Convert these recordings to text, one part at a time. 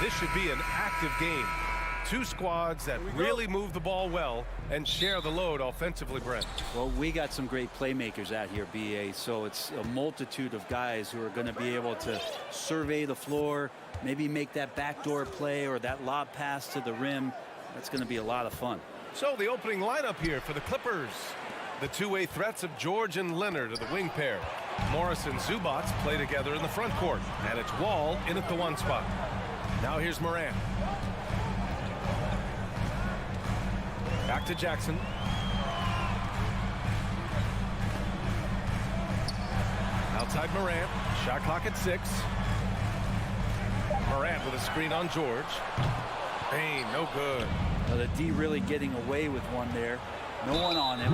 This should be an active game. Two squads that really move the ball well and share the load offensively, Brent. Well, we got some great playmakers out here, BA, so it's a multitude of guys who are going to be able to survey the floor, maybe make that backdoor play or that lob pass to the rim. That's going to be a lot of fun. So the opening lineup here for the Clippers. The two-way threats of George and Leonard are the wing pair. Morris and Zubac play together in the front court, and it's Wall in at the one spot. Now here's Morant. Back to Jackson. Outside Morant. Shot clock at 6. Morant with a screen on George. Bain, no good. Well, the D really getting away with one there. No one on him.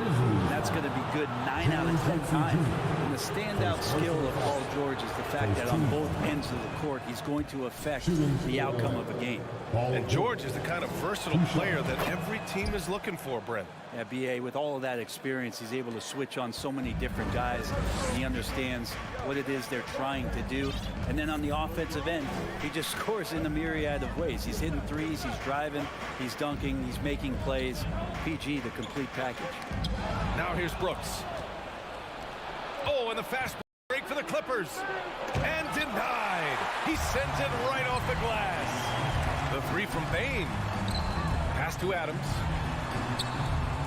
That's going to be good 9 out of 10 times. And the standout skill of Paul George is the fact that on both ends of the court, he's going to affect the outcome of a game. And George is the kind of versatile player that every team is looking for, Brent. Yeah, BA, with all of that experience, he's able to switch on so many different guys. He understands what it is they're trying to do. And then on the offensive end, he just scores in a myriad of ways. He's hitting threes, he's driving, he's dunking, he's making plays. PG, the complete package. Now here's Brooks. Oh, and the fast break for the Clippers. And denied. He sends it right off the glass. The three from Bain. Pass to Adams.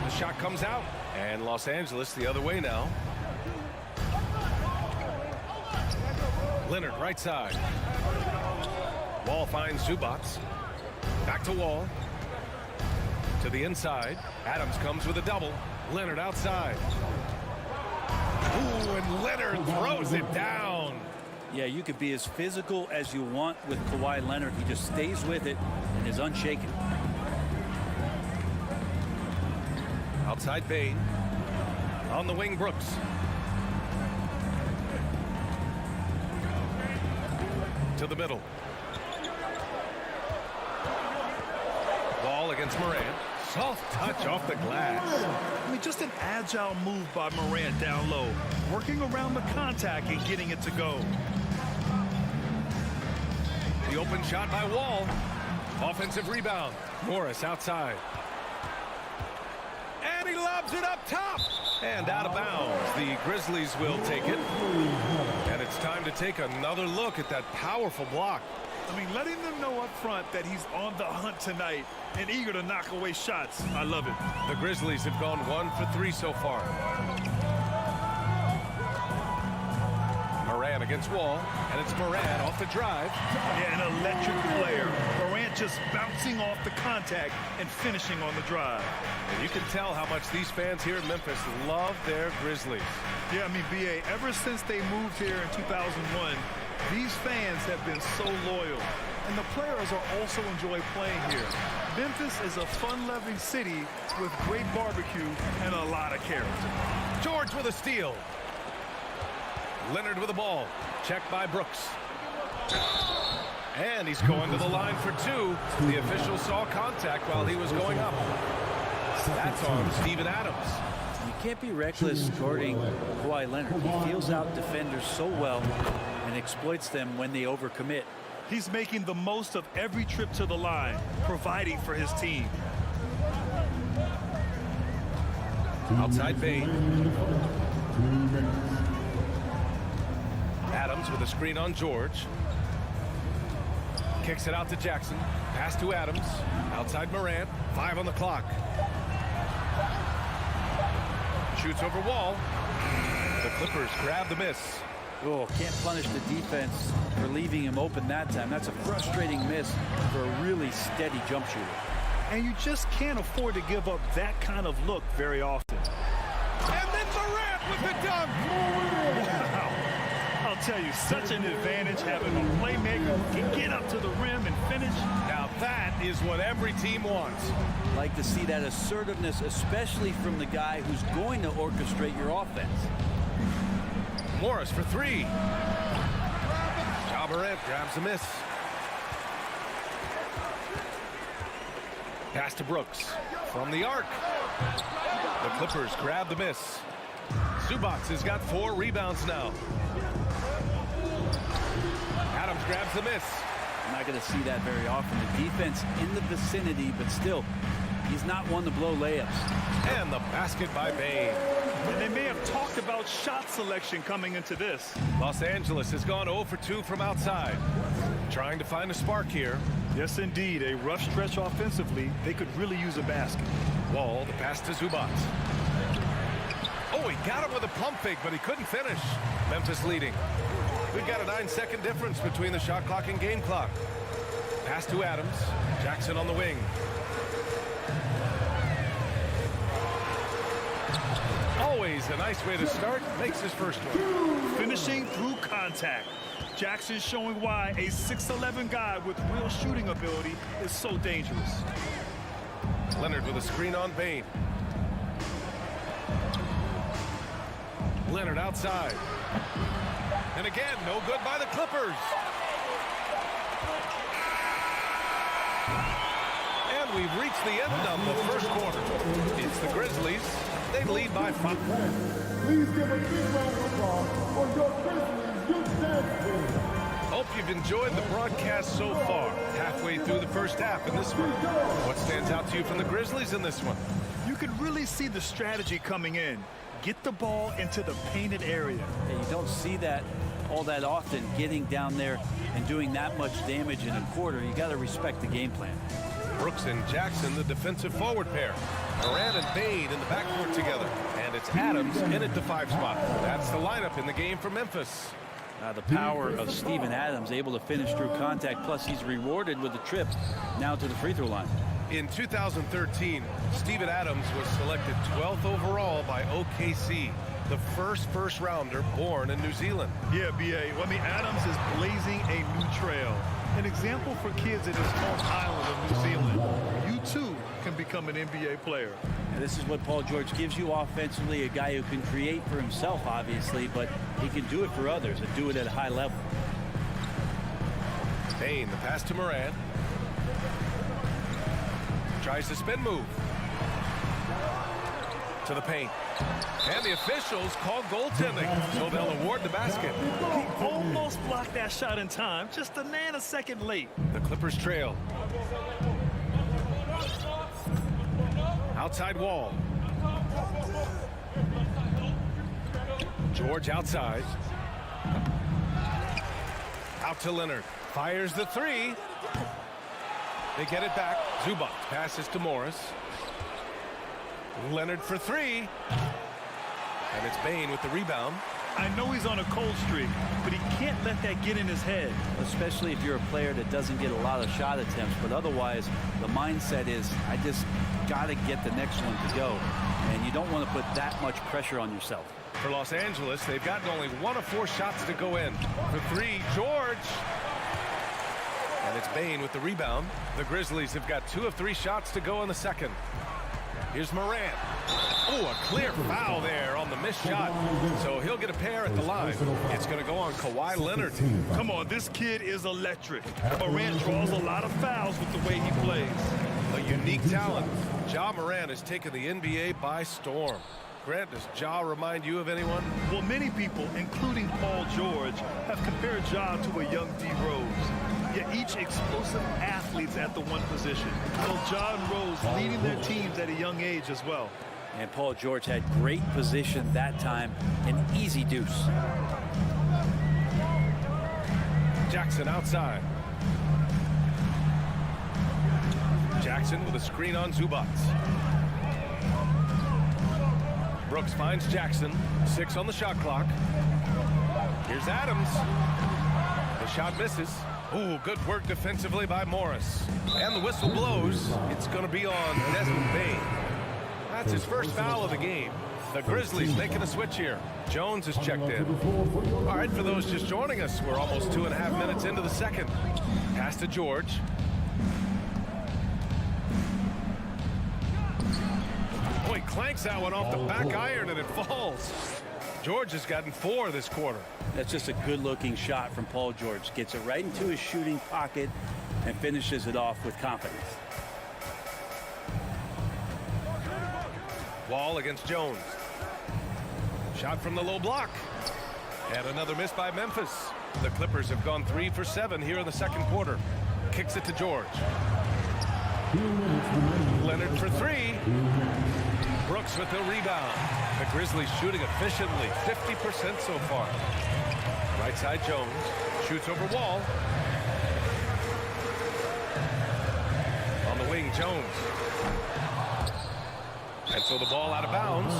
The shot comes out. And Los Angeles the other way now. Leonard right side. Wall finds Zubac. Back to Wall. To the inside. Adams comes with a double. Leonard outside. Ooh, and Leonard throws it down. Yeah, you could be as physical as you want with Kawhi Leonard. He just stays with it and is unshaken. Outside Bain. On the wing, Brooks. To the middle. Ball against Morant. Soft touch off the glass. I mean, just an agile move by Morant down low, working around the contact and getting it to go. The open shot by Wall. Offensive rebound. Morris outside. And he lobs it up top. And out of bounds. The Grizzlies will take it. And it's time to take another look at that powerful block. I mean, letting them know up front that he's on the hunt tonight and eager to knock away shots. I love it. The Grizzlies have gone 1 for 3 so far. Morant against Wall, and it's Morant off the drive. Yeah, an electric player. Morant just bouncing off the contact and finishing on the drive. And you can tell how much these fans here in Memphis love their Grizzlies. Yeah, I mean, BA, ever since they moved here in 2001, these fans have been so loyal, and the players are also enjoy playing here. Memphis is a fun-loving city with great barbecue and a lot of character. George with a steal. Leonard with the ball. Checked by Brooks. And he's going to the line for 2. The official saw contact while he was going up. That's on Steven Adams. You can't be reckless guarding Kawhi Leonard. He feels out defenders so well and exploits them when they overcommit. He's making the most of every trip to the line, providing for his team. Outside Bain. Adams with a screen on George. Kicks it out to Jackson. Pass to Adams. Outside Morant. 5 on the clock. Shoots over Wall. The Clippers grab the miss. Oh, can't punish the defense for leaving him open that time. That's a frustrating miss for a really steady jump shooter. And you just can't afford to give up that kind of look very often. And then Morant with the dunk. Wow. I'll tell you, such an advantage having a playmaker who can get up to the rim and finish. Now that is what every team wants. Like to see that assertiveness, especially from the guy who's going to orchestrate your offense. Morris for 3. Ja Morant grabs the miss. Pass to Brooks from the arc. The Clippers grab the miss. Zubac has got 4 rebounds now. Adams grabs the miss. Not going to see that very often. The defense in the vicinity, but still, he's not one to blow layups. And the basket by Bane. And they may have talked about shot selection coming into this. Los Angeles has gone 0 for 2 from outside. Trying to find a spark here. Yes, indeed. A rough stretch offensively. They could really use a basket. Wall, the pass to Zubac. Oh, he got him with a pump fake, but he couldn't finish. Memphis leading. We've got a 9-second difference between the shot clock and game clock. Pass to Adams. Jackson on the wing. Always a nice way to start. Makes his first one. Finishing through contact. Jackson showing why a 6'11" guy with real shooting ability is so dangerous. Leonard with a screen on Bane. Leonard outside. And again, no good by the Clippers. And we've reached the end of the first quarter. It's the Grizzlies. They lead by 5. Please give a big round of applause for your Grizzlies youth dance team. Hope you've enjoyed the broadcast so far. Halfway through the first half in this one. What stands out to you from the Grizzlies in this one? You can really see the strategy coming in. Get the ball into the painted area. Yeah, you don't see that all that often, getting down there and doing that much damage in a quarter. You got to respect the game plan. Brooks and Jackson, the defensive forward pair. Moran and Bane in the backcourt together. And it's Adams in at the 5 spot. That's the lineup in the game for Memphis. The power of Steven Adams, able to finish through contact, plus he's rewarded with a trip now to the free throw line. In 2013, Steven Adams was selected 12th overall by OKC, the first rounder born in New Zealand. Yeah, B.A. Well, I mean, Adams is blazing a new trail. An example for kids in his home island of New Zealand. You, too, can become an NBA player. And this is what Paul George gives you offensively, a guy who can create for himself, obviously, but he can do it for others and do it at a high level. Bane, the pass to Moran. Tries the spin move. To the paint. And the officials call goaltending, so they'll award the basket. He almost blocked that shot in time, just a nanosecond late. The Clippers trail. Outside Wall. George outside. Out to Leonard. Fires the 3. They get it back. Zubac passes to Morris. Leonard for 3. And it's Bane with the rebound. I know he's on a cold streak, but he can't let that get in his head. Especially if you're a player that doesn't get a lot of shot attempts, but otherwise the mindset is, I just got to get the next one to go. And you don't want to put that much pressure on yourself. For Los Angeles, they've gotten only 1 of 4 shots to go in. For 3, George. And it's Bane with the rebound. The Grizzlies have got 2 of 3 shots to go in the second. Here's Moran. Oh, a clear foul there on the missed shot. So he'll get a pair at the line. It's going to go on Kawhi Leonard. Come on, this kid is electric. Moran draws a lot of fouls with the way he plays. A unique talent. Ja Moran has taken the NBA by storm. Grant, does Ja remind you of anyone? Well, many people, including Paul George, have compared Ja to a young D. Rose. Yet each explosive athletes at the one position. So Ja and Rose leading their teams at a young age as well. And Paul George had great position that time, an easy deuce. Jackson outside. Jackson with a screen on Zubac. Brooks finds Jackson. 6 on the shot clock. Here's Adams. The shot misses. Ooh, good work defensively by Morris. And the whistle blows. It's going to be on Desmond Bane. That's his first foul of the game. The Grizzlies making a switch here. Jones is checked in. All right, for those just joining us, we're almost 2.5 minutes into the second. Pass to George. Oh, he clanks that one off the back iron and it falls. George has gotten 4 this quarter. That's just a good-looking shot from Paul George. Gets it right into his shooting pocket and finishes it off with confidence. Wall against Jones. Shot from the low block. And another miss by Memphis. The Clippers have gone 3 for 7 here in the second quarter. kicks it to George. Leonard for three. Brooks with the rebound. The Grizzlies shooting efficiently, 50% so far. Right side Jones shoots over Wall. On the wing, Jones. And so the ball out of bounds.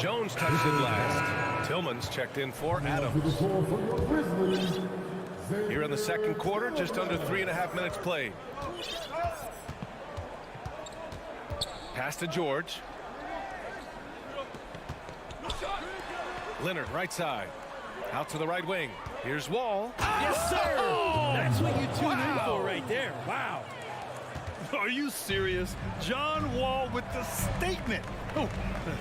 Jones touched it last. Tillman's checked in for Adams. Here in the second quarter, just under 3.5 minutes played. Pass to George. Leonard, right side. Out to the right wing. Here's Wall. Yes, sir. That's what you tune in for right there. Wow. Are you serious? John Wall with the statement. Oh,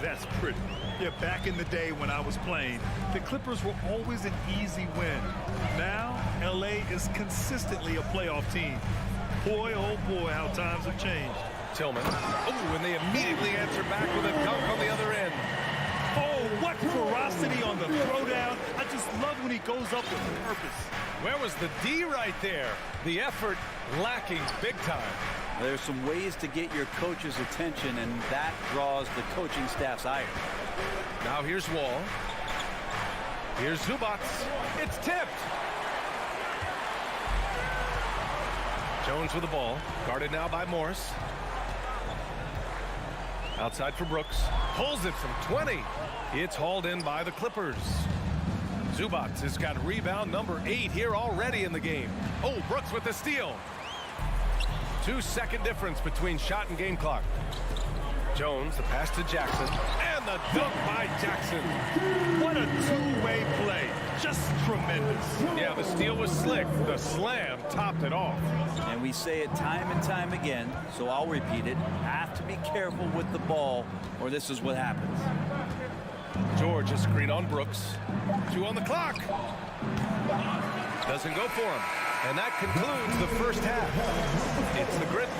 that's pretty. Yeah, back in the day when I was playing, the Clippers were always an easy win. Now, LA is consistently a playoff team. Boy, oh boy, how times have changed. Tillman. Oh, and they immediately answer back with a dunk on the other end. Oh, what ferocity on the throwdown. I just love when he goes up with purpose. Where was the D right there? The effort lacking big time. There's some ways to get your coach's attention, and that draws the coaching staff's ire. Now here's Wall. Here's Zubats. It's tipped. Jones with the ball. Guarded now by Morris. Outside for Brooks. Pulls it from 20. It's hauled in by the Clippers. Zubats has got rebound number 8 here already in the game. Oh, Brooks with the steal. 2-second difference between shot and game clock. Jones, the pass to Jackson, and the dunk by Jackson. What a two-way play. Just tremendous. Yeah, the steal was slick. The slam topped it off. And we say it time and time again, so I'll repeat it. Have to be careful with the ball, or this is what happens. George, a screen on Brooks. 2 on the clock. Doesn't go for him. And that concludes the first half. It's the Grizzlies.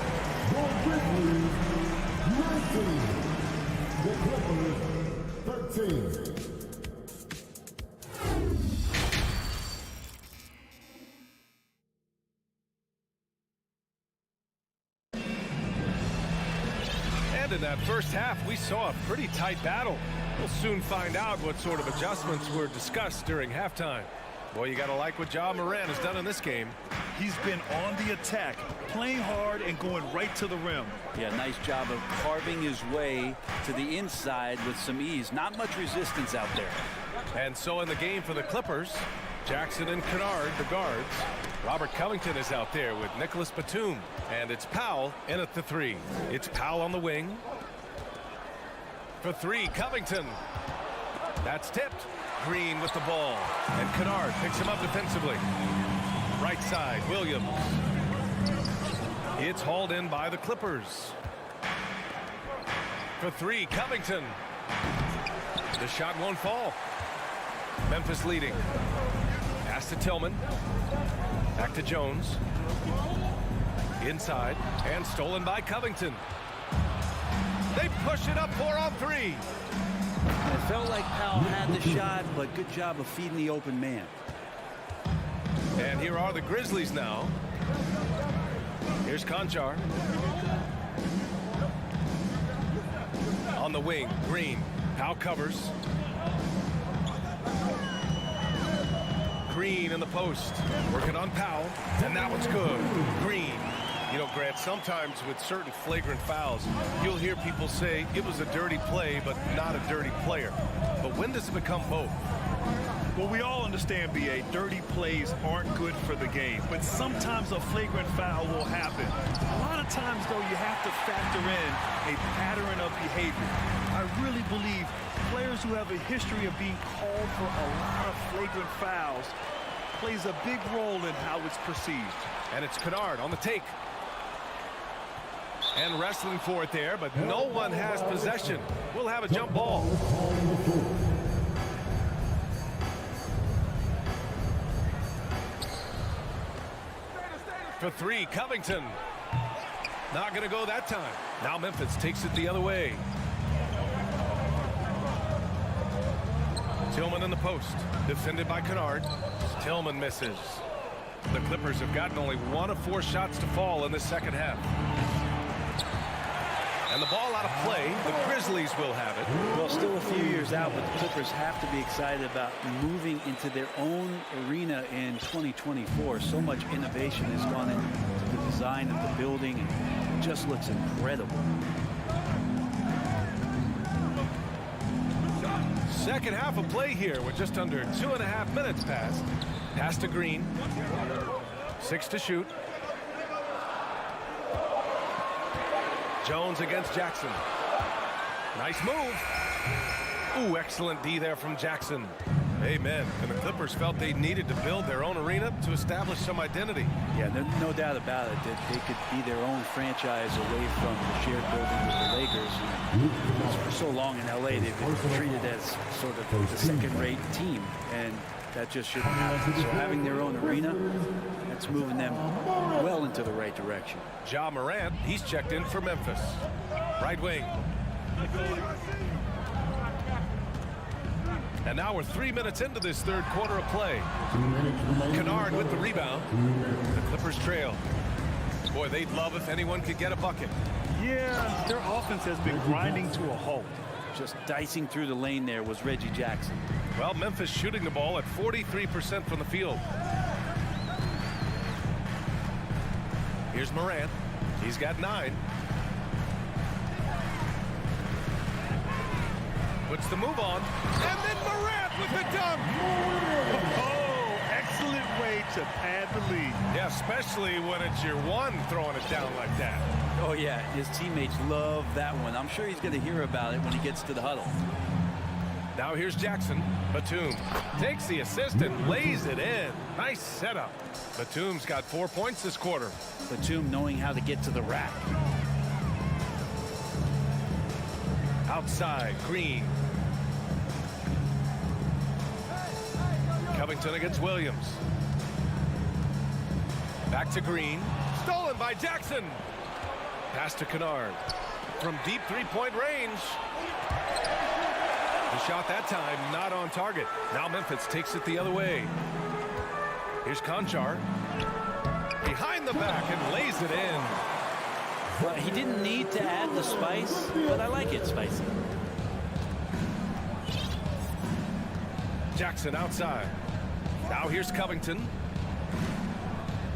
The Clippers 13. And in that first half, we saw a pretty tight battle. We'll soon find out what sort of adjustments were discussed during halftime. Boy, you got to like what Ja Morant has done in this game. He's been on the attack, playing hard and going right to the rim. Yeah, nice job of carving his way to the inside with some ease. Not much resistance out there. And so in the game for the Clippers, Jackson and Kennard, the guards. Robert Covington is out there with Nicholas Batum. And it's Powell in at the 3. It's Powell on the wing. For 3, Covington. That's tipped. Green with the ball. And Kennard picks him up defensively. Right side, Williams. It's hauled in by the Clippers. For 3, Covington. The shot won't fall. Memphis leading. Pass to Tillman. Back to Jones. Inside. And stolen by Covington. They push it up 4 on 3. It felt like Powell had the shot, but good job of feeding the open man. And here are the Grizzlies now. Here's Conchar. On the wing, Green. Powell covers. Green in the post. Working on Powell. And that one's good. Green. You know, Grant, sometimes with certain flagrant fouls, you'll hear people say it was a dirty play, but not a dirty player. But when does it become both? Well, we all understand, B.A., dirty plays aren't good for the game, but sometimes a flagrant foul will happen. A lot of times, though, you have to factor in a pattern of behavior. I really believe players who have a history of being called for a lot of flagrant fouls plays a big role in how it's perceived. And it's Kennard on the take. And wrestling for it there, but no one has possession. We'll have a jump ball. For 3, Covington. Not going to go that time. Now Memphis takes it the other way. Tillman in the post. Defended by Kennard. Tillman misses. The Clippers have gotten only 1 of 4 shots to fall in the second half. And the ball out of play. The Grizzlies will have it. Well, still a few years out, but the Clippers have to be excited about moving into their own arena in 2024. So much innovation has gone into the design of the building. It just looks incredible. Second half of play here with just under 2.5 minutes passed. Pass to Green. 6 to shoot. Jones against Jackson. Nice move. Ooh, excellent D there from Jackson. Amen. And the Clippers felt they needed to build their own arena to establish some identity. Yeah, no doubt about it that they could be their own franchise away from the shared building with the Lakers. Because for so long in LA, they've been treated as sort of the second-rate team, and that just shouldn't happen. So having their own arena, that's moving them well into the right direction. Ja Morant, he's checked in for Memphis. Right wing. And now we're 3 minutes into this third quarter of play. Kennard with the rebound. The Clippers trail. Boy, they'd love if anyone could get a bucket. Yeah, their offense has been grinding to a halt. Just dicing through the lane there was Reggie Jackson. Well, Memphis shooting the ball at 43% from the field. Here's Morant. He's got 9. Puts the move on. And then Morant with the dunk. Oh, excellent way to pad the lead. Yeah, especially when it's your one throwing it down like that. Oh, yeah, his teammates love that one. I'm sure he's going to hear about it when he gets to the huddle. Now here's Jackson. Batum takes the assist and lays it in. Nice setup. Batum's got 4 points this quarter. Batum knowing how to get to the rack. Outside, Green. Covington against Williams. Back to Green. Stolen by Jackson. Pass to Kennard. From deep three-point range. The shot that time not on target. Now Memphis takes it the other way. Here's Conchar. Behind the back and lays it in. Well, he didn't need to add the spice, but I like it spicy. Jackson outside. Now here's Covington.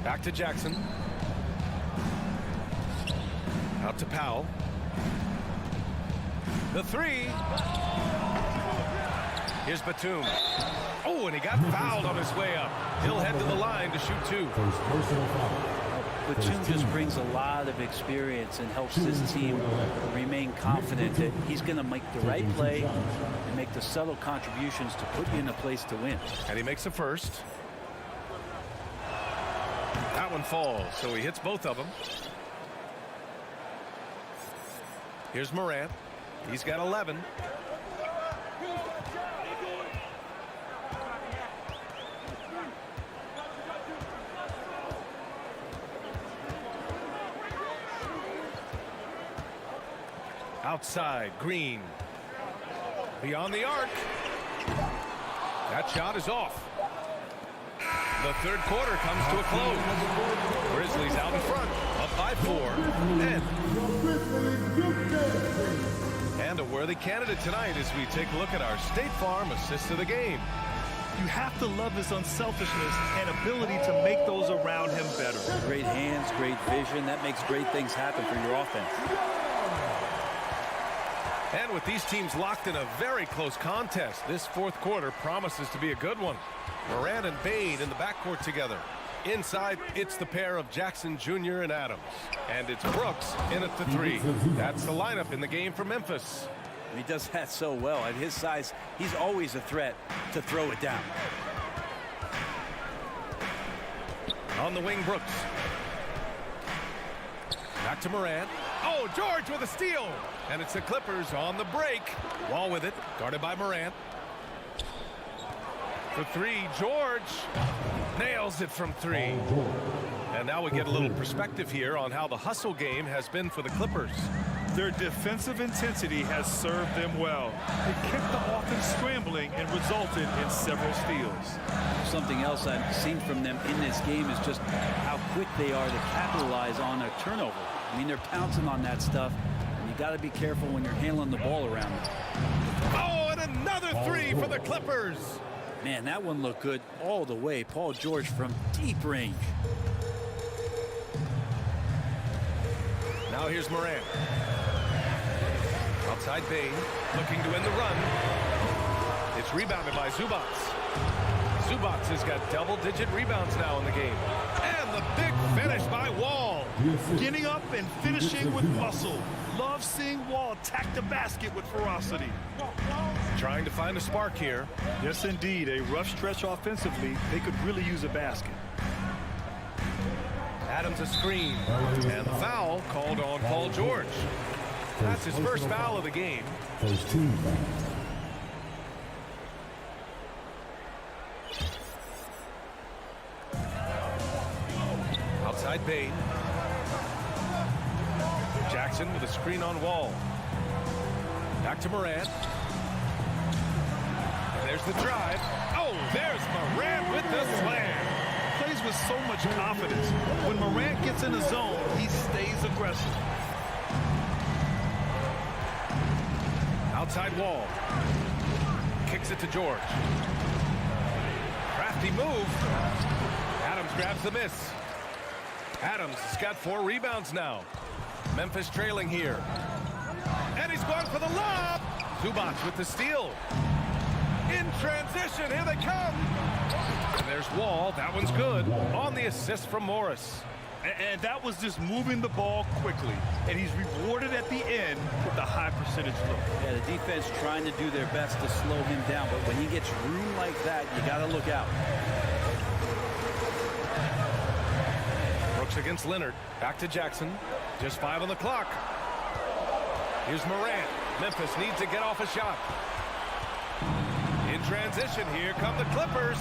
Back to Jackson. Out to Powell. The 3. Here's Batum. Oh, and he got fouled on his way up. He'll head to the line to shoot 2. Batum just brings a lot of experience and helps this team remain confident that he's going to make the right play and make the subtle contributions to put you in a place to win. And he makes a first. That one falls, so he hits both of them. Here's Morant. He's got 11. Outside, Green. Beyond the arc. That shot is off. The third quarter comes to a close. Grizzlies out in front, up by 4. And a worthy candidate tonight as we take a look at our State Farm assist of the game. You have to love his unselfishness and ability to make those around him better. Great hands, great vision. That makes great things happen for your offense. And with these teams locked in a very close contest, this fourth quarter promises to be a good one. Morant and Bade in the backcourt together. Inside, it's the pair of Jackson Jr. and Adams. And it's Brooks in at the 3. That's the lineup in the game for Memphis. He does that so well. At his size, he's always a threat to throw it down. On the wing, Brooks. Back to Morant. Oh, George with a steal. And it's the Clippers on the break. Wall with it, guarded by Morant. For 3, George nails it from 3. And now we get a little perspective here on how the hustle game has been for the Clippers. Their defensive intensity has served them well. It kept the offense scrambling and resulted in several steals. Something else I've seen from them in this game is just how quick they are to capitalize on a turnover. I mean, they're pouncing on that stuff, and you got to be careful when you're handling the ball around them. Oh, and another three for the Clippers. Man, that one looked good all the way. Paul George from deep range. Now here's Morant. Outside Bain, looking to win the run. It's rebounded by Zubac. Zubac has got double-digit rebounds now in the game. And the big finish by Wall. Getting up and finishing with muscle. Love seeing Wall attack the basket with ferocity. Trying to find a spark here. Yes, indeed. A rough stretch offensively. They could really use a basket. Adams a screen. And the foul called on Paul George. That's his first foul of the game. First team foul. Outside Bain. Jackson with a screen on Wall. Back to Morant. There's the drive. Oh, there's Morant with the slam. Plays with so much confidence. When Morant gets in the zone, he stays aggressive. Outside Wall. Kicks it to George. Crafty move. Adams grabs the miss. Adams has got 4 rebounds now. Memphis trailing here. And he's going for the lob. Zubac with the steal. In transition, here they come. And there's Wall. That one's good. On the assist from Morris. And that was just moving the ball quickly. And he's rewarded at the end with a high percentage look. Yeah, the defense trying to do their best to slow him down, but when he gets room like that, you got to look out. Brooks against Leonard. Back to Jackson. Just 5 on the clock. Here's Morant. Memphis needs to get off a shot. In transition, here come the Clippers.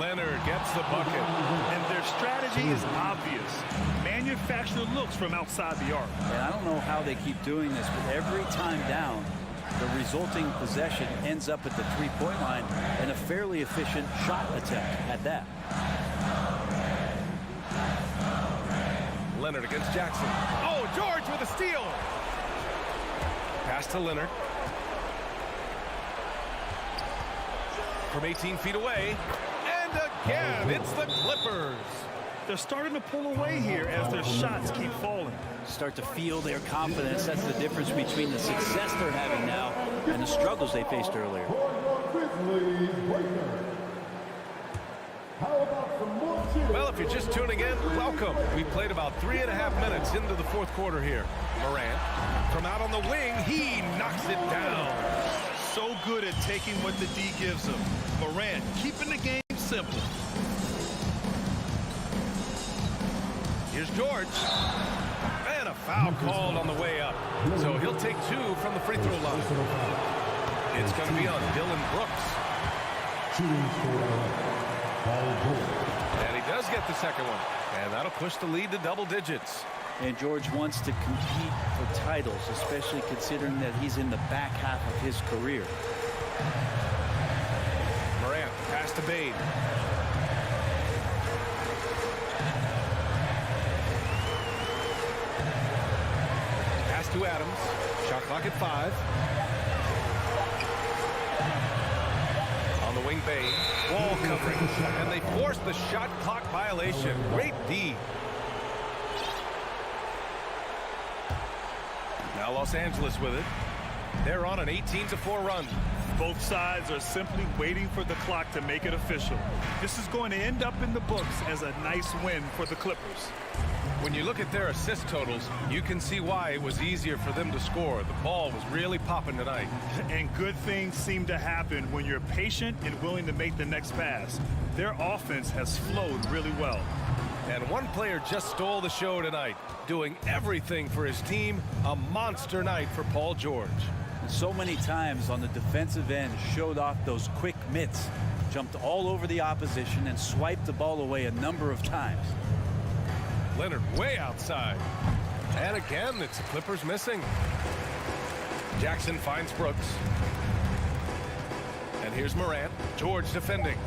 Leonard gets the bucket. And their strategy is obvious. Manufacture looks from outside the arc. And I don't know how they keep doing this, but every time down, the resulting possession ends up at the three-point line and a fairly efficient shot attempt at that. Leonard against Jackson. Oh, George with a steal. Pass to Leonard. From 18 feet away. And again, it's the Clippers. They're starting to pull away here as their shots keep falling. Start to feel their confidence. That's the difference between the success they're having now and the struggles they faced earlier. Well, if you're just tuning in, welcome. We played about 3.5 minutes into the fourth quarter here. Morant, from out on the wing, he knocks it down. So good at taking what the D gives him. Morant keeping the game simple. Here's George. And a foul called on the way up. So he'll take 2 from the free throw line. It's going to be on Dylan Brooks. And he does get the second one. And that'll push the lead to double digits. And George wants to compete for titles, especially considering that he's in the back half of his career. Morant, pass to Bain. Pass to Adams. Shot clock at 5. On the wing, Bain. Wall covering. And they force the shot clock violation. Great D. Now Los Angeles with it. They're on an 18-4 run. Both sides are simply waiting for the clock to make it official. This is going to end up in the books as a nice win for the Clippers. When you look at their assist totals, you can see why it was easier for them to score. The ball was really popping tonight. And good things seem to happen when you're patient and willing to make the next pass. Their offense has flowed really well. And one player just stole the show tonight, doing everything for his team. A monster night for Paul George. And so many times on the defensive end, showed off those quick mitts, jumped all over the opposition and swiped the ball away a number of times. Leonard way outside. And again, it's the Clippers missing. Jackson finds Brooks. And here's Morant. George defending.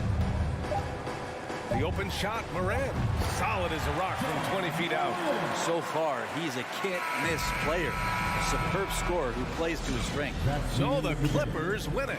The open shot, Morant. Solid as a rock from 20 feet out. So far, he's a can't-miss player. A superb scorer who plays to his strength. So the Clippers win it.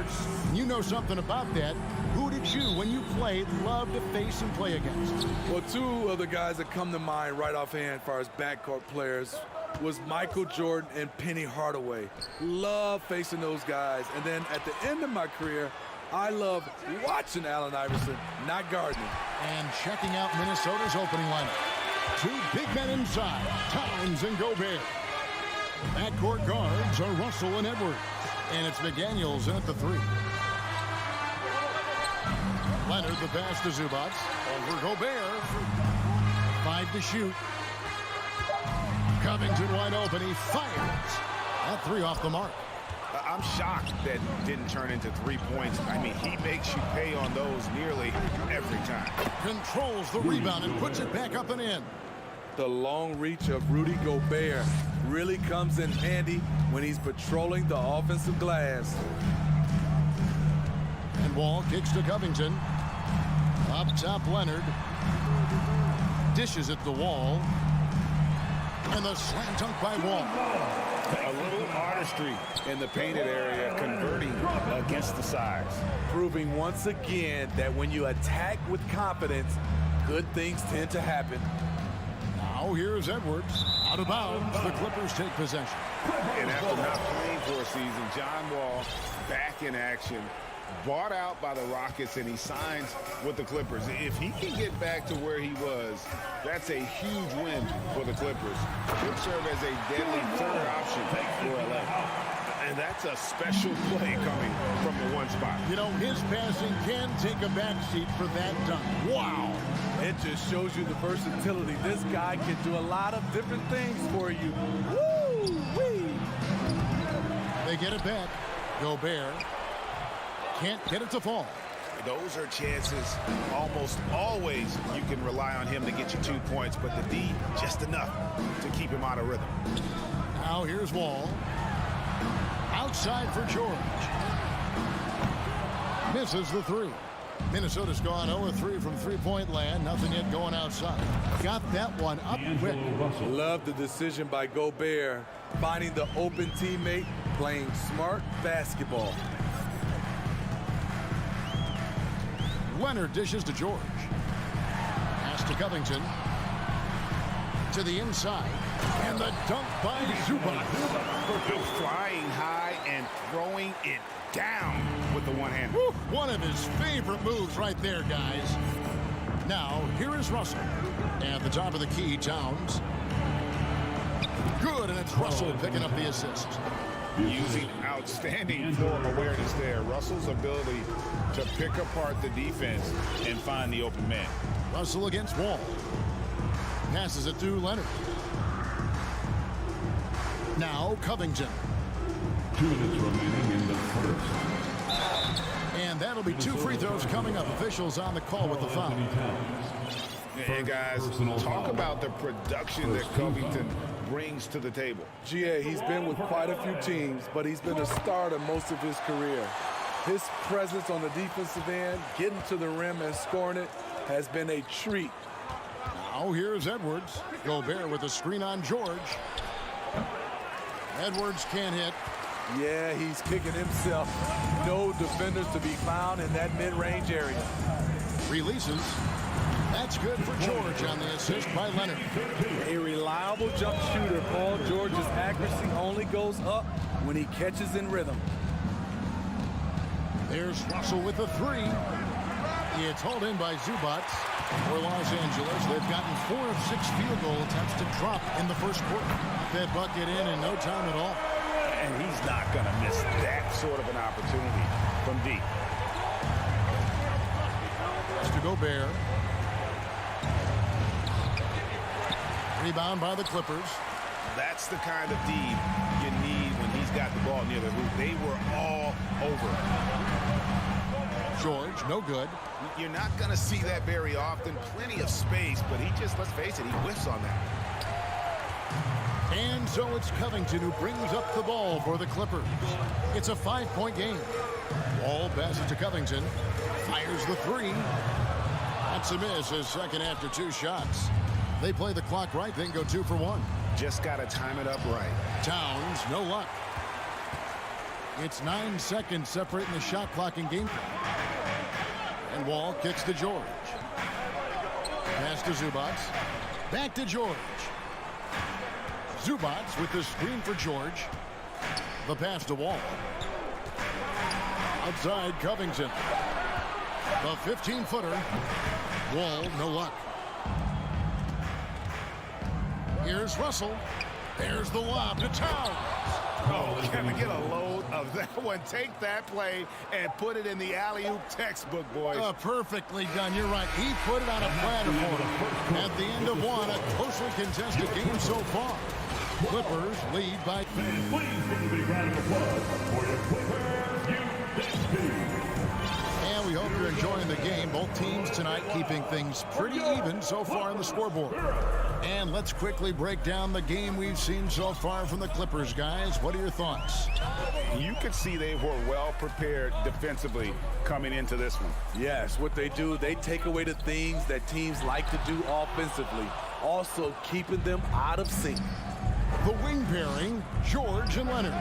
Memphis. You know something about that. Who did you, when you played, love to face and play against? Well, two of the guys that come to mind right offhand as far as backcourt players was Michael Jordan and Penny Hardaway. Love facing those guys. And then at the end of my career, I love watching Allen Iverson, not guarding him. And checking out Minnesota's opening lineup. Two big men inside, Towns and Gobert. Backcourt guards are Russell and Edwards. And it's McDaniels in at the 3. Leonard, the pass to Zubac. Over Gobert. 5 to shoot. Covington wide open. He fires. That 3 off the mark. I'm shocked that didn't turn into 3 points. I mean, he makes you pay on those nearly every time. Controls the rebound and puts it back up and in. The long reach of Rudy Gobert really comes in handy when he's patrolling the offensive glass. And Wall kicks to Covington. Up top, Leonard. Dishes at the Wall. And the slam dunk by Wall. A little artistry in the painted area, converting against the size. Proving once again that when you attack with confidence, good things tend to happen. Now here's Edwards. Out of bounds, the Clippers take possession. And after not playing for a season, John Wall back in action. Bought out by the Rockets, and he signs with the Clippers. If he can get back to where he was, that's a huge win for the Clippers. Could serve as a deadly third option for LA. And that's a special play coming from the one spot. You know, his passing can take a backseat for that dunk. Wow. It just shows you the versatility. This guy can do a lot of different things for you. Woo-wee! They get it back. Gobert can't get it to fall. Those are chances. Almost always you can rely on him to get you 2 points, but the D, just enough to keep him out of rhythm. Now here's Wall. Outside for George. Misses the 3. Minnesota's gone 0-3 from three-point land. Nothing yet going outside. Got that one up quick. Love the decision by Gobert, finding the open teammate, playing smart basketball. Leonard dishes to George. Pass to Covington. To the inside. And the dunk by Zubac. Flying high and throwing it down with the one hand. One of his favorite moves right there, guys. Now, here is Russell. At the top of the key, Towns. Good, and it's Russell picking up the assist. Using outstanding floor awareness there. Russell's ability to pick apart the defense and find the open man. Russell against Wall. Passes it to Leonard. Now Covington. 2 minutes remaining in the first. And that'll be 2 free throws coming up. Officials on the call with the foul. And guys, talk about the production that Covington brings to the table. GA, he's been with quite a few teams, but he's been a starter most of his career. His presence on the defensive end, getting to the rim and scoring it, has been a treat. Now here's Edwards. Gobert with a screen on George. Edwards can't hit. Yeah, he's kicking himself. No defenders to be found in that mid-range area. Releases. That's good for George on the assist by Leonard. A reliable jump shooter. Paul George's accuracy only goes up when he catches in rhythm. There's Russell with the 3. It's hauled in by Zubac. For Los Angeles, they've gotten 4 of 6 field goal attempts to drop in the first quarter. That bucket in no time at all. And he's not going to miss that sort of an opportunity from deep. To Gobert. Rebound by the Clippers. That's the kind of D you need when he's got the ball near the hoop. They were all over it. George, no good. You're not going to see that very often. Plenty of space, but he just, let's face it, he whiffs on that. And so it's Covington who brings up the ball for the Clippers. It's a 5-point game. Wall passes to Covington. Fires the 3. That's a miss, his second after 2 shots. They play the clock right, then go 2 for 1. Just got to time it up right. Towns, no luck. It's 9 seconds separating the shot clock and game clock. And Wall kicks to George. Pass to Zubats. Back to George. Zubats with the screen for George. The pass to Wall. Outside Covington. The 15-footer. Wall, no luck. Here's Russell. There's the lob to Towns. Oh, can we get a load of that one? Take that play and put it in the alley-oop textbook, boys. Perfectly done. You're right. He put it on a platter for him. At the end of one, a closely contested game so far. Clippers lead by... And please give a big round of applause for your Clippers, And we hope you're enjoying the game. Both teams tonight keeping things pretty even so far on the scoreboard. And let's quickly break down the game we've seen so far from the Clippers, guys. What are your thoughts? You could see they were well prepared defensively coming into this one. Yes, what they do, they take away the things that teams like to do offensively, also keeping them out of sync. The wing pairing, George and Leonard.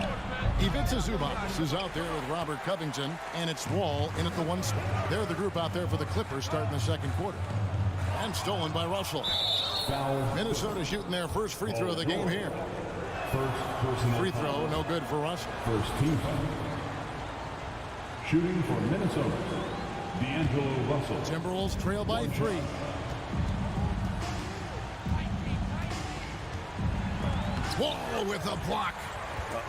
Ivica Zubats is out there with Robert Covington, and it's Wall in at the one spot. They're the group out there for the Clippers starting the second quarter. And stolen by Russell. Minnesota shooting their first free throw of the game here. Free throw, no good for Russell. First team foul. Shooting for Minnesota, D'Angelo Russell. Timberwolves trail by 3. Wall with a block.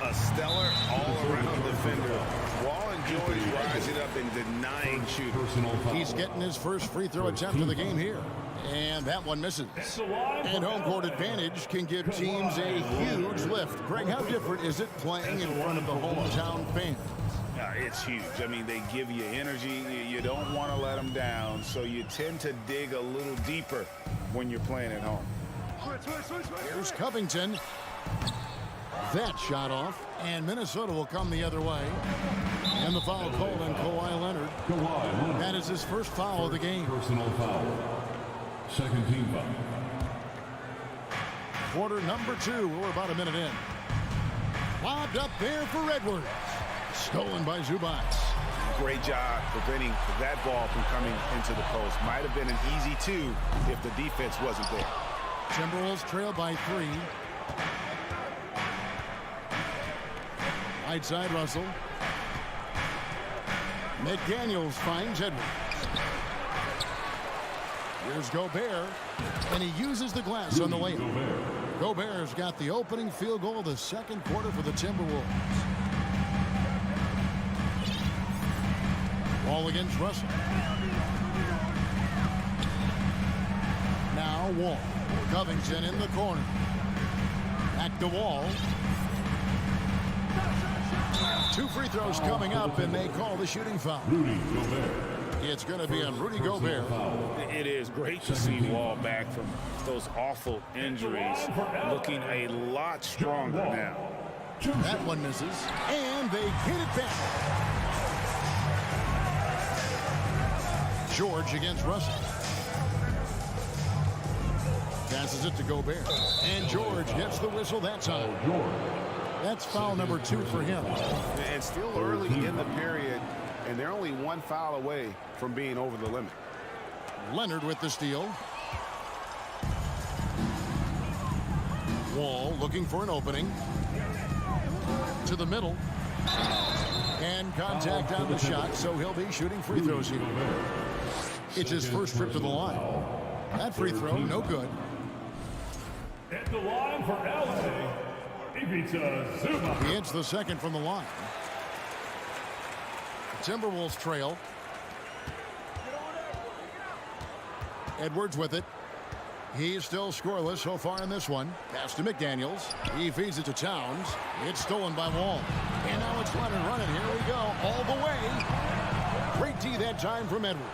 A stellar all-around defender. Wall and George rising up and denying shooting. He's getting his first free throw attempt of the game here. And that one misses. And home court advantage can give teams a huge lift. Greg, how different is it playing in front of the hometown fans? It's huge. I mean, they give you energy. You don't want to let them down, so you tend to dig a little deeper when you're playing at home. Here's Covington. That shot off, and Minnesota will come the other way. And the foul called on Kawhi Leonard. That is his first foul of the game. Personal foul. Second team foul. Quarter number 2. We're about a minute in. Lobbed up there for Edwards. Stolen by Zubats. Great job preventing that ball from coming into the post. Might have been an easy 2 if the defense wasn't there. Timberwolves trail by 3. Right side Russell. McDaniels finds Edwards. Here's Gobert, and he uses the glass on the layup. Gobert's got the opening field goal of the second quarter for the Timberwolves. Ball against Russell. Now Wall. Covington in the corner. Back to Wall. 2 free throws coming up, and they call the shooting foul. Rudy Gobert. It's going to be on Rudy Gobert. It is great to see Wall back from those awful injuries, looking a lot stronger now. That one misses, and they get it back. George against Russell. Passes it to Gobert, and George gets the whistle that time. That's foul number 2 for him. And still early in the period, and they're only 1 foul away from being over the limit. Leonard with the steal. Wall looking for an opening. To the middle. And contact on the shot, so he'll be shooting free throws here. It's his first trip to the line. That free throw, no good. At the line for LA, Ivica Zubats. He hits the second from the line. Timberwolves trail. Edwards with it. He's still scoreless so far in this one. Pass to McDaniels. He feeds it to Towns. It's stolen by Wall. And now it's Leonard running. Here we go. All the way. Great D that time from Edwards.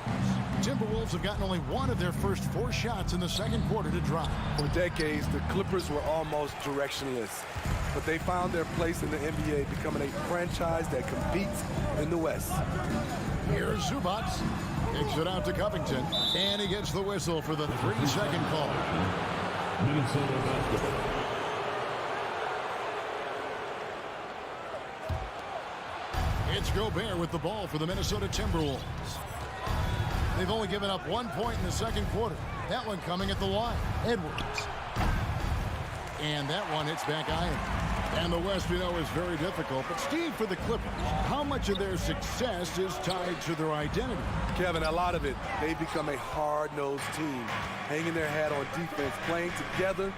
Timberwolves have gotten only 1 of their first 4 shots in the second quarter to drop. For decades, the Clippers were almost directionless, but they found their place in the NBA, becoming a franchise that competes in the West. Here's Zubats. Kicks it out to Covington, and he gets the whistle for the 3-second call. Minnesota basketball. Gobert with the ball for the Minnesota Timberwolves. They've only given up 1 point in the second quarter. That one coming at the line. Edwards. And that one hits back iron. And the West, we know, is very difficult. But, Steve, for the Clippers, how much of their success is tied to their identity? Kevin, a lot of it. They've become a hard-nosed team, hanging their hat on defense, playing together,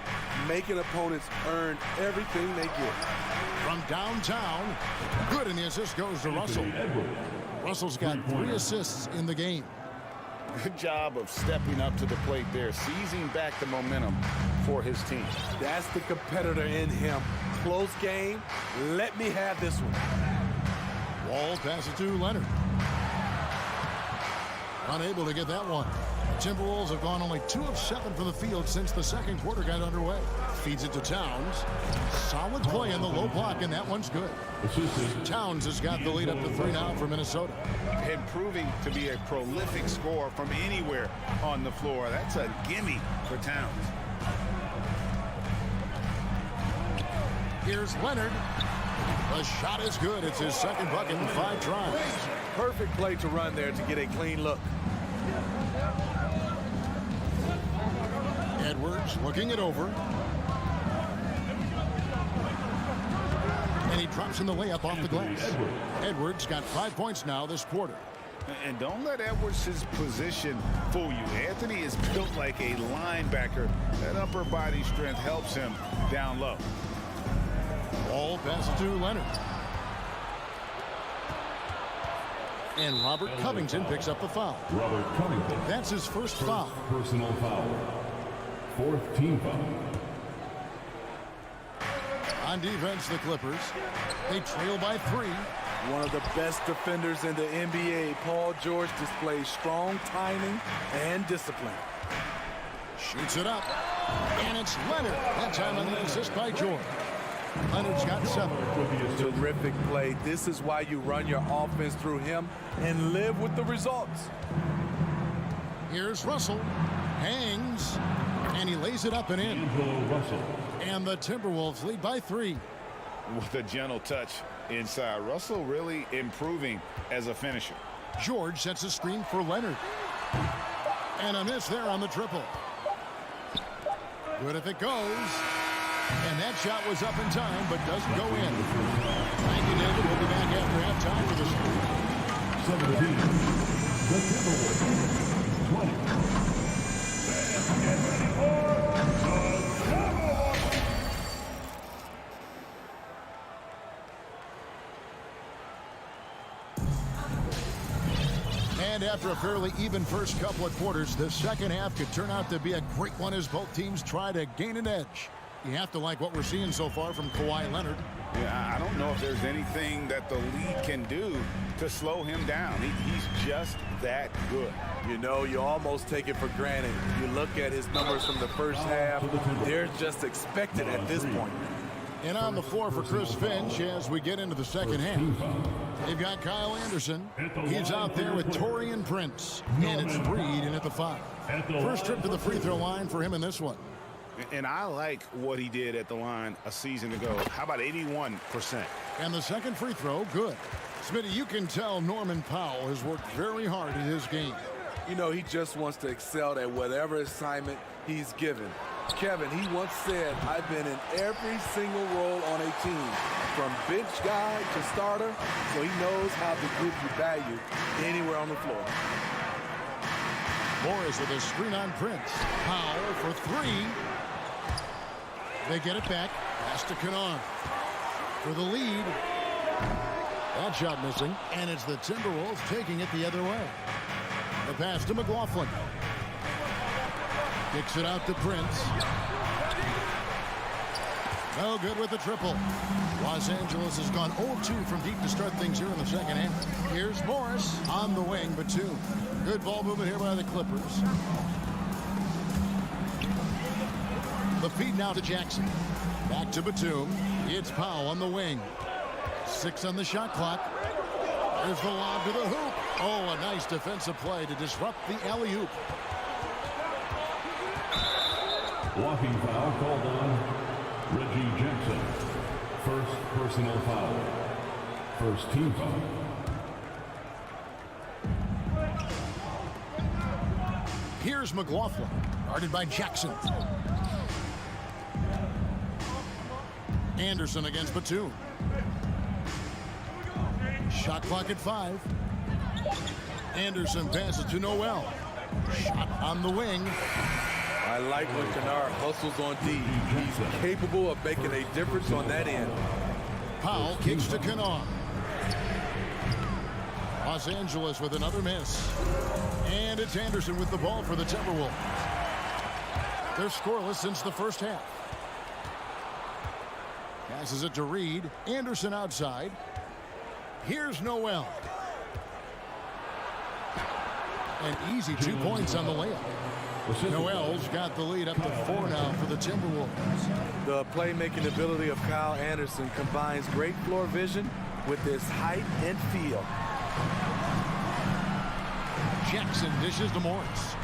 making opponents earn everything they get. From downtown, good, and the assist goes to Russell. Russell's got 3 assists in the game. Good job of stepping up to the plate there, seizing back the momentum for his team. That's the competitor in him. Close game. Let me have this one. Wall passes to Leonard. Unable to get that one. The Timberwolves have gone only 2 of 7 from the field since the second quarter got underway. Feeds it to Towns. Solid play in the low block, and that one's good. Towns has got the lead up to 3 now for Minnesota. Improving to be a prolific scorer from anywhere on the floor. That's a gimme for Towns. Here's Leonard. The shot is good. It's his second bucket in 5 tries. Perfect play to run there to get a clean look. Edwards looking it over. And he drops in the layup off the glass. Edwards got 5 points now this quarter. And don't let Edwards' position fool you. Anthony is built like a linebacker. That upper body strength helps him down low. Ball passes to Leonard. And Robert Covington picks up the foul. Robert Covington. That's his first foul. Personal foul. 4th team foul. On defense, the Clippers. They trail by 3. One of the best defenders in the NBA, Paul George, displays strong timing and discipline. Shoots it up. And it's Leonard. That time on the assist by George. Leonard's got 7. Terrific play. This is why you run your offense through him and live with the results. Here's Russell. Hangs. And he lays it up and in. And the Timberwolves lead by 3. With a gentle touch inside. Russell really improving as a finisher. George sets a screen for Leonard. And a miss there on the triple. Good if it goes. And that shot was up in time, but doesn't go in. Thank you, David. We'll be back after halftime for this. 17. The Timberwolves. 20. And get ready for the Timberwolves. And after a fairly even first couple of quarters, the second half could turn out to be a great one as both teams try to gain an edge. You have to like what we're seeing so far from Kawhi Leonard. Yeah, I don't know if there's anything that the league can do to slow him down. He's just that good. You know, you almost take it for granted. You look at his numbers from the first half, they're just expected at this point. And on the floor for Chris Finch as we get into the second half. They've got Kyle Anderson. He's out there with Taurean Prince. And it's Reed in at the 5. First trip to the free throw line for him in this one. And I like what he did at the line a season ago. How about 81%? And the second free throw, good. Smitty, you can tell Norman Powell has worked very hard at his game. You know, he just wants to excel at whatever assignment he's given. Kevin, he once said, I've been in every single role on a team, from bench guy to starter, so he knows how to give you value anywhere on the floor. Morris with a screen on Prince. Powell for 3. They get it back. Pass to Kennard for the lead. That shot missing, and it's the Timberwolves taking it the other way. The pass to McLaughlin. Kicks it out to Prince. No good with the triple. Los Angeles has gone 0-2 from deep to start things here in the second half. Here's Morris on the wing, Batum. Good ball movement here by the Clippers. The feed now to Jackson. Back to Batum. It's Powell on the wing. 6 on the shot clock. There's the lob to the hoop. Oh, a nice defensive play to disrupt the alley-oop. Blocking foul called on Reggie Jackson. First personal foul. First team foul. Here's McLaughlin, guarded by Jackson. Anderson against Batum. Shot clock at 5. Anderson passes to Noel. Shot on the wing. I like when Kennard hustles on D. He's capable of making a difference on that end. Powell kicks to Kennard. Los Angeles with another miss. And it's Anderson with the ball for the Timberwolves. They're scoreless since the first half. Passes it to Reed. Anderson outside. Here's Noel. An easy 2 points on the layup. Noel's got the lead up to 4 now for the Timberwolves. The playmaking ability of Kyle Anderson combines great floor vision with his height and feel. Jackson dishes to Morris.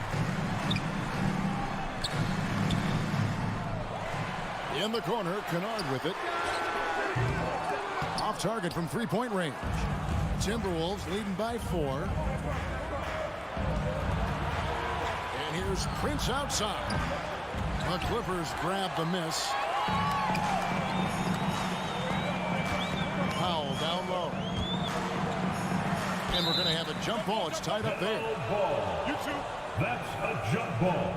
In the corner, Kennard with it. Off target from three-point range. Timberwolves leading by 4. And here's Prince outside. The Clippers grab the miss. Powell down low. And we're going to have a jump ball. It's tied up there. That's a jump ball.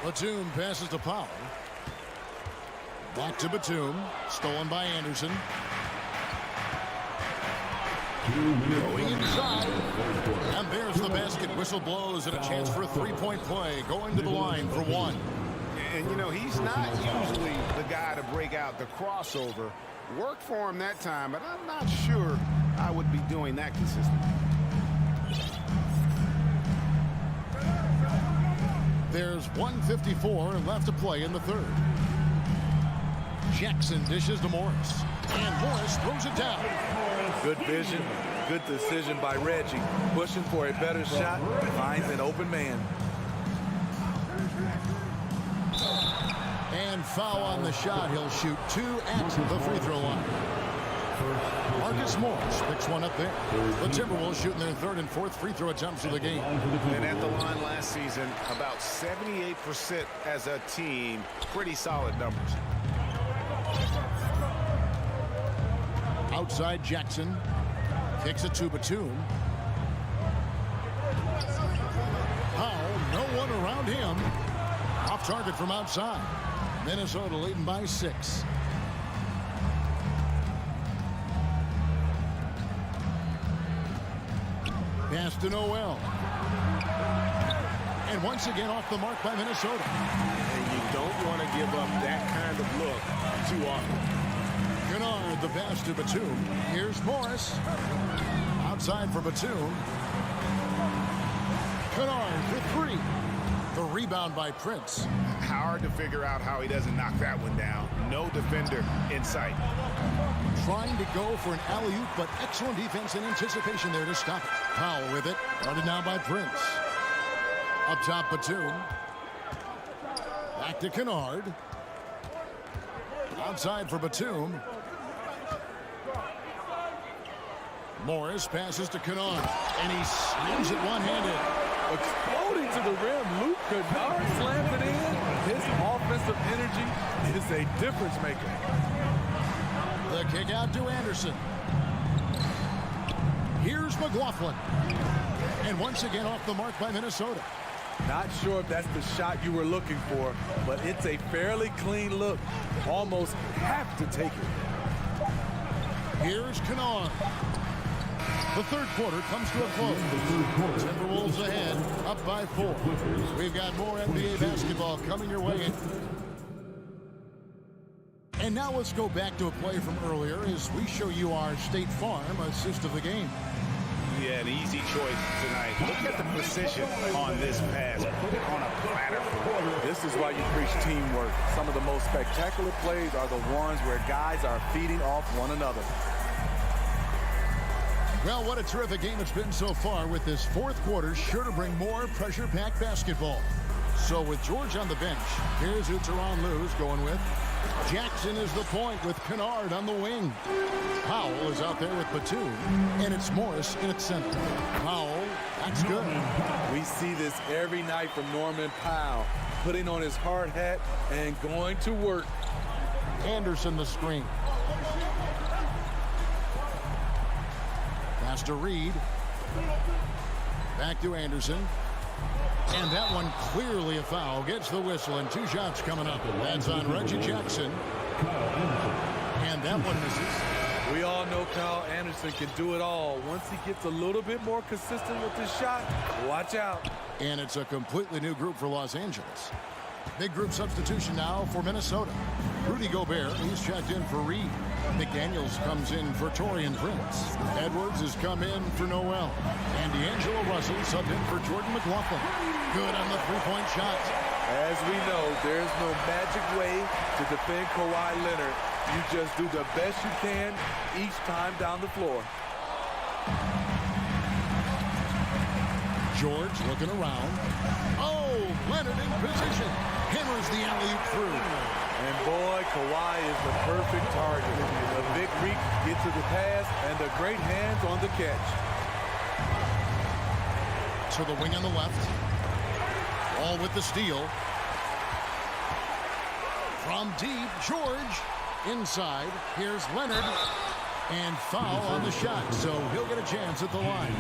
Batum passes to Powell. Back to Batum. Stolen by Anderson. Going inside. And there's the basket. Whistle blows and a chance for a three-point play. Going to the line for 1. And, you know, he's not usually the guy to break out the crossover. Worked for him that time, but I'm not sure I would be doing that consistently. There's 1:54 left to play in the third. Jackson dishes to Morris. And Morris throws it down. Good vision, good decision by Reggie. Pushing for a better shot, finds an open man. And foul on the shot. He'll shoot 2 at the free throw line. Marcus Morris picks one up there. The Timberwolves shooting their 3rd and 4th free throw attempts of the game. And at the line last season, about 78% as a team. Pretty solid numbers. Outside Jackson. Kicks it to Batum. Powell, no one around him. Off target from outside. Minnesota leading by 6. Pass to Noel. And once again off the mark by Minnesota. And you don't want to give up that kind of look too often. Kennard, the pass to Batum. Here's Morris. Outside for Batum. Kennard for 3. The rebound by Prince. Hard to figure out how he doesn't knock that one down. No defender in sight. Trying to go for an alley-oop, but excellent defense and anticipation there to stop it. Powell with it. Guarded now by Prince. Up top, Batum. Back to Kennard. Outside for Batum. Morris passes to Kennard. And he slams it one-handed. Exploding to the rim, Luke Kennard slams it in. His offensive energy is a difference maker. The kick out to Anderson. Here's McLaughlin. And once again off the mark by Minnesota. Not sure if that's the shot you were looking for, but it's a fairly clean look. Almost have to take it. Here's Kennard. The third quarter comes to a close. Timberwolves ahead, up by 4. We've got more NBA basketball coming your way. And now let's go back to a play from earlier as we show you our State Farm assist of the game. Yeah, an easy choice tonight. Look at the precision on this pass. Put it on a platter. This is why you preach teamwork. Some of the most spectacular plays are the ones where guys are feeding off one another. Well, what a terrific game it's been so far, with this fourth quarter sure to bring more pressure-packed basketball. So with George on the bench, here's who Teron Lue's going with. Jackson is the point with Kennard on the wing. Powell is out there with Batum, and it's Morris in its center. Powell, that's good. We see this every night from Norman Powell, putting on his hard hat and going to work. Anderson the screen. Pass to Reed. Back to Anderson. And that one clearly a foul. Gets the whistle, and 2 shots coming up. That's on Reggie Jackson. And that one misses. We all know Kyle Anderson can do it all. Once he gets a little bit more consistent with his shot, watch out. And it's a completely new group for Los Angeles. Big group substitution now for Minnesota. Rudy Gobert, he's checked in for Reed. McDaniels comes in for Taurean Prince. Edwards has come in for Noel. And D'Angelo Russell subbed in for Jordan McLaughlin. Good on the three-point shot. As we know, there's no magic way to defend Kawhi Leonard. You just do the best you can each time down the floor. George looking around. Oh, Leonard in position. Hammers the alley-oop through. And boy, Kawhi is the perfect target. The big reach gets to the pass and the great hands on the catch. To the wing on the left. All with the steal. From deep, George. Inside, here's Leonard. And foul on the shot, so he'll get a chance at the line.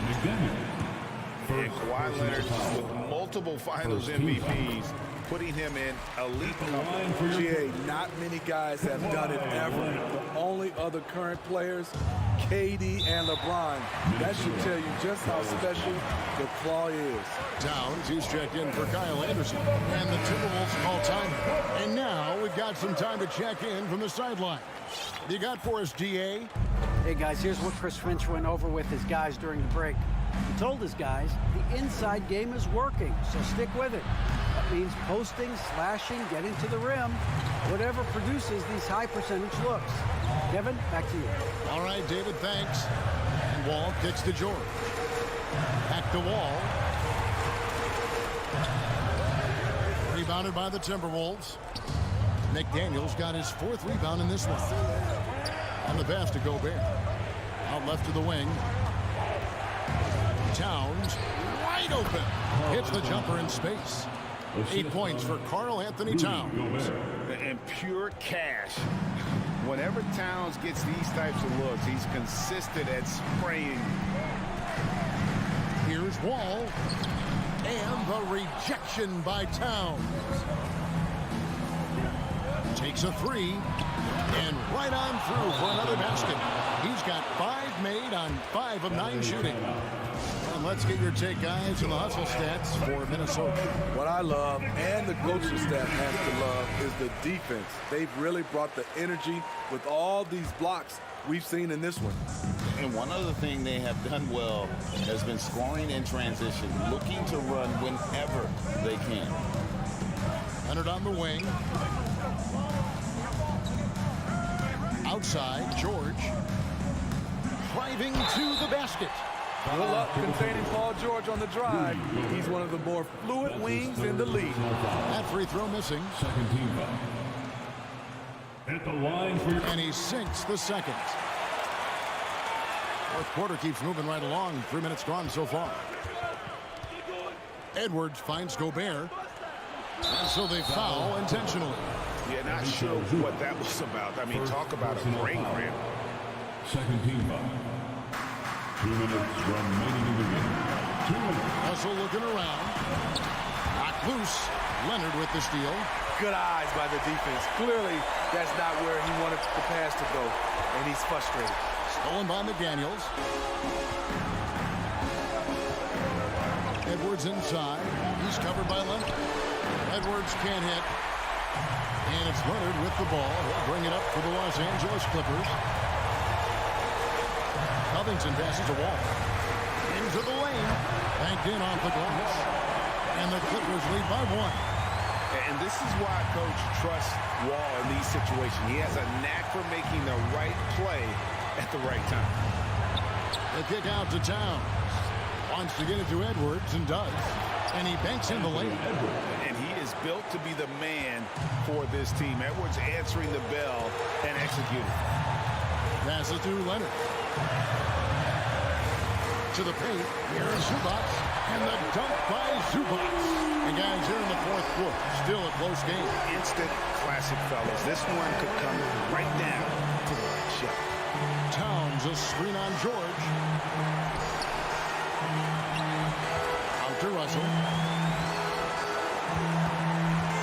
And Kawhi Leonard with multiple finals MVPs, putting him in elite company. GA, not many guys have done it ever. The only other current players, KD and LeBron. That should tell you just how special the claw is. Downs, he's checked in for Kyle Anderson. And the Timberwolves call time. And now we've got some time to check in from the sideline. You got for us, DA? Hey, guys, here's what Chris Finch went over with his guys during the break. He told his guys the inside game is working, so stick with it. That means posting, slashing, getting to the rim, whatever produces these high percentage looks. Kevin, back to you. All right, David, thanks. And Wall kicks to George. Back to Wall. Rebounded by the Timberwolves. McDaniels got his 4th rebound in this one. On the pass to Gobert. Out left to the wing. Towns, wide open. Hits the jumper in space. 8 points for Karl Anthony Towns. And pure cash. Whenever Towns gets these types of looks, he's consistent at spraying. Here's Wall. And the rejection by Towns. Takes a 3. And right on through for another basket. He's got 5 made on 5 of 9 shooting. And let's get your take, guys, on the hustle stats for Minnesota. What I love, and the coaching staff has to love, is the defense. They've really brought the energy with all these blocks we've seen in this one. And one other thing they have done well has been scoring in transition, looking to run whenever they can. Leonard on the wing. Outside, George. Driving to the basket. Good luck containing Paul George on the drive. He's one of the more fluid wings in the league. That free throw missing. Second team foul. At the line for your... And he sinks the second. Fourth quarter keeps moving right along. 3 minutes gone so far. Edwards finds Gobert. And so they foul intentionally. Yeah, not sure what that was about. I mean, talk about a brain cramp. Second team foul. 2 minutes remaining in the game. 2 minutes. Also looking around. Knocked loose. Leonard with the steal. Good eyes by the defense. Clearly, that's not where he wanted the pass to go, and he's frustrated. Stolen by McDaniels. Edwards inside. He's covered by Leonard. Edwards can't hit. And it's Leonard with the ball. He'll bring it up for the Los Angeles Clippers. Covington passes a Wall. Into the lane. Banked in off the glass. And the Clippers lead by 1. And this is why Coach trusts Wall in these situations. He has a knack for making the right play at the right time. The kick out to Towns. Wants to get it to Edwards and does. And he banks in the lane. And he is is built to be the man for this team. Edwards answering the bell and executing. Passes to Leonard. To the paint. Here's Zubac. And the dunk by Zubac. And guys, here in the fourth quarter, still a close game. Instant classic, fellas. This one could come right down to the last shot. Towns, a screen on George. Out to Russell.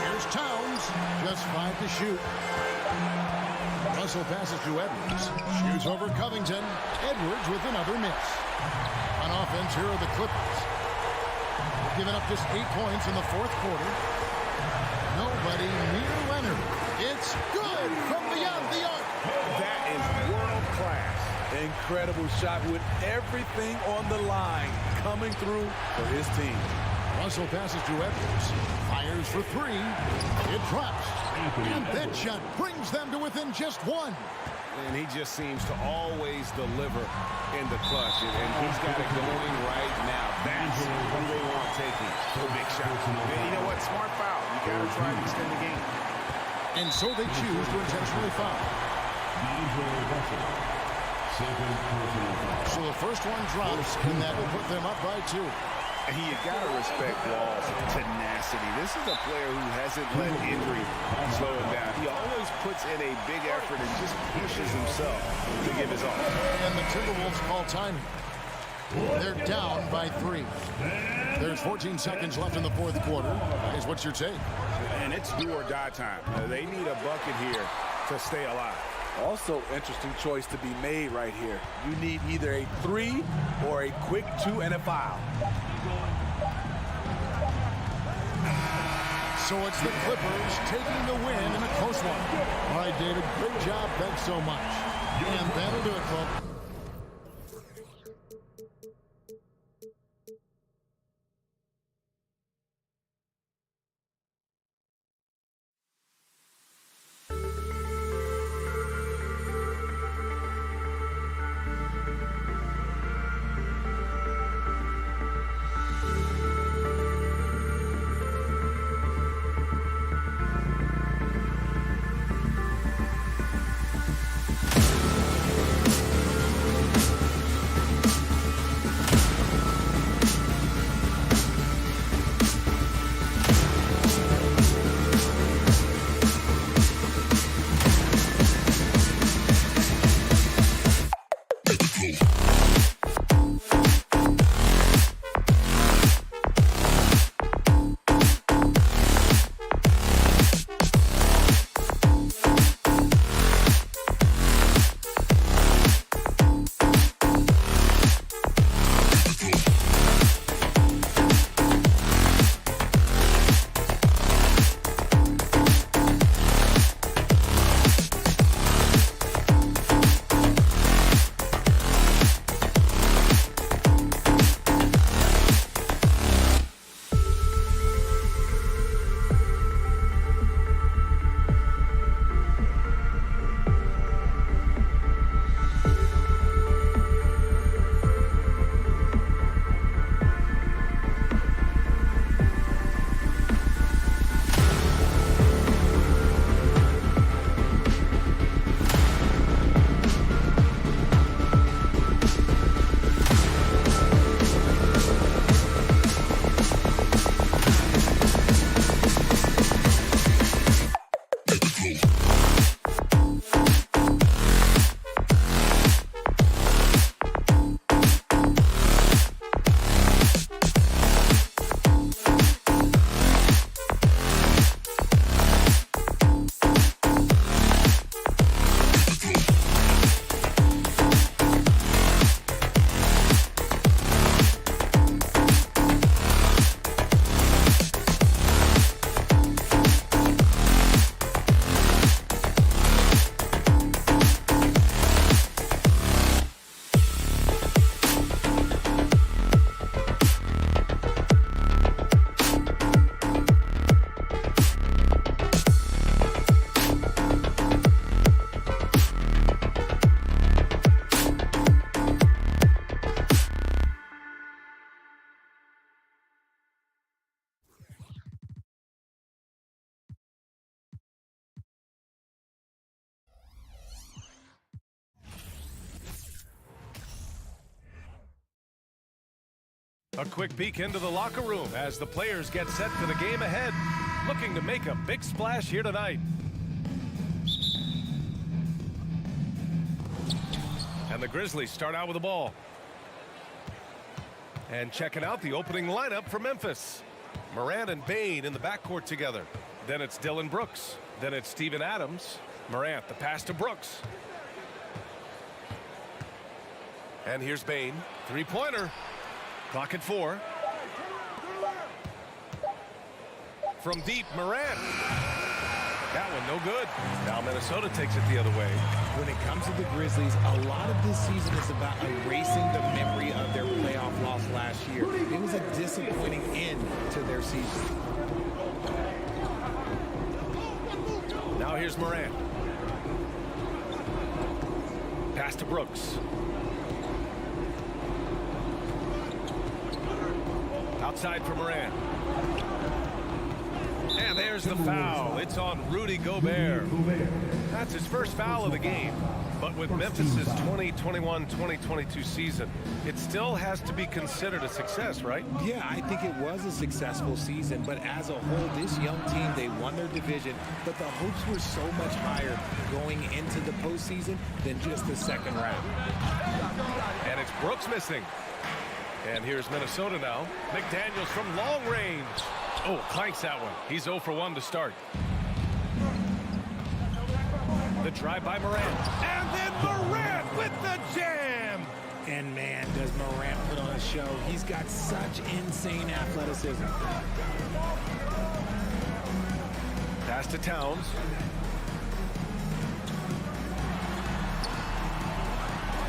Here's Towns. Just 5 to shoot. Russell passes to Edwards. Shoots over Covington. Edwards with another miss. On offense, here are the Clippers. Giving up just 8 points in the fourth quarter. Nobody near Leonard. It's good from beyond the arc. That is world class. Incredible shot with everything on the line coming through for his team. Russell passes to Edwards. Fires for 3. It drops. And that shot brings them to within just 1. And he just seems to always deliver in the clutch. And he's got it going right now. That's who they want taking the big shot. And you know what? Smart foul. You got to try to extend the game. And so they choose to intentionally foul. So the first one drops, and that will put them up by 2. You got to respect Wall's tenacity. This is a player who hasn't let injury slow him down. He always puts in a big effort and just pushes himself to give his all. And the Timberwolves call timing. They're down by 3. There's 14 seconds left in the fourth quarter. Guys, what's your take? And it's do or die time. They need a bucket here to stay alive. Also, interesting choice to be made right here. You need either a 3 or a quick 2 and a foul. So it's the Clippers taking the win in a close one. All right, David, great job. Thanks so much. And that'll do it, folks. A quick peek into the locker room as the players get set for the game ahead, looking to make a big splash here tonight. And the Grizzlies start out with the ball. And checking out the opening lineup for Memphis. Morant and Bane in the backcourt together. Then it's Dylan Brooks. Then it's Steven Adams. Morant, the pass to Brooks. And here's Bane. Three-pointer. Clock at 4. From deep, Morant. That one no good. Now Minnesota takes it the other way. When it comes to the Grizzlies, a lot of this season is about erasing the memory of their playoff loss last year. It was a disappointing end to their season. Now here's Morant. Pass to Brooks. Outside for Morant. And there's the foul. It's on Rudy Gobert. That's his first foul of the game. But with Memphis's 2021-2022 season, it still has to be considered a success, right? Yeah, I think it was a successful season, but as a whole, this young team, they won their division, but the hopes were so much higher going into the postseason than just the second round. And it's Brooks missing. And here's Minnesota now. McDaniels from long range. Oh, clanks that one. He's 0 for 1 to start. The drive by Morant. And then Morant with the jam. And man, does Morant put on a show. He's got such insane athleticism. Pass to Towns.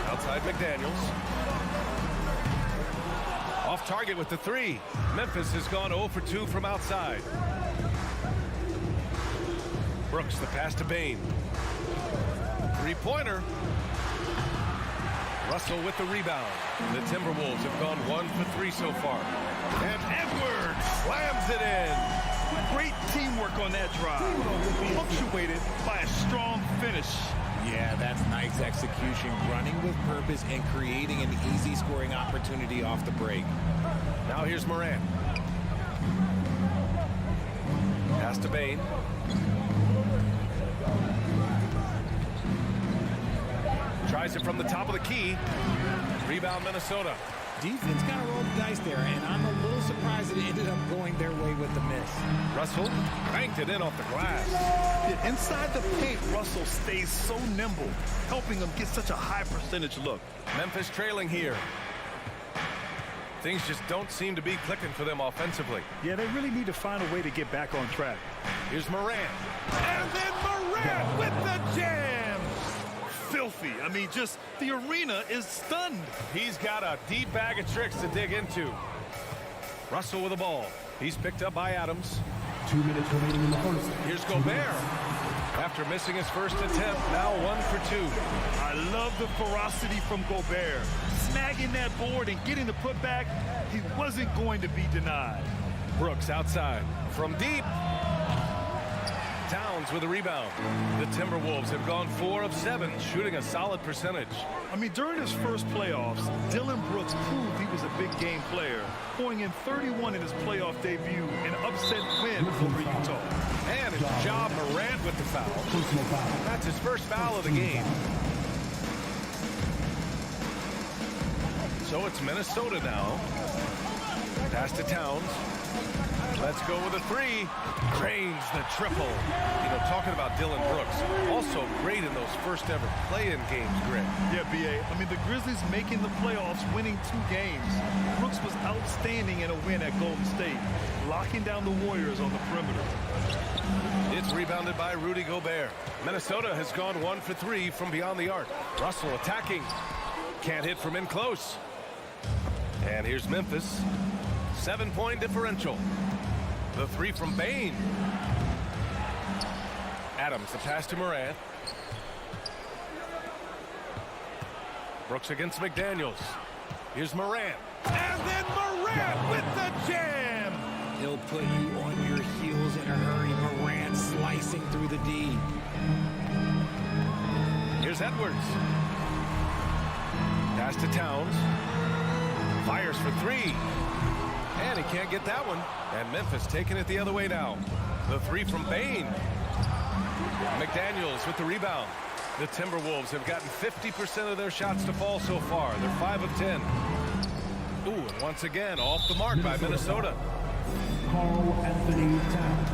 Outside McDaniels. Off target with the 3. Memphis has gone 0 for 2 from outside. Brooks, the pass to Bane. Three-pointer. Russell with the rebound. The Timberwolves have gone 1 for 3 so far. And Edwards slams it in. Great teamwork on that drive. Punctuated by a strong finish. Yeah, that's nice execution, running with purpose and creating an easy scoring opportunity off the break. Now here's Morant. Pass to Bane. Tries it from the top of the key. Rebound Minnesota. Defense kind of rolled the dice there, and I'm a little surprised that it ended up going their way with the miss. Russell banked it in off the glass. Yeah, inside the paint, Russell stays so nimble, helping him get such a high percentage look. Memphis trailing here. Things just don't seem to be clicking for them offensively. Yeah, they really need to find a way to get back on track. Here's Morant. And then Morant with the jam. Filthy. I mean, just the arena is stunned. He's got a deep bag of tricks to dig into. Russell with the ball. He's picked up by Adams. 2 minutes remaining in the first. Here's Gobert. After missing his first attempt, now 1 for 2. I love the ferocity from Gobert. Snagging that board and getting the putback, he wasn't going to be denied. Brooks outside. From deep. Towns with a rebound. The Timberwolves have gone 4 of 7, shooting a solid percentage. I mean, during his first playoffs, Dylan Brooks proved he was a big game player, pouring in 31 in his playoff debut, an upset win over Utah. And it's Ja Morant with the foul. That's his first foul of the game. So it's Minnesota now. Pass to Towns. Let's go with a 3. Drains the triple. You know, talking about Dylan Brooks, also great in those first ever play-in games, Greg. Yeah, B.A. I mean, the Grizzlies making the playoffs, winning 2 games. Brooks was outstanding in a win at Golden State, locking down the Warriors on the perimeter. It's rebounded by Rudy Gobert. Minnesota has gone 1 for 3 from beyond the arc. Russell attacking. Can't hit from in close. And here's Memphis. 7-point differential. The 3 from Bane. Adams, the pass to Morant. Brooks against McDaniels. Here's Morant. And then Morant with the jam. He'll put you on your heels in a hurry. Morant slicing through the D. Here's Edwards. Pass to Towns. Fires for three. And he can't get that one. And Memphis taking it the other way now. The three from Bain. McDaniels with the rebound. The Timberwolves have gotten 50% of their shots to fall so far. They're 5 of 10. Ooh, and once again, off the mark by Minnesota. Carl Anthony Towns.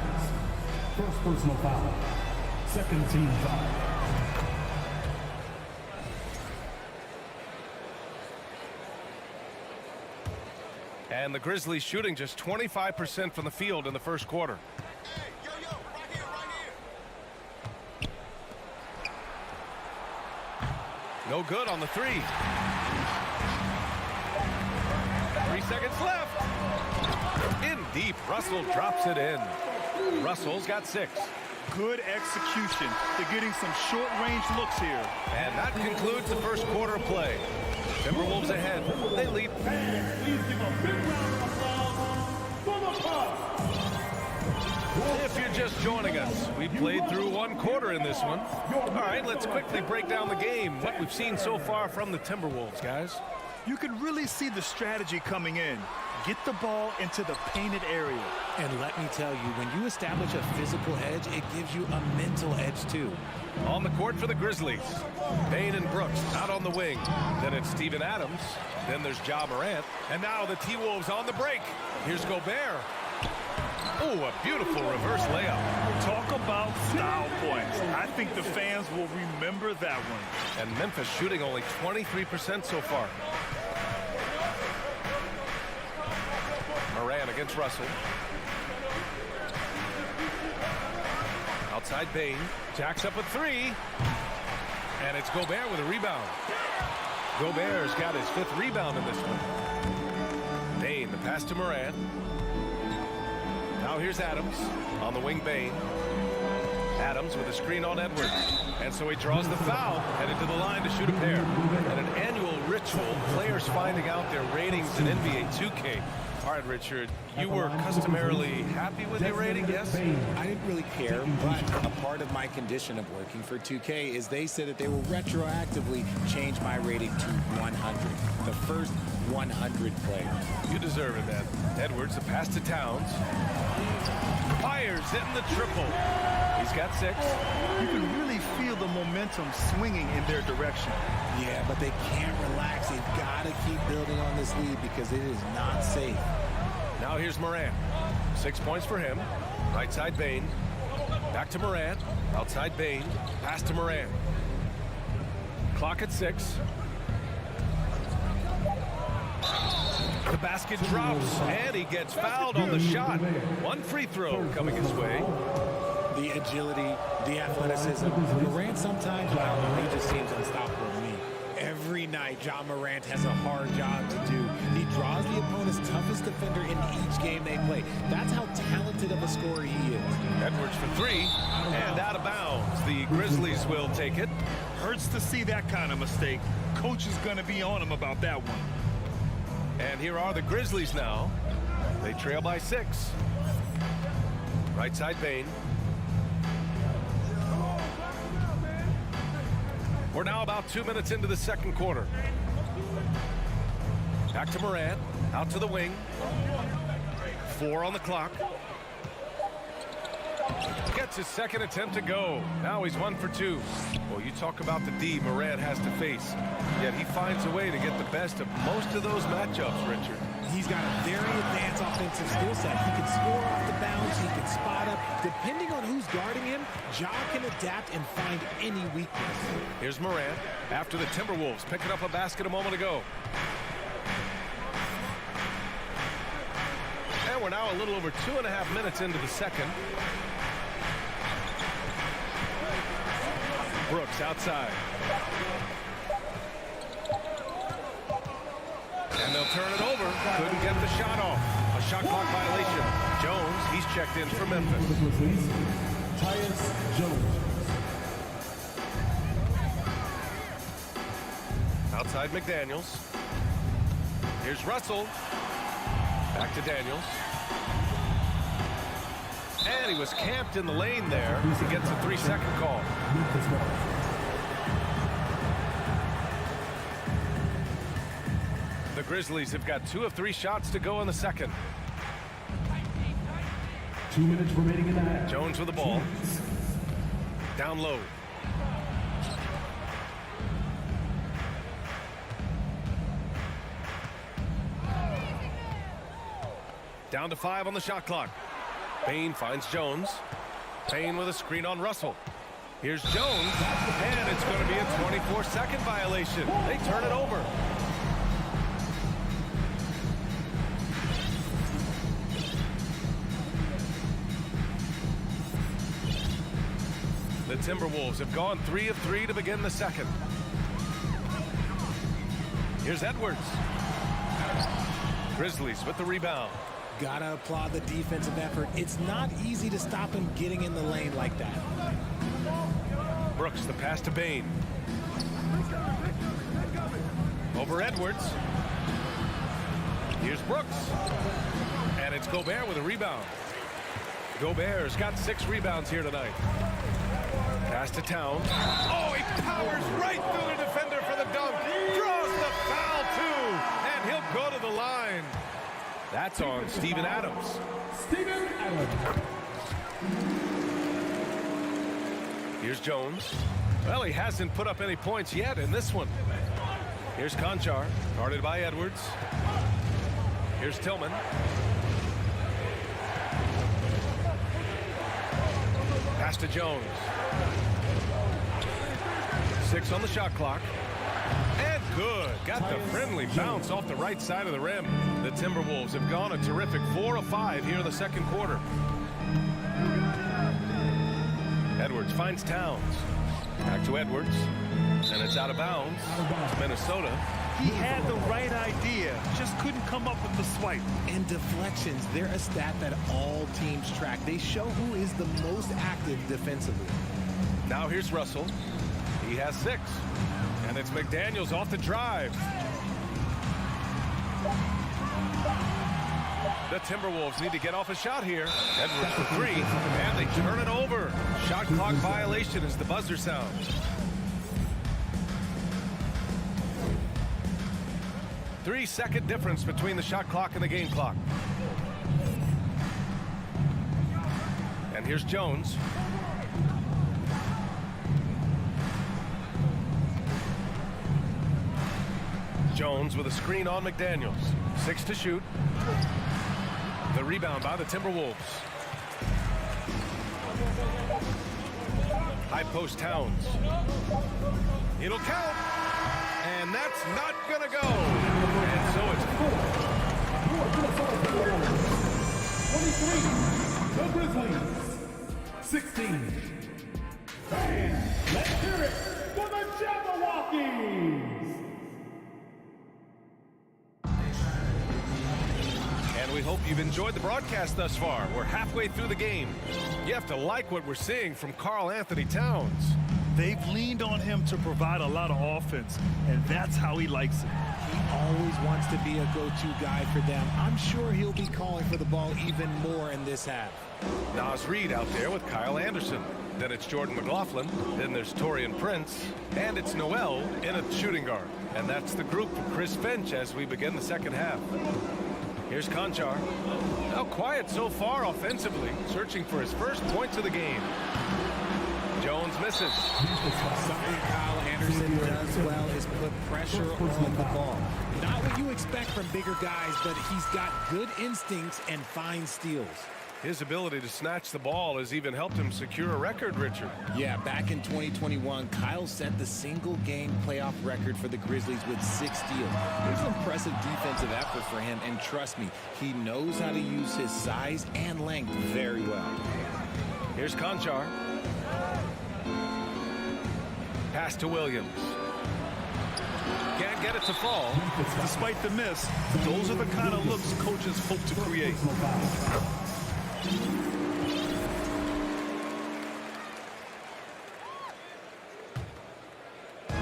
First personal foul. Second team foul. And the Grizzlies shooting just 25% from the field in the first quarter. No good on the three. 3 seconds left. In deep, Russell drops it in. Russell's got 6. Good execution. They're getting some short-range looks here. And that concludes the first quarter of play. Timberwolves ahead. They lead. Please give a big round of applause for the Bucks. If you're just joining us, we played through one quarter in this one. All right, let's quickly break down the game. What we've seen so far from the Timberwolves, guys. You can really see the strategy coming in. Get the ball into the painted area. And let me tell you, when you establish a physical edge, it gives you a mental edge too. On the court for the Grizzlies, Bain and Brooks out on the wing. Then it's Steven Adams. Then there's Ja Morant. And now the T-Wolves on the break. Here's Gobert. Oh, a beautiful reverse layup. Talk about style points. I think the fans will remember that one. And Memphis shooting only 23% so far. Morant against Russell. Outside Bain. Jacks up a three. And it's Gobert with a rebound. Gobert's got his 5th rebound in this one. Bain, the pass to Morant. Now here's Adams on the wing. Bain. Adams with a screen on Edwards. And so he draws the foul, headed to the line to shoot a pair. And an annual ritual, players finding out their ratings in NBA 2K. All right, Richard, you were customarily happy with your rating, yes? I didn't really care, but a part of my condition of working for 2K is they said that they will retroactively change my rating to 100. The first 100 players. You deserve it, then. Edwards, the pass to Towns. Fires, hitting the triple. He's got 6. You can really feel the momentum swinging in their direction. Yeah, but they can't relax. They've got to keep building on this lead because it is not safe. Now here's Morant. 6 points for him. Right side Bain. Back to Morant. Outside Bain. Pass to Morant. Clock at 6. The basket drops, and he gets fouled on the shot. 1 free throw coming his way. The agility, the athleticism. Morant sometimes, I don't know, he just seems unstoppable to me. Every night, Ja Morant has a hard job to do. He draws the opponent's toughest defender in each game they play. That's how talented of a scorer he is. Edwards for 3, and out of bounds. The Grizzlies will take it. Hurts to see that kind of mistake. Coach is going to be on him about that one. And here are the Grizzlies now. They trail by 6. Right side Bain. We're now about 2 minutes into the second quarter. Back to Morant. Out to the wing. 4 on the clock. Gets his second attempt to go. Now he's 1 for 2. Well, you talk about the D Morant has to face. Yet he finds a way to get the best of most of those matchups, Richard. He's got a very advanced offensive skill set. He can score off the bounce. He can spot up. Depending on who's guarding him, Ja can adapt and find any weakness. Here's Morant after the Timberwolves picking up a basket a moment ago. And we're now a little over 2.5 minutes into the second. Brooks outside. And they'll turn it over. Couldn't get the shot off. A shot clock violation. Jones, he's checked in for Memphis. Tyus Jones. Outside McDaniels. Here's Russell. Back to Daniels. And he was camped in the lane there. He gets a 3-second call. The Grizzlies have got 2 of 3 shots to go in the second. 2 minutes remaining in the half. Jones with the ball. Down low. Down to 5 on the shot clock. Payne finds Jones. Payne with a screen on Russell. Here's Jones, and it's going to be a 24-second violation. They turn it over. The Timberwolves have gone 3 of 3 to begin the second. Here's Edwards. Grizzlies with the rebound. Gotta applaud the defensive effort. It's not easy to stop him getting in the lane like that. Brooks, the pass to Payne. Over Edwards. Here's Brooks. And it's Gobert with a rebound. Gobert's got 6 rebounds here tonight. Pass to Towns. Oh, he powers right through the defender for the dunk. Draws the foul, too. And he'll go to the line. That's on Steven Adams. Steven Adams. Here's Jones. Well, he hasn't put up any points yet in this one. Here's Conchar, guarded by Edwards. Here's Tillman. Pass to Jones. 6 on the shot clock. And good. Got the friendly bounce off the right side of the rim. The Timberwolves have gone a terrific 4 of 5 here in the second quarter. Edwards finds Towns. Back to Edwards. And it's out of bounds. It's Minnesota. He had the right idea, just couldn't come up with the swipe. And deflections, they're a stat that all teams track. They show who is the most active defensively. Now here's Russell. He has 6. And it's McDaniels off the drive. The Timberwolves need to get off a shot here. Edwards for 3, and they turn it over. Shot clock violation as the buzzer sounds. 3-second difference between the shot clock and the game clock. And here's Jones. Jones with a screen on McDaniels. 6 to shoot. The rebound by the Timberwolves. High post Towns. It'll count. And that's not going to go. And so it's 23, the Grizzlies. 16. And let's hear it for the Jabberwockies. And we hope you've enjoyed the broadcast thus far. We're halfway through the game. You have to like what we're seeing from Karl Anthony Towns. They've leaned on him to provide a lot of offense, and that's how he likes it. He always wants to be a go-to guy for them. I'm sure he'll be calling for the ball even more in this half. Naz Reid out there with Kyle Anderson. Then it's Jordan McLaughlin. Then there's Taurean Prince. And it's Noel in a shooting guard. And that's the group for Chris Finch as we begin the second half. Here's Conchar. Now quiet so far offensively, searching for his first points of the game. Jones misses. Something Kyle Anderson does well is put pressure on the ball. Not what you expect from bigger guys, but he's got good instincts and fine steals. His ability to snatch the ball has even helped him secure a record, Richard. Yeah, back in 2021, Kyle set the single-game playoff record for the Grizzlies with 6 steals. It was an impressive defensive effort for him, and trust me, he knows how to use his size and length very well. Here's Conchar. Pass to Williams. Can't get it to fall. Despite the miss, those are the kind of looks coaches hope to create.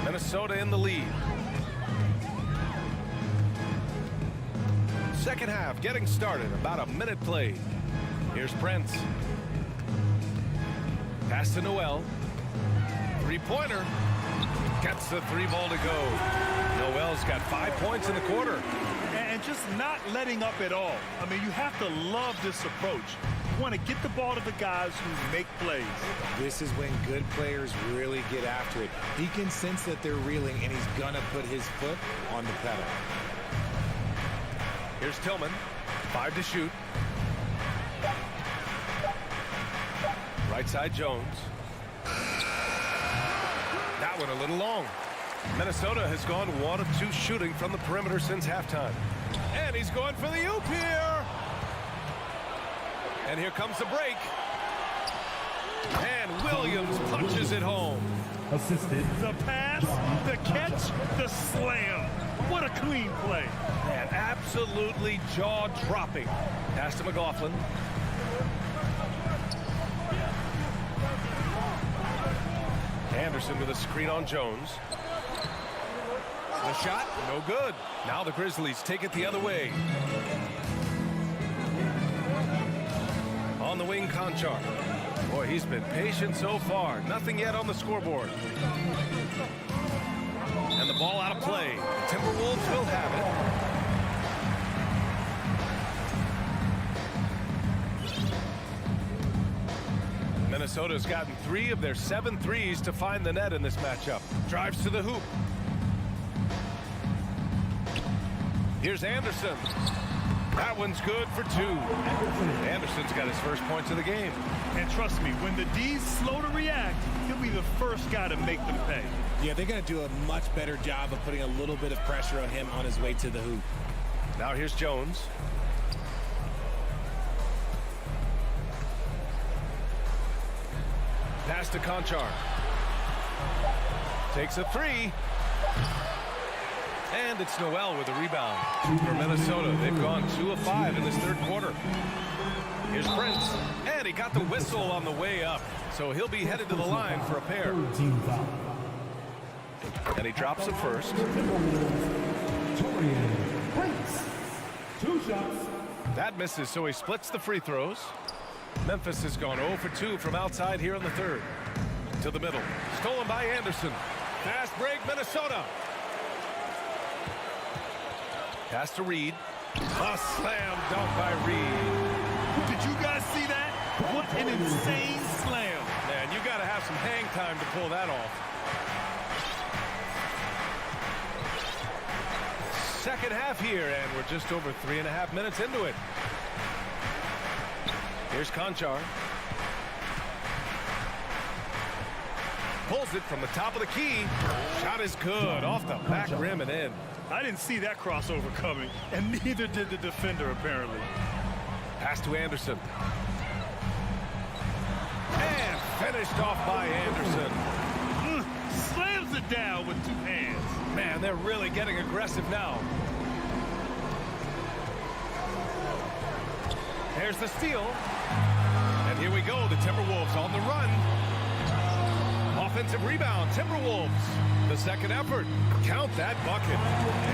Minnesota in the lead. Second half getting started. About a minute played. Here's Prince. Pass to Noel. Three-pointer. Gets the 3-ball to go. Noel's got 5 points in the quarter. And just not letting up at all. I mean, you have to love this approach. You want to get the ball to the guys who make plays. This is when good players really get after it. He can sense that they're reeling, and he's going to put his foot on the pedal. Here's Tillman. 5 to shoot. Right side Jones. That one a little long. Minnesota has gone 1 of 2 shooting from the perimeter since halftime. And he's going for the oop here. And here comes the break. And Williams punches it home. Assisted. The pass, the catch, the slam. What a clean play. Man, absolutely jaw-dropping. Pass to McLaughlin. Anderson with a screen on Jones. The shot, no good. Now the Grizzlies take it the other way. On the wing, Conchar. Boy, he's been patient so far. Nothing yet on the scoreboard. And the ball out of play. The Timberwolves will have it. Minnesota's gotten 3 of their 7 threes to find the net in this matchup. Drives to the hoop. Here's Anderson. That one's good for 2. Anderson's got his first points of the game. And trust me, when the D's slow to react, he'll be the first guy to make them pay. Yeah, they're going to do a much better job of putting a little bit of pressure on him on his way to the hoop. Now here's Jones. Pass to Conchar. Takes a 3. And it's Noel with a rebound for Minnesota. They've gone 2 of 5 in this third quarter. Here's Prince. And he got the whistle on the way up. So he'll be headed to the line for a pair. And he drops the first. Prince. 2 shots. That misses, so he splits the free throws. Memphis has gone 0 for 2 from outside here in the third. To the middle. Stolen by Anderson. Fast break, Minnesota. Pass to Reed. A slam dunk by Reed. Did you guys see that? What an insane slam. Man, you got to have some hang time to pull that off. Second half here, and we're just over 3.5 minutes into it. Here's Conchar. Pulls it from the top of the key. Shot is good. Off the back rim and in. I didn't see that crossover coming, and neither did the defender, apparently. Pass to Anderson. And finished off by Anderson. Slams it down with 2 hands. Man, they're really getting aggressive now. There's the steal. And here we go, the Timberwolves on the run. Offensive rebound, Timberwolves. The second effort. Count that bucket.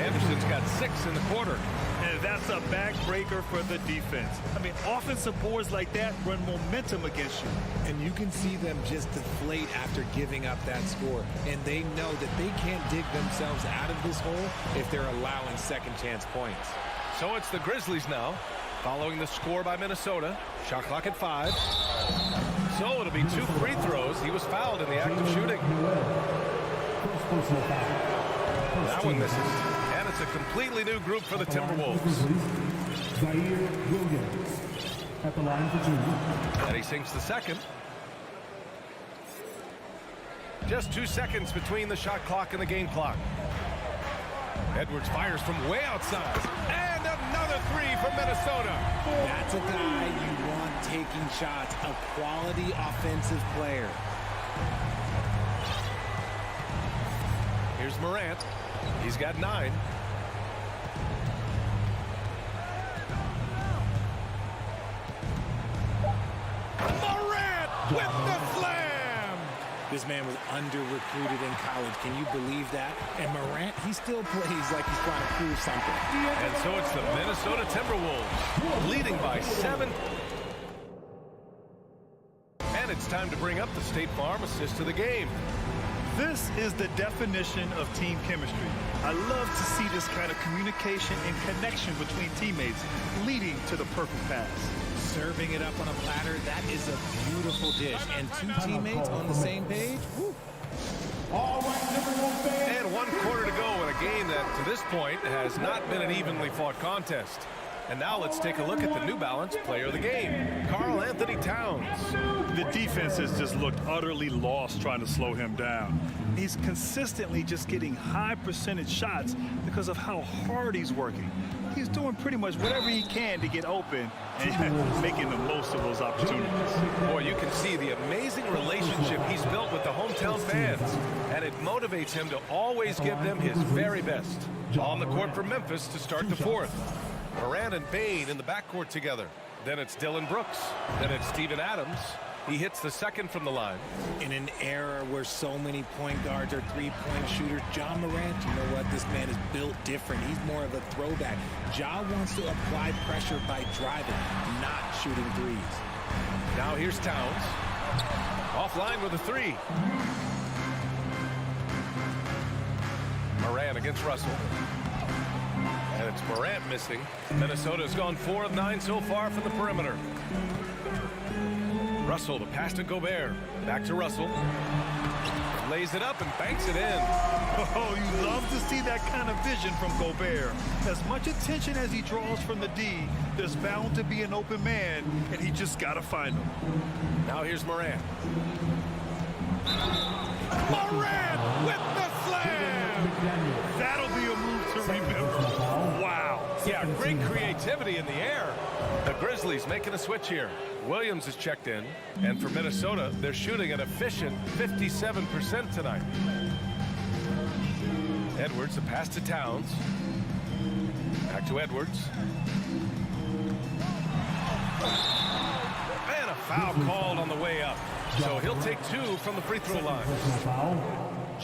Anderson's got 6 in the quarter. And that's a backbreaker for the defense. I mean, offensive boards like that run momentum against you. And you can see them just deflate after giving up that score. And they know that they can't dig themselves out of this hole if they're allowing second chance points. So it's the Grizzlies now, following the score by Minnesota. Shot clock at 5. So it'll be 2 free throws. He was fouled in the act of shooting. That one misses. And it's a completely new group for the Timberwolves. Williams at the line for 2. And he sinks the second. Just 2 seconds between the shot clock and the game clock. Edwards fires from way outside. And another 3 from Minnesota. That's a guy you want taking shots, a quality offensive player. Here's Morant. He's got 9. Morant with the slam! This man was under-recruited in college. Can you believe that? And Morant, he still plays like he's trying to prove something. And so it's the Minnesota Timberwolves leading by 7. And it's time to bring up the State Farm assist of the game. This is the definition of team chemistry. I love to see this kind of communication and connection between teammates leading to the perfect pass. Serving it up on a platter, that is a beautiful dish. And two teammates on the same page. Woo. And 1 quarter to go in a game that, to this point, has not been an evenly fought contest. And now let's take a look at the New Balance player of the game, Karl Anthony Towns. The defense has just looked utterly lost trying to slow him down. He's consistently just getting high percentage shots because of how hard he's working. He's doing pretty much whatever he can to get open and making the most of those opportunities. Boy, you can see the amazing relationship he's built with the hometown fans, and it motivates him to always give them his very best. On the court for Memphis to start the fourth. Morant and Bane in the backcourt together. Then it's Dillon Brooks. Then it's Steven Adams. He hits the second from the line. In an era where so many point guards are three-point shooters, Ja Morant, you know what? This man is built different. He's more of a throwback. Ja wants to apply pressure by driving, not shooting threes. Now here's Towns. Offline with a three. Morant against Russell. And it's Morant missing. Minnesota's gone 4 of 9 so far from the perimeter. Russell, the pass to Gobert. Back to Russell. Lays it up and banks it in. Oh, you love to see that kind of vision from Gobert. As much attention as he draws from the D, there's bound to be an open man, and he just got to find him. Now here's Morant. Morant with the slam! That'll be a move to remember. Wow. Yeah, great creativity in the air. The Grizzlies making a switch here. Williams is checked in, and for Minnesota, they're shooting an efficient 57% tonight. Edwards, a pass to Towns. Back to Edwards. And a foul called on the way up. So he'll take 2 from the free throw line.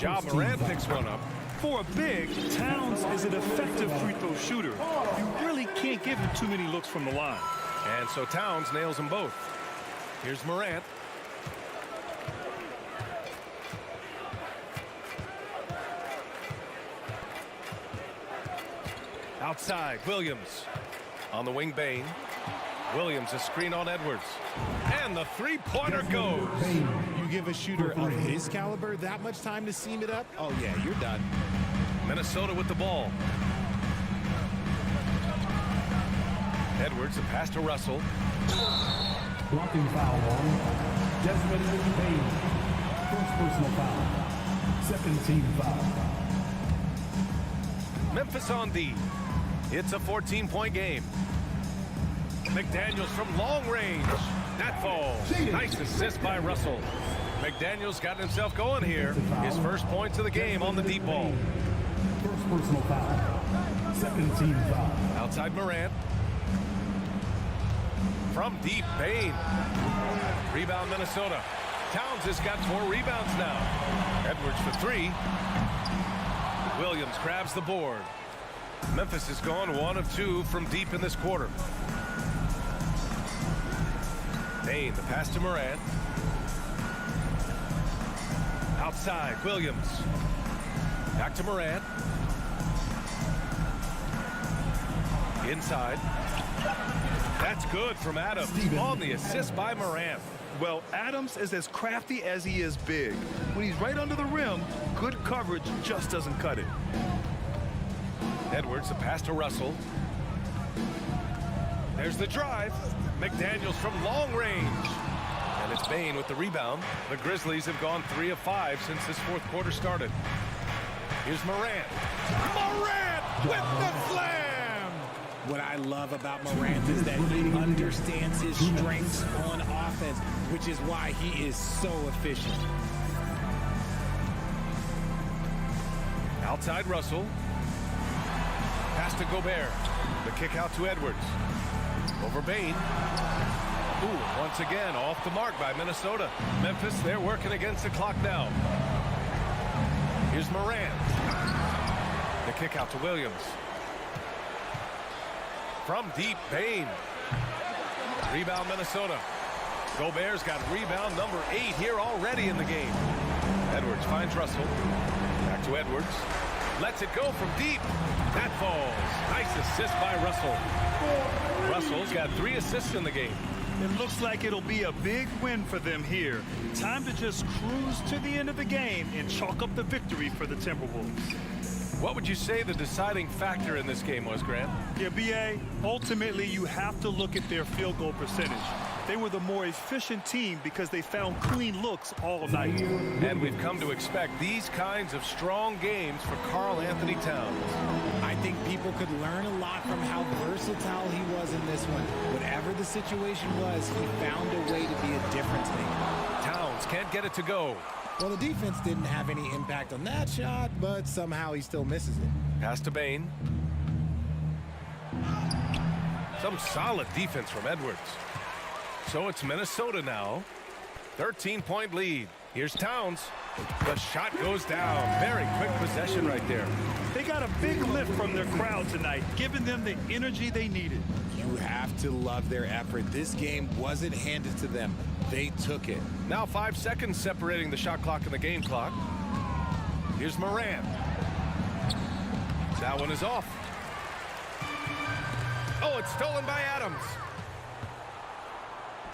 Ja Morant picks one up. For a big, Towns is an effective free throw shooter. You really can't give him too many looks from the line. And so Towns nails them both. Here's Morant. Outside, Williams. On the wing, Bane. Williams, a screen on Edwards. And the three-pointer goes. You give a shooter of his caliber that much time to seam it up? Oh, yeah, you're done. Minnesota with the ball. Edwards, a pass to Russell. Blocking foul on Desmond Bane. First personal foul. Second team foul. Memphis on D. It's a 14-point game. McDaniels from long range. That falls. Nice assist by Russell. McDaniels got himself going here. His first points of the game on the deep ball. First personal foul. Second team foul. Outside Morant. From deep, Bane. Rebound Minnesota. Towns has got 4 rebounds now. Edwards for 3. Williams grabs the board. Memphis has gone 1 of 2 from deep in this quarter. Bane, the pass to Morant. Outside, Williams. Back to Morant. Inside. That's good from Adams on the assist by Morant. Well, Adams is as crafty as he is big. When he's right under the rim, good coverage just doesn't cut it. Edwards, a pass to Russell. There's the drive. McDaniels from long range. And it's Bane with the rebound. The Grizzlies have gone 3 of 5 since this fourth quarter started. Here's Morant. Morant with the slam! What I love about Morant is that he understands his strengths on offense, which is why he is so efficient. Outside Russell. Pass to Gobert. The kick out to Edwards. Over Bane. Ooh, once again, off the mark by Minnesota. Memphis, they're working against the clock now. Here's Morant. The kick out to Williams. From deep, Bane. Rebound Minnesota. Gobert's got rebound number 8 here already in the game. Edwards finds Russell. Back to Edwards. Lets it go from deep. That falls. Nice assist by Russell. Russell's got 3 assists in the game. It looks like it'll be a big win for them here. Time to just cruise to the end of the game and chalk up the victory for the Timberwolves. What would you say the deciding factor in this game was, Grant? Yeah, B.A., ultimately you have to look at their field goal percentage. They were the more efficient team because they found clean looks all night. And we've come to expect these kinds of strong games for Karl Anthony Towns. I think people could learn a lot from how versatile he was in this one. Whatever the situation was, he found a way to be a difference maker. Towns can't get it to go. Well, the defense didn't have any impact on that shot, but somehow he still misses it. Pass to Bain. Some solid defense from Edwards. So it's Minnesota now. 13-point lead. Here's Towns. The shot goes down. Very quick possession right there. They got a big lift from their crowd tonight, giving them the energy they needed. You have to love their effort. This game wasn't handed to them. They took it. Now 5 seconds separating the shot clock and the game clock. Here's Morant. That one is off. Oh, it's stolen by Adams.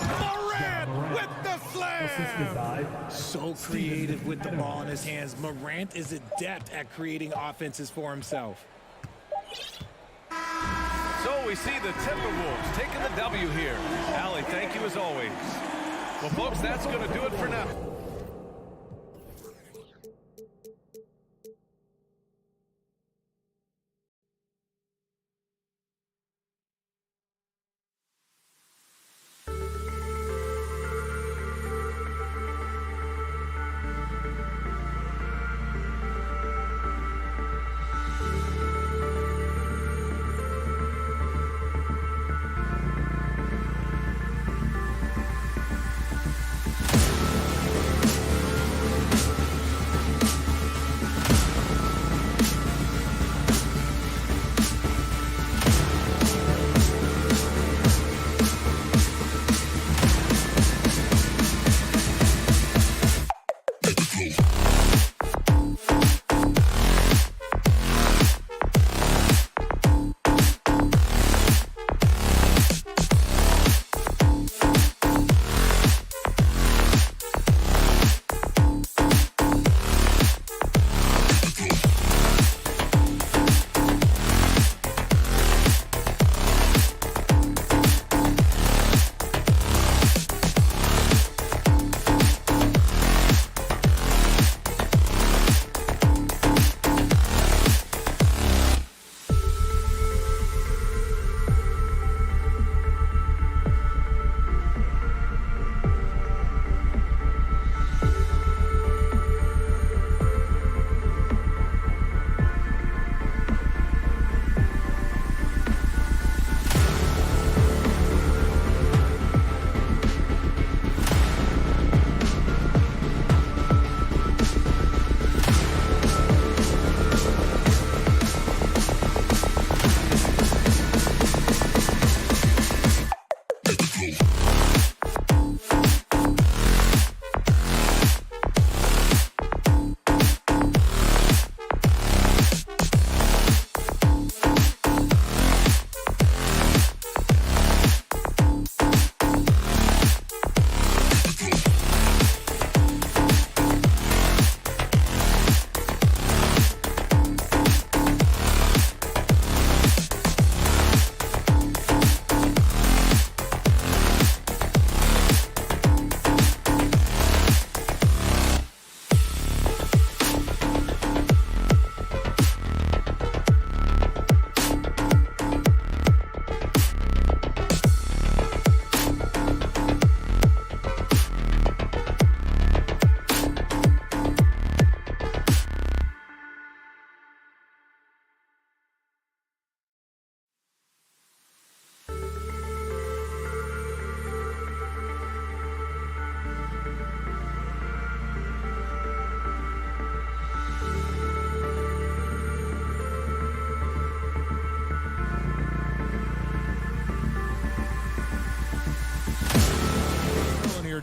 Morant with the slam! So creative with the ball in his hands. Morant is adept at creating offenses for himself. So we see the Timberwolves taking the W here. Allie, thank you as always. Well, folks, that's going to do it for now.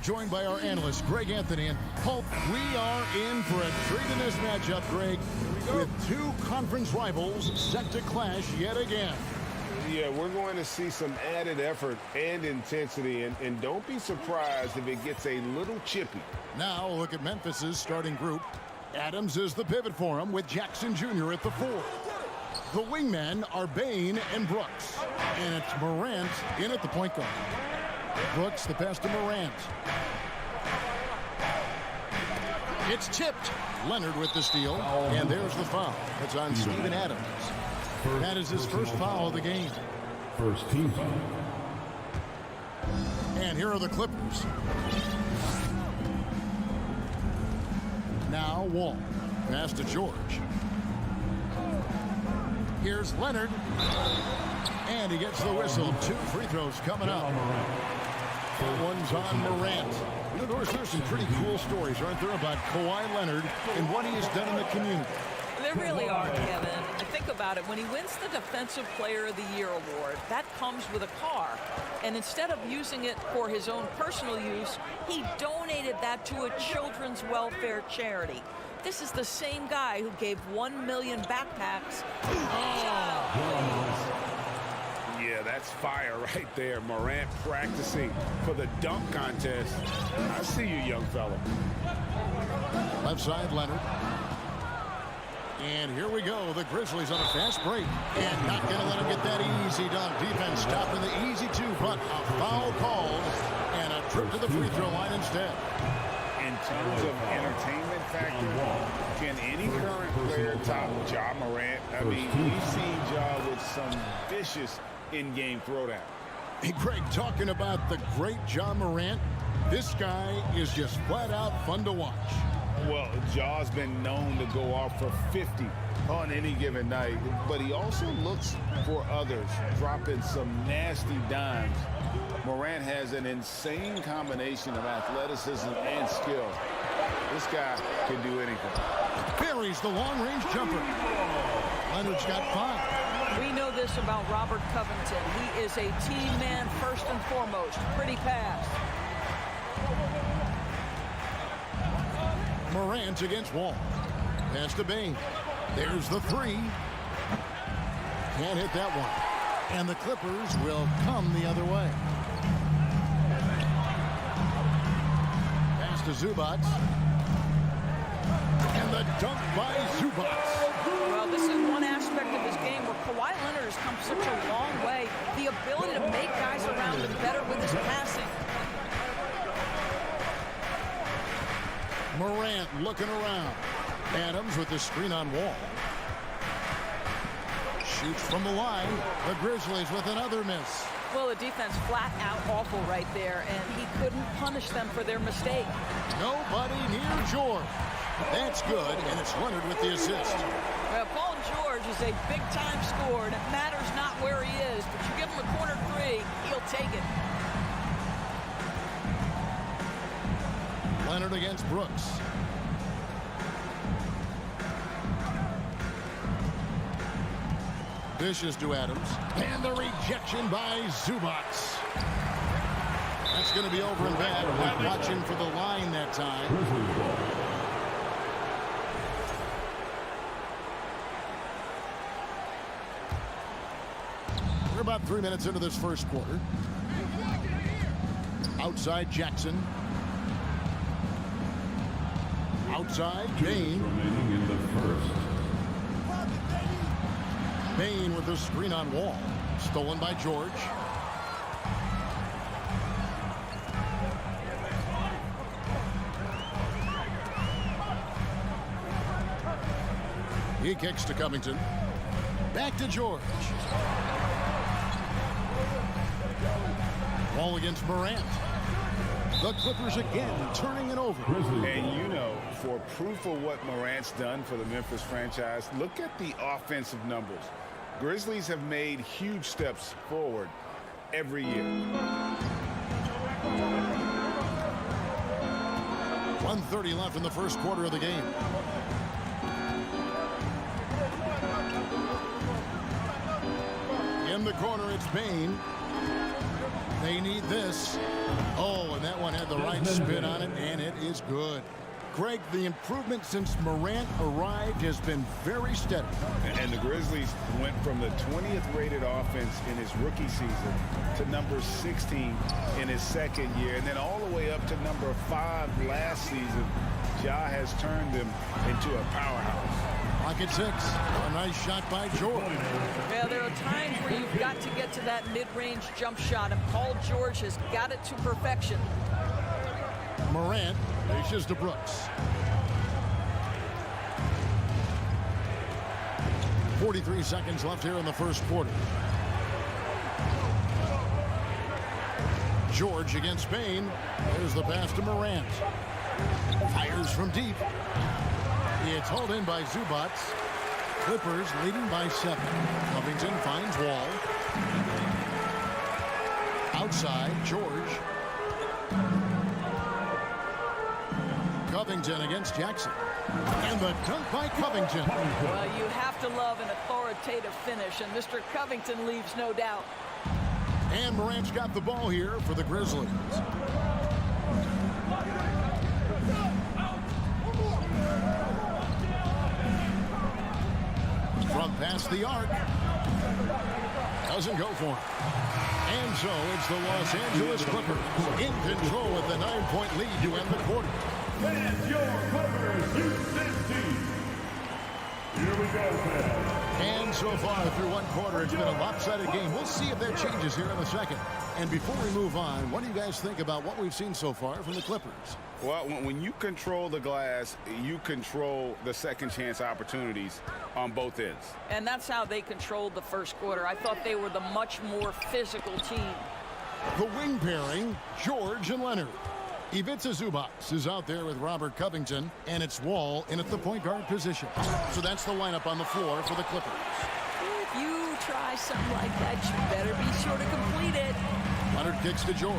joined by our analysts, Greg Anthony and Pulp. We are in for a treat in this matchup, Greg, with two conference rivals set to clash yet again. Yeah, we're going to see some added effort and intensity, and don't be surprised if it gets a little chippy. Now look at Memphis's starting group. Adams is the pivot for him with Jackson Jr. at the 4. The wingmen are Bain and Brooks, and it's Morant in at the point guard. Brooks the pass to Morant. It's tipped. Leonard with the steal, and there's the foul. It's on Steven Adams. That is his first foul of the game. First team foul. And here are the Clippers. Now Wall. Pass to George. Here's Leonard. And he gets the whistle. 2 free throws coming up. One's on Morant. Of course, there's some pretty cool stories, aren't there, about Kawhi Leonard and what he has done in the community. There really are, Kevin. Think about it. When he wins the Defensive Player of the Year award, that comes with a car. And instead of using it for his own personal use, he donated that to a children's welfare charity. This is the same guy who gave 1 million backpacks. Yeah, that's fire right there. Morant practicing for the dunk contest. I see you, young fella. Left side, Leonard. And here we go. The Grizzlies on a fast break. And not going to let him get that easy dunk. Defense stopping the easy 2, but a foul called. And a trip to the free throw line instead. In terms of entertainment factor, can any current player top Ja Morant? I mean, we've seen Ja with some vicious in-game throwdown. Hey, Greg, talking about the great Ja Morant, this guy is just flat out fun to watch. Well, Ja's been known to go off for 50 on any given night, but he also looks for others, dropping some nasty dimes. Morant has an insane combination of athleticism and skill. This guy can do anything. Buries the long-range jumper. Leonard's got 5. We know this about Robert Covington. He is a team man first and foremost. Pretty pass. Morant against Wall. Pass to Bain. There's the 3. Can't hit that one. And the Clippers will come the other way. Pass to Zubac. And the dunk by Zubac. Well, this is one aspect of his game where Kawhi Leonard has come such a long way. The ability to make guys around him better with his passing. Morant looking around. Adams with the screen on Wall. Shoots from the line. The Grizzlies with another miss. Well, the defense flat out awful right there, and he couldn't punish them for their mistake. Nobody near George. That's good, and it's Leonard with the assist. Well, Paul George is a big-time scorer, and it matters not where he is, but you give him a corner 3, he'll take it. Leonard against Brooks. Dishes to Adams. And the rejection by Zubac. That's going to be over and bad. Not watching for the line that time. We're about 3 minutes into this first quarter. Outside Jackson. Outside Bain. In the first. Bain with the screen on Wall. Stolen by George. He kicks to Covington. Back to George. Wall against Morant. The Clippers again turning it over. And you know, for proof of what Morant's done for the Memphis franchise, look at the offensive numbers. Grizzlies have made huge steps forward every year. 1:30 left in the first quarter of the game. In the corner, it's Bain. They need this. Oh, and that one had the right spin on it, and it is good. Greg, the improvement since Morant arrived has been very steady. And the Grizzlies went from the 20th rated offense in his rookie season to number 16 in his second year, and then all the way up to number 5 last season. Ja has turned them into a powerhouse. Lock at 6. A nice shot by George. Yeah, there are times where you've got to get to that mid-range jump shot, and Paul George has got it to perfection. Morant dishes to Brooks. 43 seconds left here in the first quarter. George against Bain. There's the pass to Morant. Fires from deep. It's hauled in by Zubac. Clippers leading by 7. Covington finds Wall. Outside, George. Covington against Jackson. And the dunk by Covington. Well, you have to love an authoritative finish, and Mr. Covington leaves no doubt. And Morant's got the ball here for the Grizzlies. From past the arc. Doesn't go for it. And so it's the Los Angeles Clippers in control with the 9-point lead to end the quarter. And your Clippers Houston team. Here we go, fans. And so far through one quarter, it's been a lopsided game. We'll see if that changes here in the second. And before we move on, what do you guys think about what we've seen so far from the Clippers? Well, when you control the glass, you control the second chance opportunities on both ends. And that's how they controlled the first quarter. I thought they were the much more physical team. The wing pairing, George and Leonard. Ivica Zubac is out there with Robert Covington, and it's Wall in at the point guard position. So that's the lineup on the floor for the Clippers. If you try something like that, you better be sure to complete it. Leonard kicks to George.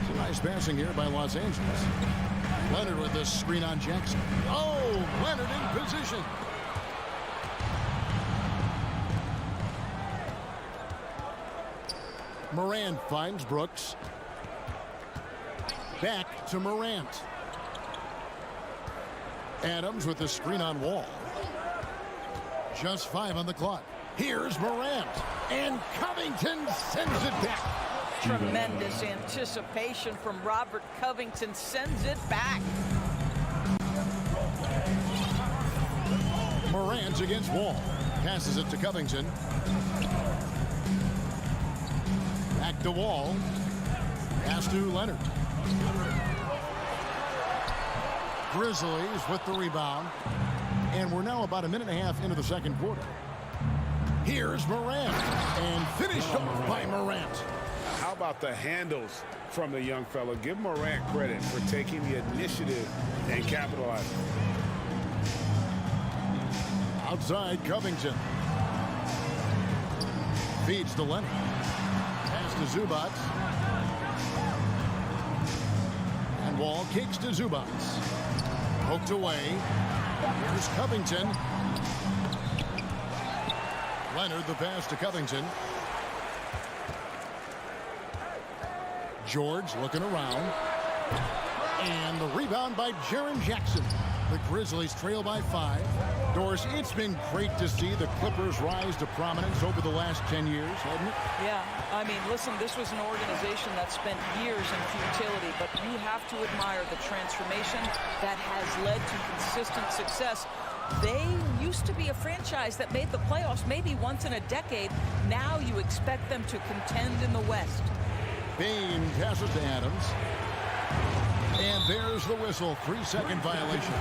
Some nice passing here by Los Angeles. Leonard with the screen on Jackson. Oh, Leonard in position. Morant finds Brooks. Back to Morant. Adams with the screen on Wall. Just 5 on the clock. Here's Morant. And Covington sends it back. Tremendous anticipation from Robert Covington. Sends it back. Morant against Wall. Passes it to Covington. Back to Wall. Pass to Leonard. Grizzlies with the rebound. And we're now about a minute and a half into the second quarter. Here's Morant. And finished off by Morant. How about the handles from the young fella? Give Morant credit for taking the initiative and capitalizing. Outside, Covington. Feeds to Leonard. Pass to Zubac. And Wall kicks to Zubac. Poked away. Here's Covington. Leonard the pass to Covington. George looking around. And the rebound by Jaren Jackson. The Grizzlies trail by 5. Doris, it's been great to see the Clippers rise to prominence over the last 10 years, hasn't it? Yeah, I mean, listen, this was an organization that spent years in futility, but you have to admire the transformation that has led to consistent success. They used to be a franchise that made the playoffs maybe once in a decade. Now you expect them to contend in the West. Bain passes to Adams. And there's the whistle. 3-second violation.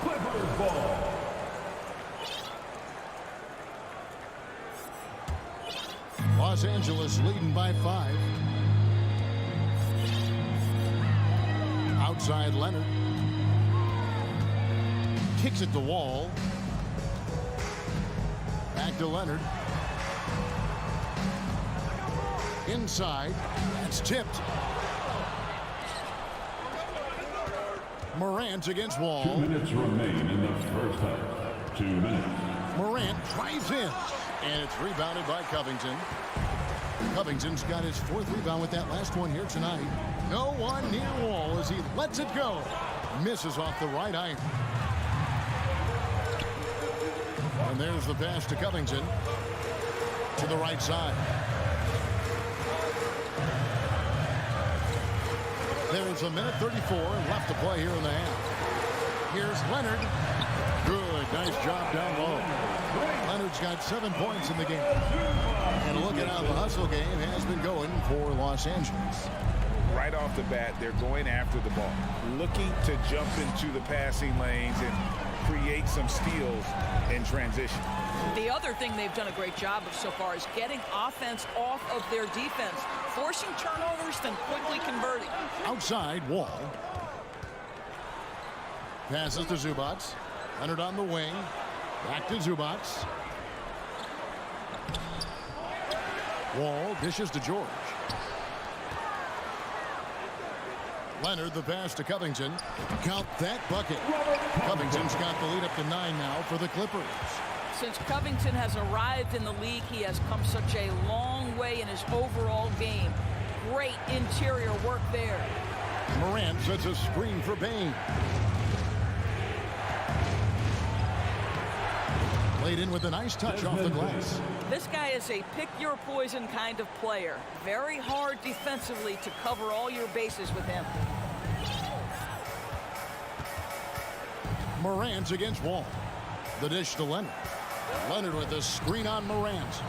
Clippers ball. Los Angeles leading by 5. Outside Leonard. Kicks it to Wall. Back to Leonard. Inside. That's tipped. Morant against Wall. 2 minutes remain in the first half. 2 minutes. Morant drives in, and it's rebounded by Covington. Covington's got his 4th rebound with that last one here tonight. No one near Wall as he lets it go. Misses off the right iron. And there's the pass to Covington to the right side. There's a minute 34 left to play here in the half. Here's Leonard. Good, nice job down low. Leonard's got 7 points in the game. And look at how the hustle game has been going for Los Angeles. Right off the bat, they're going after the ball, looking to jump into the passing lanes and create some steals in transition. The other thing they've done a great job of so far is getting offense off of their defense, forcing turnovers, then quickly converting. Outside, Wall. Passes to Zubac. Leonard on the wing. Back to Zubac. Wall dishes to George. Leonard the pass to Covington. Count that bucket. Covington's got the lead up to 9 now for the Clippers. Since Covington has arrived in the league, he has come such a long way in his overall game. Great interior work there. Morant sets a screen for Bain. Laid in with a nice touch off the glass. This guy is a pick-your-poison kind of player. Very hard defensively to cover all your bases with him. Morant against Wall. The dish to Leonard. Leonard with a screen on Morant.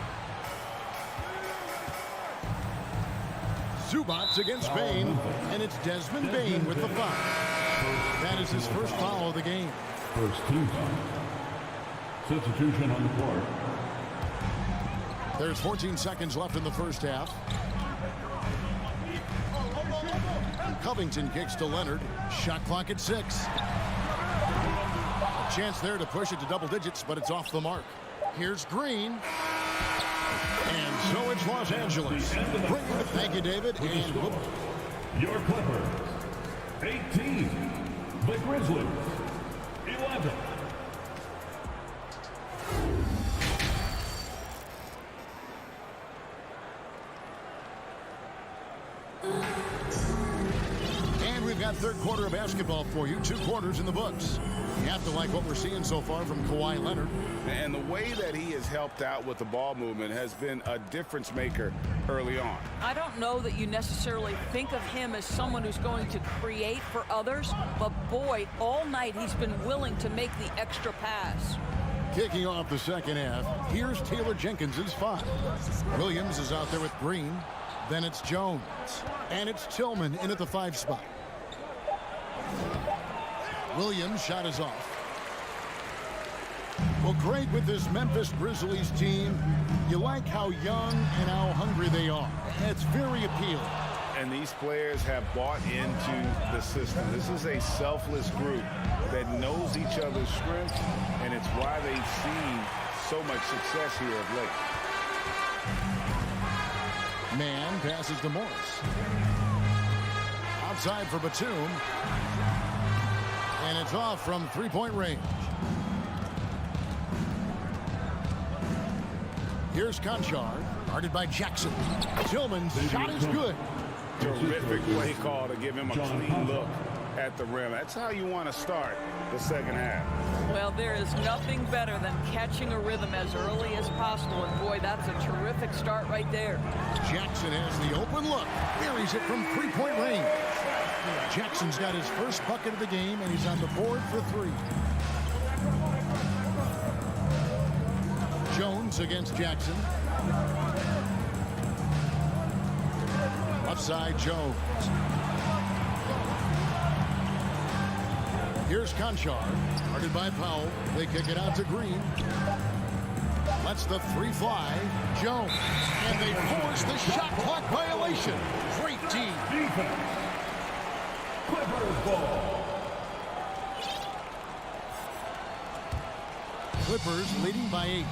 Zubac against Bain, and it's Desmond Bain with the foul. That is his first foul of the game. First team foul. Substitution on the court. There's 14 seconds left in the first half. Covington kicks to Leonard. Shot clock at 6. A chance there to push it to double digits, but it's off the mark. Here's Green. And so it's Los Angeles. Thank you, David. And your Clippers, 18. The Grizzlies, 11. And we've got third quarter of basketball for you. 2 quarters in the books. You have to like what we're seeing so far from Kawhi Leonard. And the way that he has helped out with the ball movement has been a difference maker early on. I don't know that you necessarily think of him as someone who's going to create for others, but boy, all night he's been willing to make the extra pass. Kicking off the second half, here's Taylor Jenkins' 5. Williams is out there with Green. Then it's Jones. And it's Tillman in at the 5 spot. Williams' shot is off. Well, great with this Memphis Grizzlies team. You like how young and how hungry they are. It's very appealing. And these players have bought into the system. This is a selfless group that knows each other's strengths, and it's why they've seen so much success here of late. Man passes to Morris. Outside for Batum. And it's off from 3-point range. Here's Conchar, guarded by Jackson. Tillman's shot is good. Terrific play call to give him a clean look at the rim. That's how you want to start the second half. Well, there is nothing better than catching a rhythm as early as possible, and boy, that's a terrific start right there. Jackson has the open look. Buries it from 3-point range. Jackson's got his first bucket of the game, and he's on the board for 3. Jones against Jackson. Left side, Jones. Here's Conchar, guarded by Powell. They kick it out to Green. Lets the 3 fly. Jones. And they force the shot clock violation. Great team. Defense. Clippers ball. Clippers leading by 8.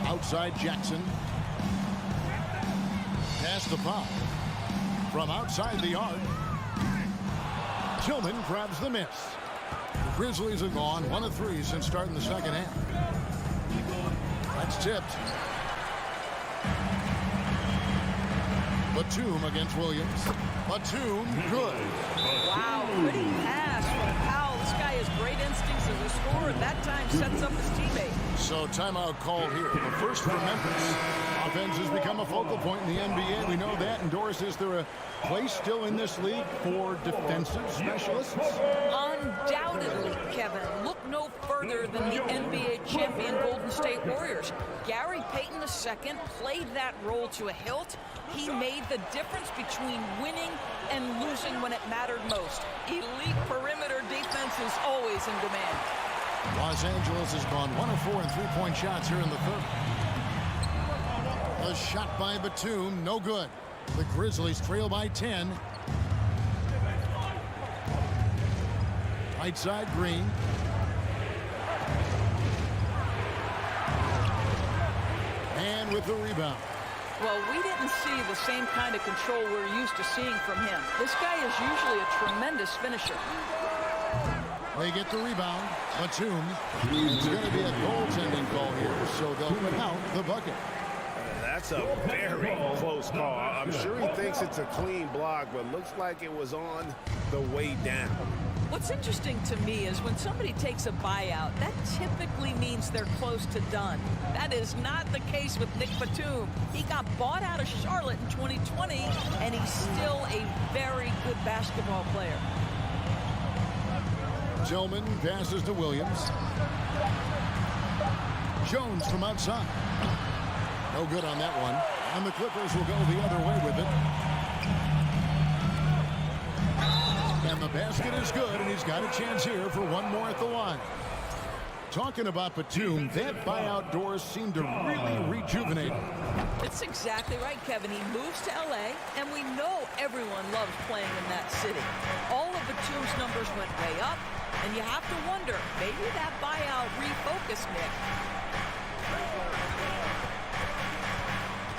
Outside Jackson. Pass to Powell. From outside the arc. Tillman grabs the miss. The Grizzlies have gone 1 of 3 since starting the second half. That's tipped. Batum against Williams. Batum, good. Wow, pretty pass from Powell. This guy has great instincts as a scorer. That time sets up his teammate. So timeout called here. The first for Memphis. Offense has become a focal point in the NBA. We know that. And Doris, is there a place still in this league for defensive specialists? Undoubtedly, Kevin. Look no further than the NBA champion Golden State Warriors. Gary Payton II played that role to a hilt. He made the difference between winning and losing when it mattered most. Elite perimeter defense is always in demand. Los Angeles has gone 1 of 4 in three-point shots here in the third. A shot by Batum, no good. The Grizzlies trail by 10. Right side, Green. And with the rebound. Well, we didn't see the same kind of control we're used to seeing from him. This guy is usually a tremendous finisher. They get the rebound. Batum. It's going to be a goaltending call here, so they'll put out the bucket. That's a very close call. I'm sure he thinks it's a clean block, but looks like it was on the way down. What's interesting to me is when somebody takes a buyout, that typically means they're close to done. That is not the case with Nick Batum. He got bought out of Charlotte in 2020, and he's still a very good basketball player. Tillman passes to Williams. Jones from outside. No good on that one. And the Clippers will go the other way with it. And the basket is good, and he's got a chance here for one more at the line. Talking about Batum, that buyout doors seem to really rejuvenate him. It's exactly right, Kevin. He moves to L.A., and we know everyone loves playing in that city. All of Batum's numbers went way up, and you have to wonder, maybe that buyout refocused Nick.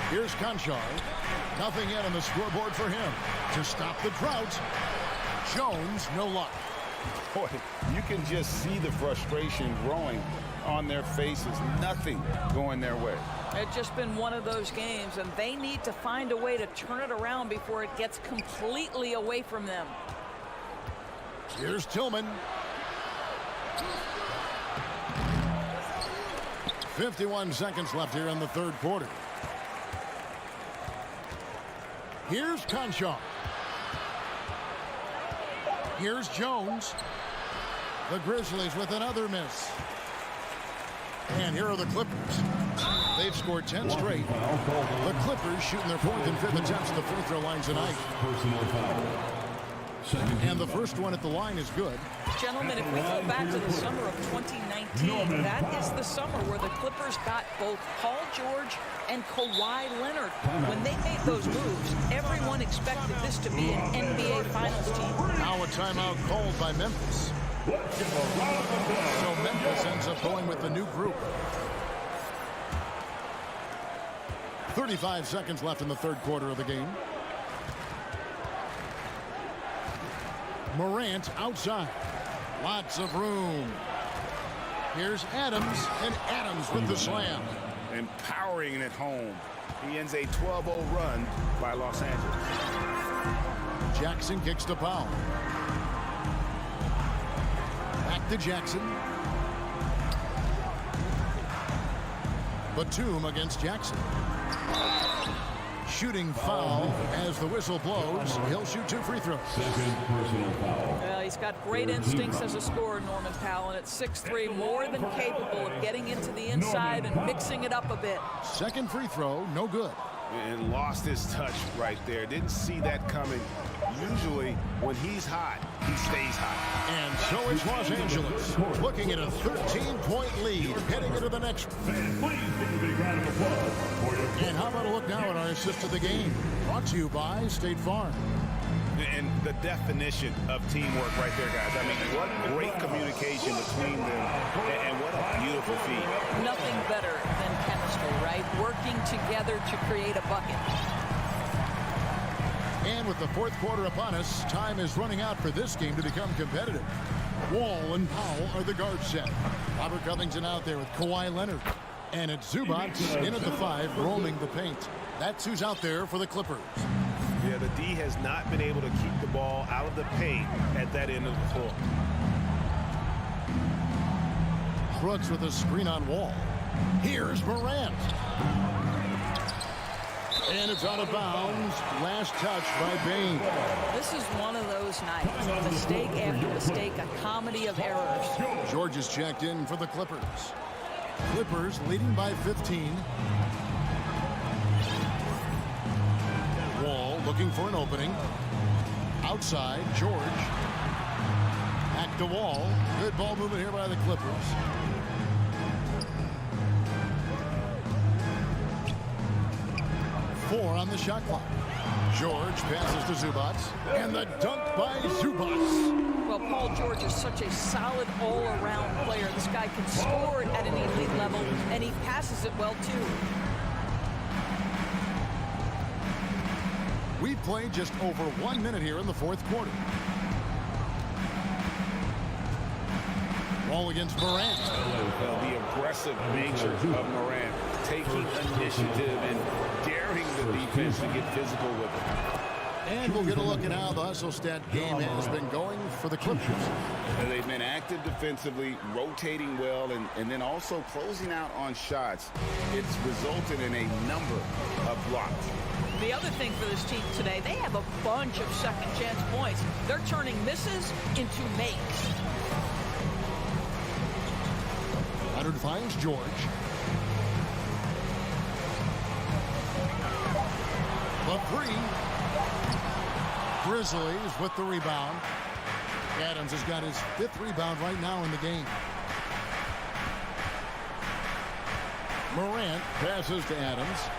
Here's Conchar. Nothing yet on the scoreboard for him. To stop the drought, Jones, no luck. Boy, you can just see the frustration growing on their faces. Nothing going their way. It's just been one of those games, and they need to find a way to turn it around before it gets completely away from them. Here's Tillman. 51 seconds left here in the third quarter. Here's Conchar. Here's Jones. The Grizzlies with another miss. And here are the Clippers. They've scored 10 straight. The Clippers shooting their fourth and fifth attempts at the free throw line tonight. And the first one at the line is good. Gentlemen, if we go back to the summer of 2019, that is the summer where the Clippers got both Paul George and Kawhi Leonard. When they made those moves, everyone expected this to be an NBA Finals team. Now a timeout called by Memphis. So Memphis ends up going with the new group. 35 seconds left in the third quarter of the game. Morant outside. Lots of room. Here's Adams, and Adams with the slam. Empowering it home. He ends a 12-0 run by Los Angeles. Jackson kicks to Powell. Back to Jackson. Batum against Jackson. Shooting foul as the whistle blows. He'll shoot 2 free throws. Second personal foul. Well, he's got great instincts as a scorer, Norman Powell, and at 6'3", more than capable of getting into the inside and mixing it up a bit. Second free throw, no good. And lost his touch right there. Didn't see that coming. Usually, when he's hot, he stays hot. And so is Los Angeles, looking at a 13-point lead, heading into the next. And how about a look now at our assist of the game? Brought to you by State Farm. And the definition of teamwork right there, guys. I mean, what great communication between them, and what a beautiful feat. Nothing better than chemistry, right? Working together to create a bucket. And with the fourth quarter upon us, time is running out for this game to become competitive. Wall and Powell are the guard set. Robert Covington out there with Kawhi Leonard. And it's Zubac in at the 5, roaming the paint. That's who's out there for the Clippers. Yeah, the D has not been able to keep the ball out of the paint at that end of the floor. Brooks with a screen on Wall. Here's Morant. And it's out of bounds. Last touch by Bane. This is one of those nights. Mistake after mistake, a comedy of errors. George is checked in for the Clippers. Clippers leading by 15. Wall looking for an opening. Outside, George. Back to Wall. Good ball movement here by the Clippers. Four on the shot clock. George passes to Zubac. And the dunk by Zubac. Well, Paul George is such a solid all-around player. This guy can score at an elite level, and he passes it well, too. We've played just over 1 minute here in the fourth quarter. Ball against Morant. Well, the aggressive nature of Morant, taking initiative and daring the defense to get physical with it. And we'll get a look at how the hustle stat game has been going for the Clippers. They've been active defensively, rotating well, and then also closing out on shots. It's resulted in a number of blocks. The other thing for this team today, they have a bunch of second chance points. They're turning misses into makes. Leonard finds George. The 3. Grizzlies with the rebound. Adams has got his 5th rebound right now in the game. Morant passes to Adams.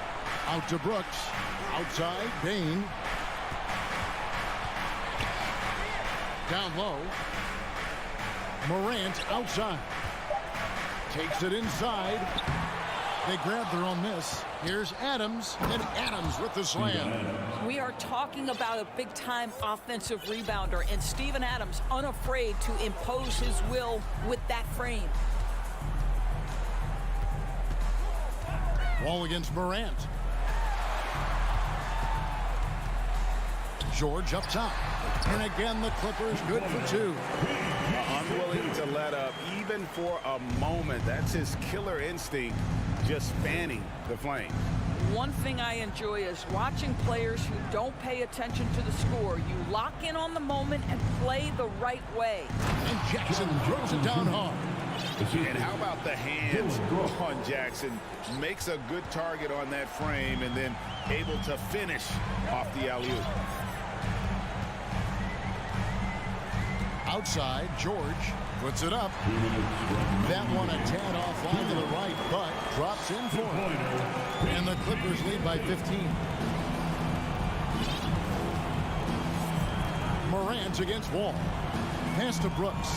Out to Brooks. Outside, Bane. Down low. Morant outside. Takes it inside. They grab their own miss. Here's Adams, and Adams with the slam. We are talking about a big-time offensive rebounder, and Steven Adams unafraid to impose his will with that frame. Wall against Morant. George up top. And again, the Clippers good for 2. Unwilling to let up even for a moment. That's his killer instinct, just fanning the flame. One thing I enjoy is watching players who don't pay attention to the score. You lock in on the moment and play the right way. And Jackson throws it down hard. And how about the hands on Jackson? Makes a good target on that frame and then able to finish off the alley-oop. Outside, George puts it up. That one a tad offline to the right, but drops in for it. And the Clippers lead by 15. Morant against Wall. Pass to Brooks.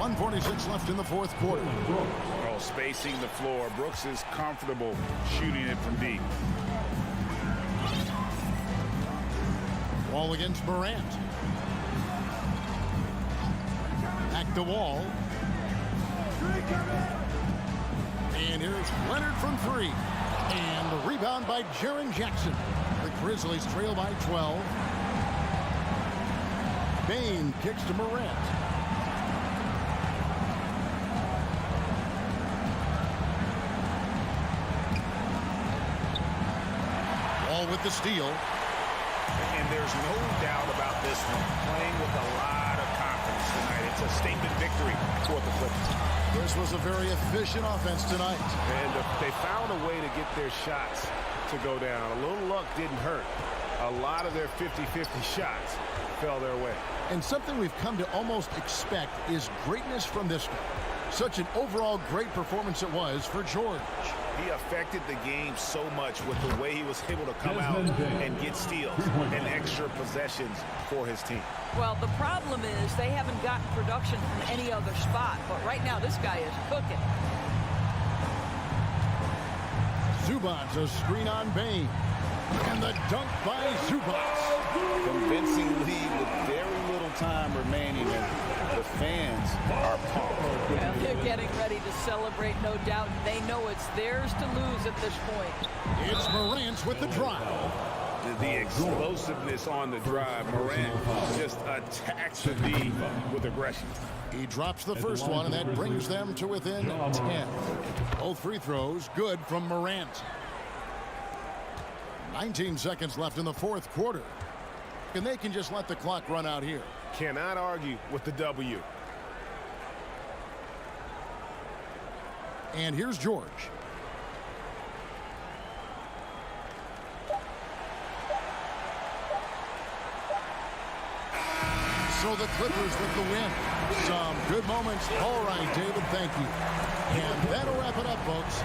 1:46 left in the fourth quarter. Oh, spacing the floor. Brooks is comfortable shooting it from deep. Wall against Morant. Back to Wall. And here's Leonard from 3. And the rebound by Jaren Jackson. The Grizzlies trail by 12. Bane kicks to Morant. Wall with the steal. And there's no doubt about this one. Playing with a lot of confidence tonight. It's a statement victory for the Clippers. This was a very efficient offense tonight. And they found a way to get their shots to go down. A little luck didn't hurt. A lot of their 50-50 shots fell their way. And something we've come to almost expect is greatness from this one. Such an overall great performance it was for George. He affected the game so much with the way he was able to come out and get steals and extra possessions for his team. Well, the problem is they haven't gotten production from any other spot, but right now this guy is cooking. Zubats a screen on Bain. And the dunk by Zubats. Convincing lead with very little time remaining, and the fans are pumped. Well, they're getting ready to celebrate, no doubt. They know it's theirs to lose at this point. It's Morant with the drive. The explosiveness on the drive. Morant just attacks the D with aggression. He drops the first one, and that brings them to within 10. Both free throws good from Morant. 19 seconds left in the fourth quarter. And they can just let the clock run out here. Cannot argue with the W. And here's George. So the Clippers with the win. Some good moments. All right, David, thank you. And that'll wrap it up, folks.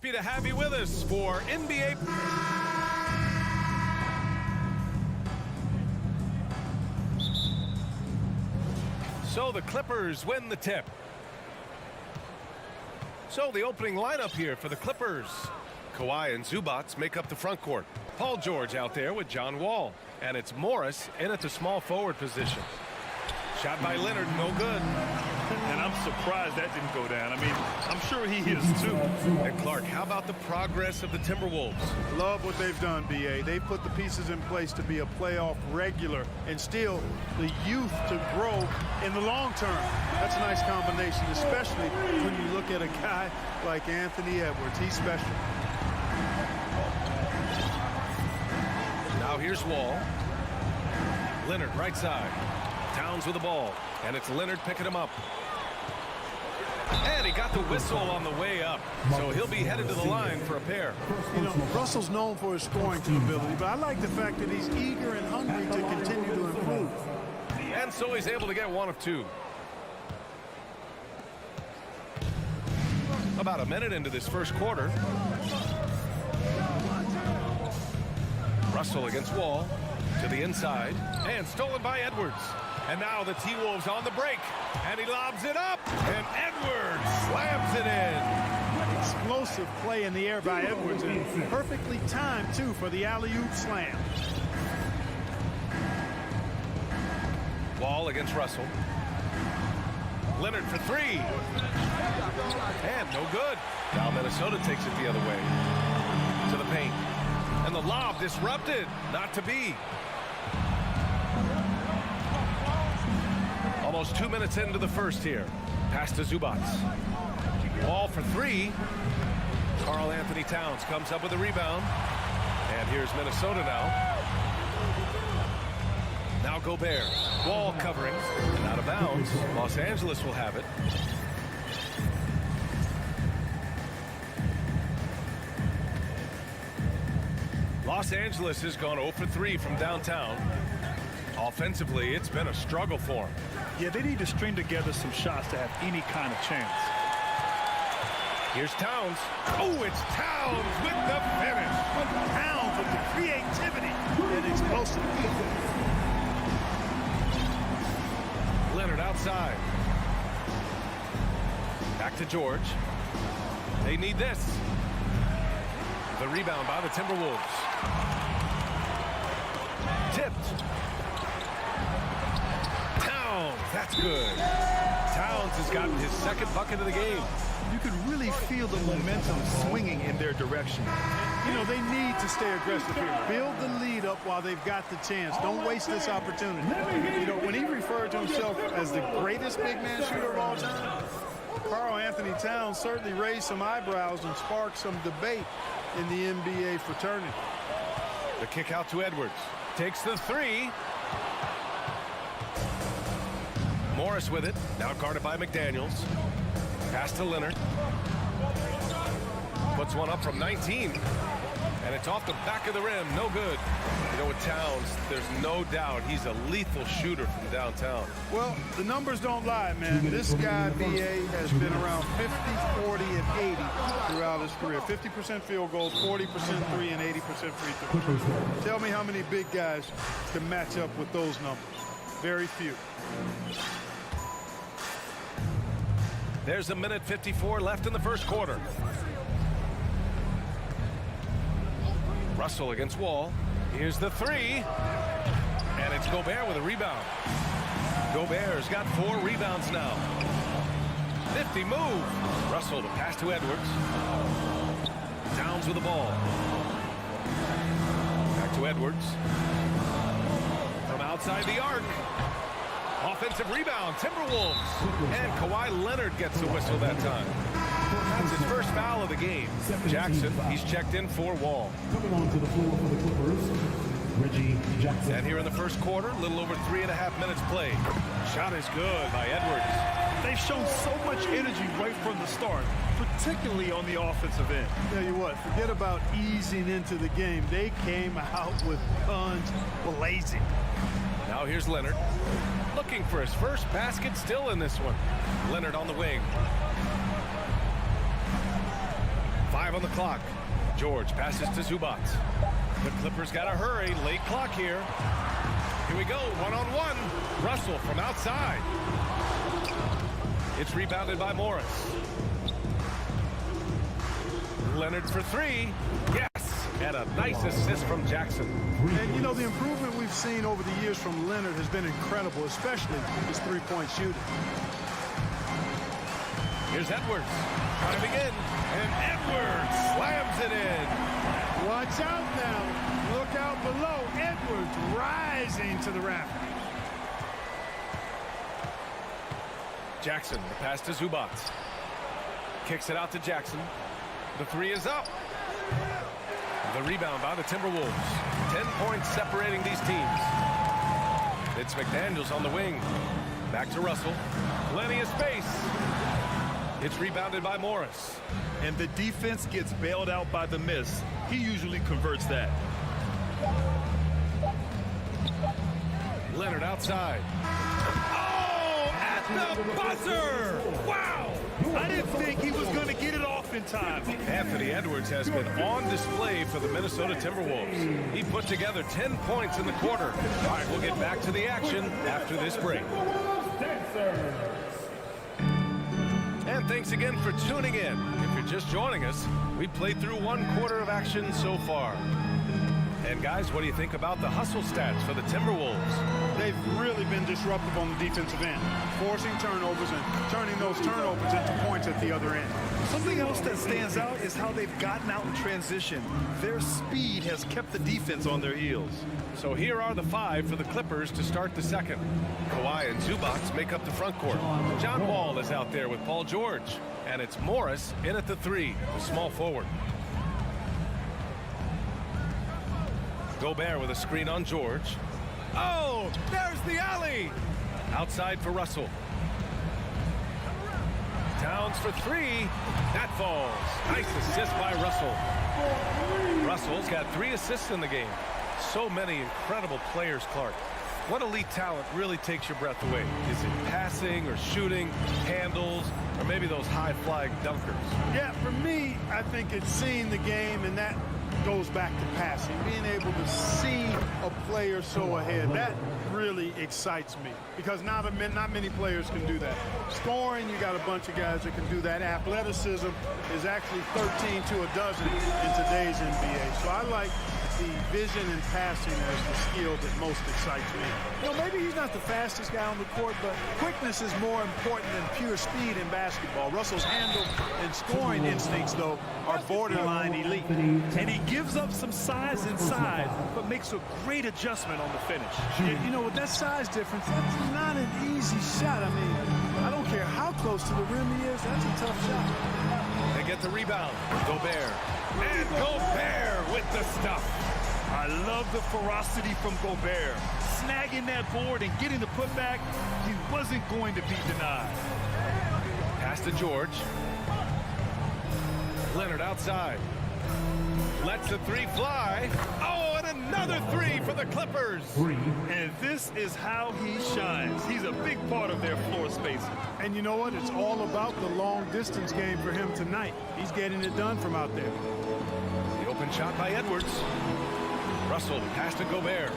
happy to have you with us for NBA. So the Clippers win the tip. So the opening lineup here for the Clippers. Kawhi and Zubats make up the front court. Paul George out there with John Wall. And it's Morris in at the small forward position. Shot by Leonard, no good. And I'm surprised that didn't go down. I mean, I'm sure he is too. And Clark, how about the progress of the Timberwolves? Love what they've done, B.A. They've put the pieces in place to be a playoff regular and still the youth to grow in the long term. That's a nice combination, especially when you look at a guy like Anthony Edwards. He's special. Now here's Wall. Leonard right side. Towns with the ball. And it's Leonard picking him up. And he got the whistle on the way up. So he'll be headed to the line for a pair. You know, Russell's known for his scoring capability, but I like the fact that he's eager and hungry to continue to improve. And so he's able to get one of two. About a minute into this first quarter. Russell against Wall to the inside and stolen by Edwards. And now the T-Wolves on the break and he lobs it up and Edwards slams it in. Explosive play in the air by Edwards and perfectly timed too for the alley-oop slam. Wall against Russell. Leonard for three. And no good. Now Minnesota takes it the other way to the paint. And the lob disrupted. Not to be. Almost 2 minutes into the first here. Pass to Zubats. Wall for three. Karl Anthony Towns comes up with a rebound. And here's Minnesota now. Now Gobert. Wall covering. And out of bounds. Los Angeles will have it. Los Angeles has gone 0 for 3 from downtown. Offensively, it's been a struggle for them. Yeah, they need to string together some shots to have any kind of chance. Here's Towns. Oh, it's Towns with the finish. Towns with the creativity and explosiveness. Leonard outside. Back to George. They need this. The rebound by the Timberwolves. Tipped. Towns, that's good. Towns has gotten his second bucket of the game. You can really feel the momentum swinging in their direction. You know, they need to stay aggressive here. Build the lead up while they've got the chance. Don't waste this opportunity. You know, when he referred to himself as the greatest big man shooter of all time, Karl Anthony Towns certainly raised some eyebrows and sparked some debate in the NBA fraternity. The kick out to Edwards. Takes the three. Morris with it. Now guarded by McDaniels. Pass to Leonard. Puts one up from 19. And it's off the back of the rim. No good. You know, with Towns, there's no doubt he's a lethal shooter from downtown. Well, the numbers don't lie, man. This guy, B.A., has been around 50, 40, and 80 throughout his career. 50% field goals, 40% three, and 80% free throws. Tell me how many big guys can match up with those numbers. Very few. There's a minute 54 left in the first quarter. Russell against Wall. Here's the three. And it's Gobert with a rebound. Gobert's got 4 rebounds now. 50 move. Russell to pass to Edwards. Towns with the ball. Back to Edwards. From outside the arc. Offensive rebound, Timberwolves. And Kawhi Leonard gets the whistle that time. That's his first foul of the game. Jackson, he's checked in for Wall. Coming onto the floor for the Clippers, Reggie Jackson. And here in the first quarter, a little over 3.5 minutes played. Shot is good by Edwards. They've shown so much energy right from the start, particularly on the offensive end. Tell you what, forget about easing into the game. They came out with guns blazing. Now here's Leonard. Looking for his first basket, still in this one. Leonard on the wing. 5 on the clock. George passes to Zubac. The Clippers got to hurry. Late clock here. Here we go. One-on-one. Russell from outside. It's rebounded by Morris. Leonard for 3. Yes. And a nice assist from Jackson. And, you know, the improvement we've seen over the years from Leonard has been incredible, especially his three-point shooting. Here's Edwards. Driving in. And Edwards slams it in. Watch out now. Look out below. Edwards rising to the raft. Jackson, the pass to Zubac. Kicks it out to Jackson. The 3 is up. The rebound by the Timberwolves. 10 points separating these teams. It's McDaniels on the wing. Back to Russell. Plenty of space. It's rebounded by Morris. And the defense gets bailed out by the miss. He usually converts that. Leonard outside. Oh, at the buzzer! Wow! I didn't think he was going to get it off in time. Anthony Edwards has been on display for the Minnesota Timberwolves. He put together 10 points in the quarter. All right, we'll get back to the action after this break. And thanks again for tuning in. If you're just joining us, we've played through 1 quarter of action so far. And guys, what do you think about the hustle stats for the Timberwolves? They've really been disruptive on the defensive end, forcing turnovers and turning those turnovers into points at the other end. Something else that stands out is how they've gotten out in transition. Their speed has kept the defense on their heels. So here are the 5 for the Clippers to start the second. Kawhi and Zubac make up the front court. John Wall is out there with Paul George. And it's Morris in at the 3, the small forward. Gobert with a screen on George. Oh, there's the alley. Outside for Russell. Towns for 3. That falls. Nice assist by Russell. Russell's got 3 assists in the game. So many incredible players, Clark. What elite talent really takes your breath away? Is it passing or shooting, handles, or maybe those high-flying dunkers? Yeah, for me, I think it's seeing the game, and that goes back to passing. Being able to see a player so ahead, that really excites me because not many players can do that. Scoring, you got a bunch of guys that can do that. Athleticism is actually 13 to a dozen in today's NBA. So I like the vision and passing as the skill that most excites me. You know, maybe he's not the fastest guy on the court, but quickness is more important than pure speed in basketball. Russell's handle and scoring instincts, though, are borderline elite. And he gives up some size inside, but makes a great adjustment on the finish. You know, with that size difference, that's not an easy shot. I mean, I don't care how close to the rim he is, that's a tough shot. They get the rebound. Gobert. And Gobert with the stuff. I love the ferocity from Gobert. Snagging that board and getting the putback, he wasn't going to be denied. Pass to George. Leonard outside. Lets the 3 fly. Oh, and another 3 for the Clippers. And this is how he shines. He's a big part of their floor spacing. And you know what? It's all about the long distance game for him tonight. He's getting it done from out there. The open shot by Edwards. Russell pass to Gobert.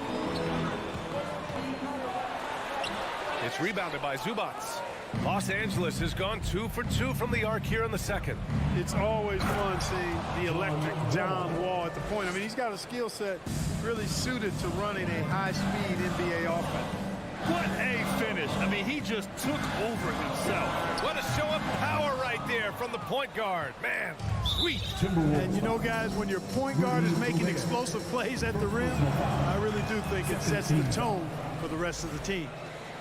It's rebounded by Zubac. Los Angeles has gone 2 for 2 from the arc here in the second. It's always fun seeing the electric John Wall at the point. I mean, he's got a skill set really suited to running a high-speed NBA offense. What a finish. I mean, he just took over himself. What a show of power right there from the point guard. Man, sweet. And you know, guys, when your point guard is making explosive plays at the rim, I really do think it sets the tone for the rest of the team.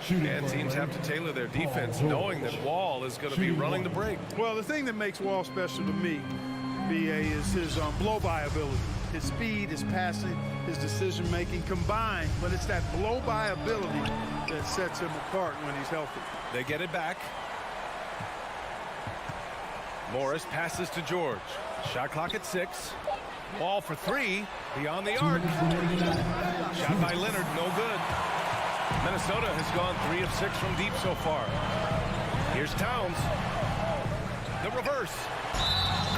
And teams have to tailor their defense knowing that Wall is going to be running the break. Well, the thing that makes Wall special to me, B.A., is his blow-by ability. His speed, his passing, his decision-making combined, but it's that blow-by ability that sets him apart when he's healthy. They get it back. Morris passes to George. Shot clock at 6. Ball for 3. Beyond the arc. Shot by Leonard, no good. Minnesota has gone 3 of 6 from deep so far. Here's Towns. The reverse.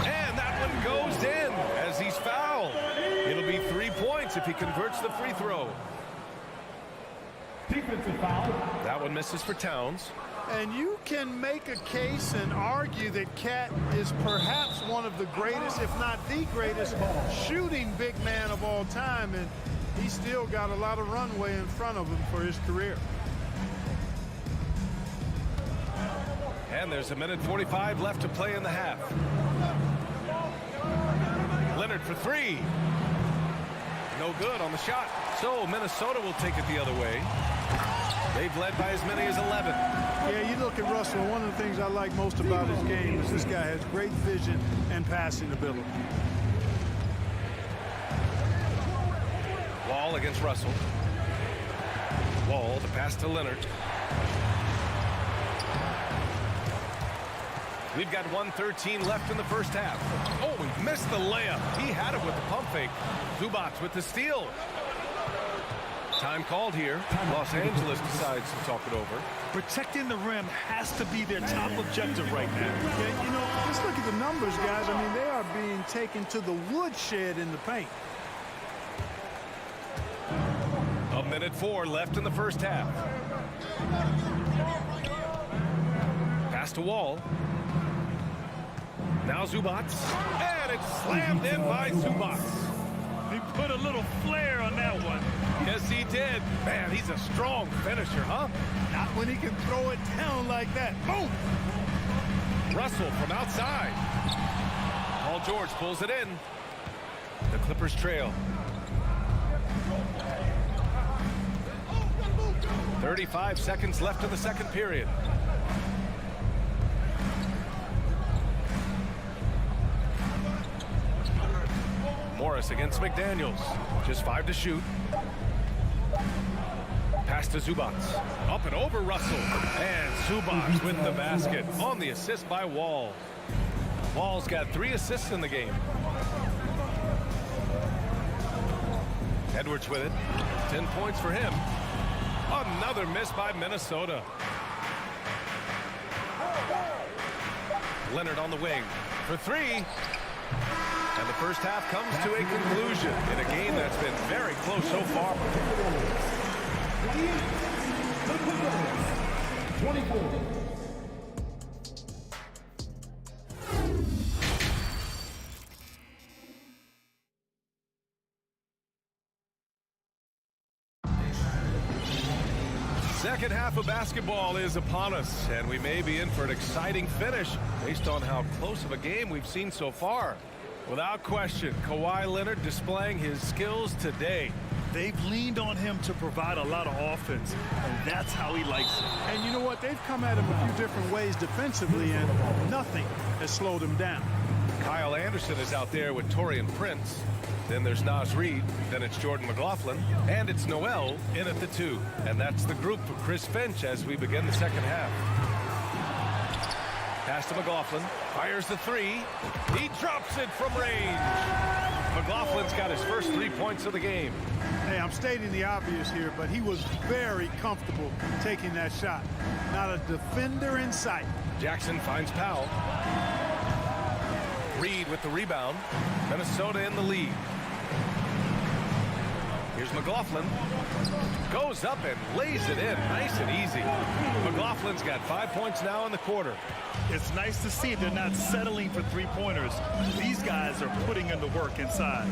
And that one goes in as he's fouled. It'll be 3 points if he converts the free throw. Defensive foul. That one misses for Towns. And you can make a case and argue that Cat is perhaps one of the greatest, if not the greatest, shooting big man of all time. And he's still got a lot of runway in front of him for his career. And there's 1:45 left to play in the half. Leonard for three. No good on the shot. So Minnesota will take it the other way. They've led by as many as 11. Yeah, you look at Russell, one of the things I like most about his game is this guy has great vision and passing ability. Wall against Russell. Wall, the pass to Leonard. We've got 1:13 left in the first half. Oh, we missed the layup. He had it with the pump fake. Zubac with the steal. Time called here. Los Angeles decides to talk it over. Protecting the rim has to be their top objective right now. Yeah, you know, just look at the numbers, guys. I mean, they are being taken to the woodshed in the paint. 1:04 left in the first half. Pass to Wall. Now Zubac. And it's slammed in by Zubac. He put a little flair on that one. Yes, he did. Man, he's a strong finisher, huh? Not when he can throw it down like that. Boom! Russell from outside. Paul George pulls it in. The Clippers trail. 35 seconds left in the second period. Morris against McDaniels. Just 5 to shoot. Pass to Zubac. Up and over Russell. And Zubac with the basket on the assist by Wall. Wall's got 3 assists in the game. Edwards with it. 10 points for him. Another miss by Minnesota. Leonard on the wing for 3. And the first half comes to a conclusion in a game that's been very close so far. 24. Second half of basketball is upon us, and we may be in for an exciting finish based on how close of a game we've seen so far. Without question, Kawhi Leonard displaying his skills today. They've leaned on him to provide a lot of offense, and that's how he likes it. And you know what? They've come at him a few different ways defensively, and nothing has slowed him down. Kyle Anderson is out there with Taurean Prince. Then there's Naz Reid. Then it's Jordan McLaughlin. And it's Noel in at the 2. And that's the group for Chris Finch as we begin the second half. Pass to McLaughlin. Fires the 3. He drops it from range. McLaughlin's got his first 3 points of the game. Hey, I'm stating the obvious here, but he was very comfortable taking that shot. Not a defender in sight. Jackson finds Powell. Reed with the rebound. Minnesota in the lead. Here's McLaughlin. Goes up and lays it in. Nice and easy. McLaughlin's got 5 points now in the quarter. It's nice to see they're not settling for three-pointers. These guys are putting in the work inside.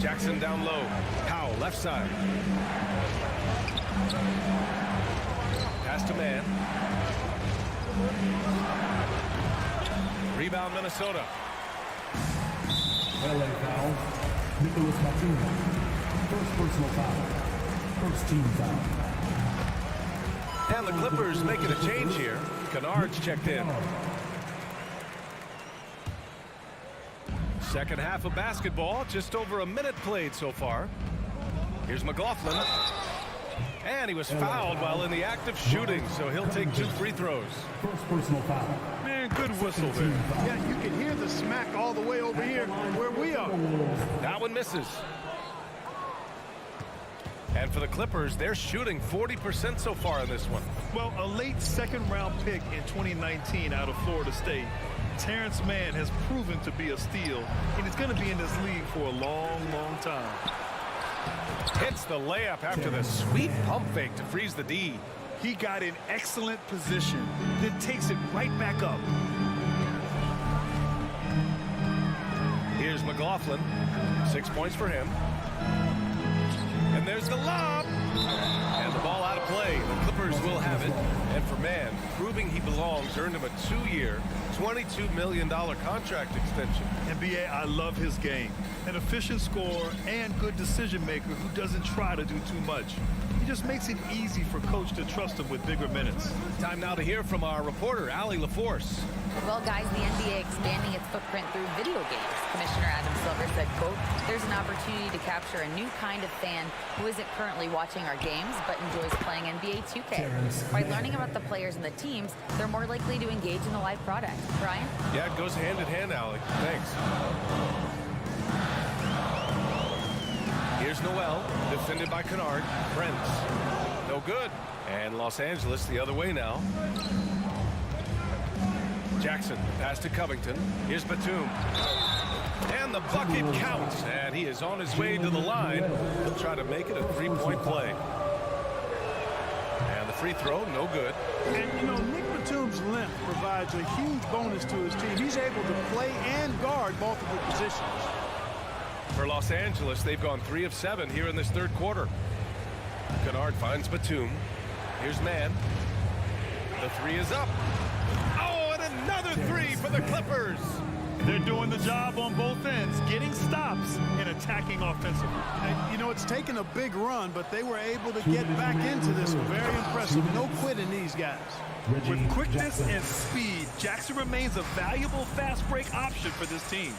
Jackson down low. Powell left side. Pass to man. Rebound Minnesota. LA foul. Nicholas Batum. First personal foul. First team foul. And the Clippers making a change here. Kennard's checked in. Second half of basketball, just over a minute played so far. Here's McLaughlin. And he was fouled while in the act of shooting, so he'll take 2 free throws. First personal foul. Man, good whistle there. Yeah, you can hear the smack all the way over here where we are. That one misses. And for the Clippers, they're shooting 40% so far in this one. Well, a late second-round pick in 2019 out of Florida State, Terrence Mann has proven to be a steal, and he's going to be in this league for a long, long time. Hits the layup after the sweet pump fake to freeze the D. He got in excellent position, then takes it right back up. Here's McLaughlin. 6 points for him. And there's the lob. And the ball out of play. The Clippers will have it. And for Mann, proving he belongs, earned him a 2-year, $22 million contract extension. NBA, I love his game. An efficient scorer and good decision maker who doesn't try to do too much. He just makes it easy for coach to trust him with bigger minutes. Time now to hear from our reporter, Allie LaForce. Well, guys, the NBA expanding its footprint through video games. Commissioner Adam Silver said, quote, there's an opportunity to capture a new kind of fan who isn't currently watching our games but enjoys playing NBA 2K. By learning about the players and the teams, they're more likely to engage in the live product. Brian? Yeah, it goes hand in hand, Allie. Thanks. Here's Noel, defended by Kennard. Prince, no good. And Los Angeles the other way now. Jackson, pass to Covington. Here's Batum. And the bucket counts. And he is on his way to the line. He'll try to make it a three-point play. And the free throw, no good. And, you know, Nick Batum's length provides a huge bonus to his team. He's able to play and guard multiple positions. For Los Angeles, they've gone 3 of 7 here in this third quarter. Kennard finds Batum. Here's Mann. The three is up. Oh, and another three for the Clippers. They're doing the job on both ends, getting stops and attacking offensively. And, you know, it's taken a big run, but they were able to get back into this. Very impressive. No quitting these guys. With quickness and speed, Jackson remains a valuable fast break option for this team.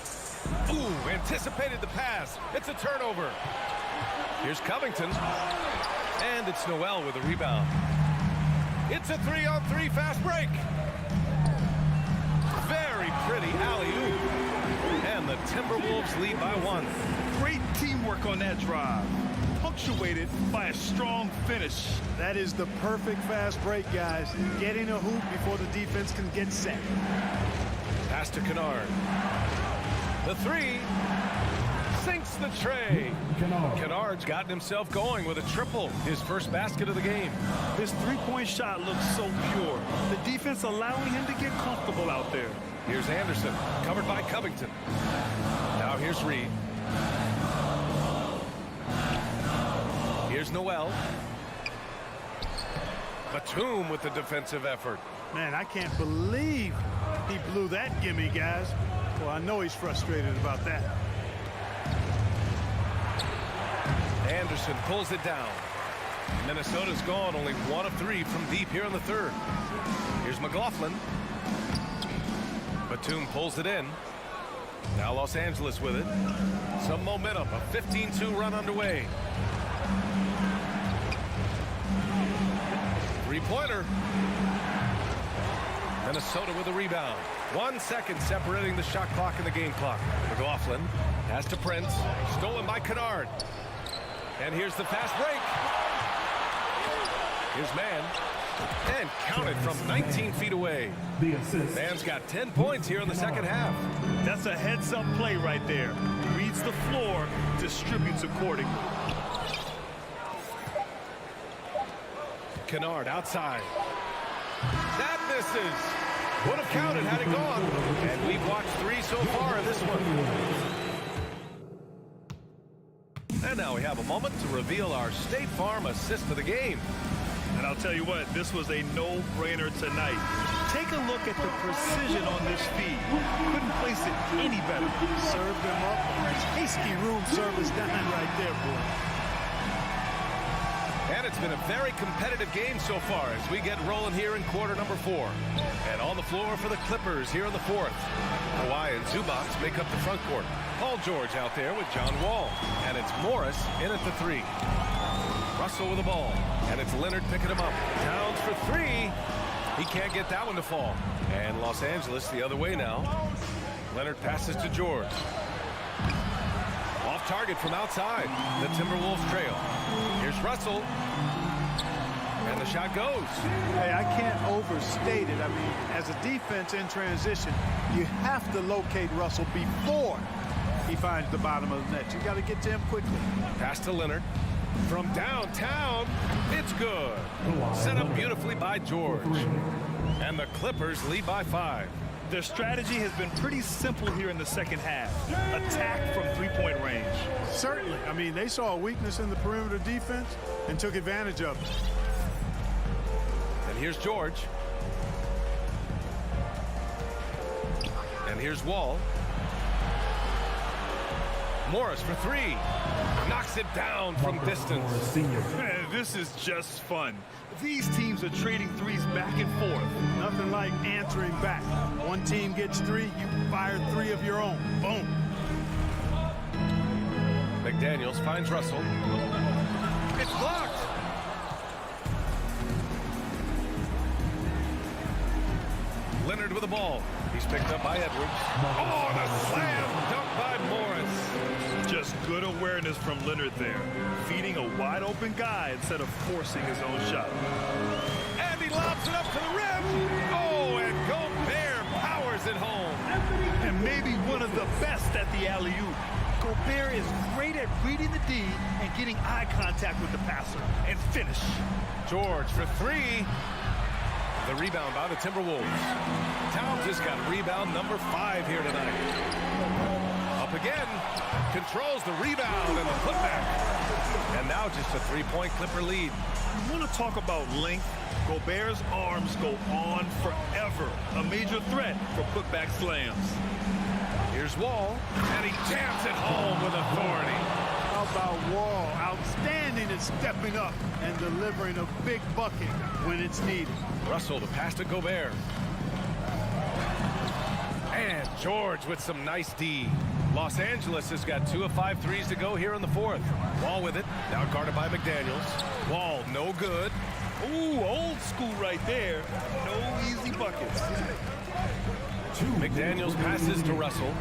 Ooh, anticipated the pass. It's a turnover. Here's Covington. And it's Noel with a rebound. It's a 3-on-3 fast break. Very pretty alley-oop. And the Timberwolves lead by 1. Great teamwork on that drive. Punctuated by a strong finish. That is the perfect fast break, guys. Getting a hoop before the defense can get set. Pass to Kennard. The three sinks the tray. Kennard's gotten himself going with a triple, his first basket of the game. His three-point shot looks so pure. The defense allowing him to get comfortable out there. Here's Anderson, covered by Covington. Now here's Reed. Here's Noel. Batum with the defensive effort. Man, I can't believe he blew that gimme, guys. Well, I know he's frustrated about that. Anderson pulls it down. Minnesota's gone only 1 of 3 from deep here in the third. Here's McLaughlin. Batum pulls it in. Now Los Angeles with it. Some momentum. A 15-2 run underway. Three-pointer. Minnesota with a rebound. 1 second separating the shot clock and the game clock. McLaughlin pass to Prince. Stolen by Kennard. And here's the fast break. Here's Mann. And counted from 19 feet away. Mann's got 10 points here in the second half. That's a heads-up play right there. Reads the floor, distributes accordingly. Kennard outside. That misses. Would have counted had it gone. And we've watched 3 so far in this one. And now we have a moment to reveal our State Farm assist of the game. And I'll tell you what, this was a no-brainer tonight. Take a look at the precision on this feed. Couldn't place it any better. Served him up. Tasty room service done right there, boy. And it's been a very competitive game so far as we get rolling here in quarter number 4. And on the floor for the Clippers here in the 4th. Kawhi and Zubac make up the front court. Paul George out there with John Wall. And it's Morris in at the 3. Russell with the ball. And it's Leonard picking him up. Towns for 3. He can't get that one to fall. And Los Angeles the other way now. Leonard passes to George. Off off target from outside. The Timberwolves trail. Here's Russell. And the shot goes. Hey, I can't overstate it. I mean, as a defense in transition, you have to locate Russell before he finds the bottom of the net. You got to get to him quickly. Pass to Leonard. From downtown, it's good. Set up beautifully by George. And the Clippers lead by 5. Their strategy has been pretty simple here in the second half. Attack from three-point range. Certainly. I mean, they saw a weakness in the perimeter defense and took advantage of it. And here's George. And here's Wall. Morris for 3. Knocks it down from distance. Man, this is just fun. These teams are trading threes back and forth. Nothing like answering back. One team gets 3, you fire 3 of your own. Boom. McDaniels finds Russell. It's blocked. Leonard with the ball. He's picked up by Edwards. Oh, and a slam dunk by Morris. Just good awareness from Leonard there. Feeding a wide open guy instead of forcing his own shot. And he lobs it up to the rim. Oh, and Gobert powers it home. And maybe one of the best at the alley-oop. Gobert is great at reading the D and getting eye contact with the passer and finish. George for 3. The rebound by the Timberwolves. Towns has got rebound number 5 here tonight. Up again. Controls the rebound and the putback. And now just a 3-point Clipper lead. You want to talk about length? Gobert's arms go on forever. A major threat for putback slams. Here's Wall, and he jams it home with authority. How about Wall? Outstanding at stepping up and delivering a big bucket when it's needed. Russell to pass to Gobert. And George with some nice D. Los Angeles has got 2 of 5 threes to go here in the 4th. Wall with it, now guarded by McDaniels. Wall, no good. Ooh, old school right there. No easy buckets. McDaniels passes to Russell.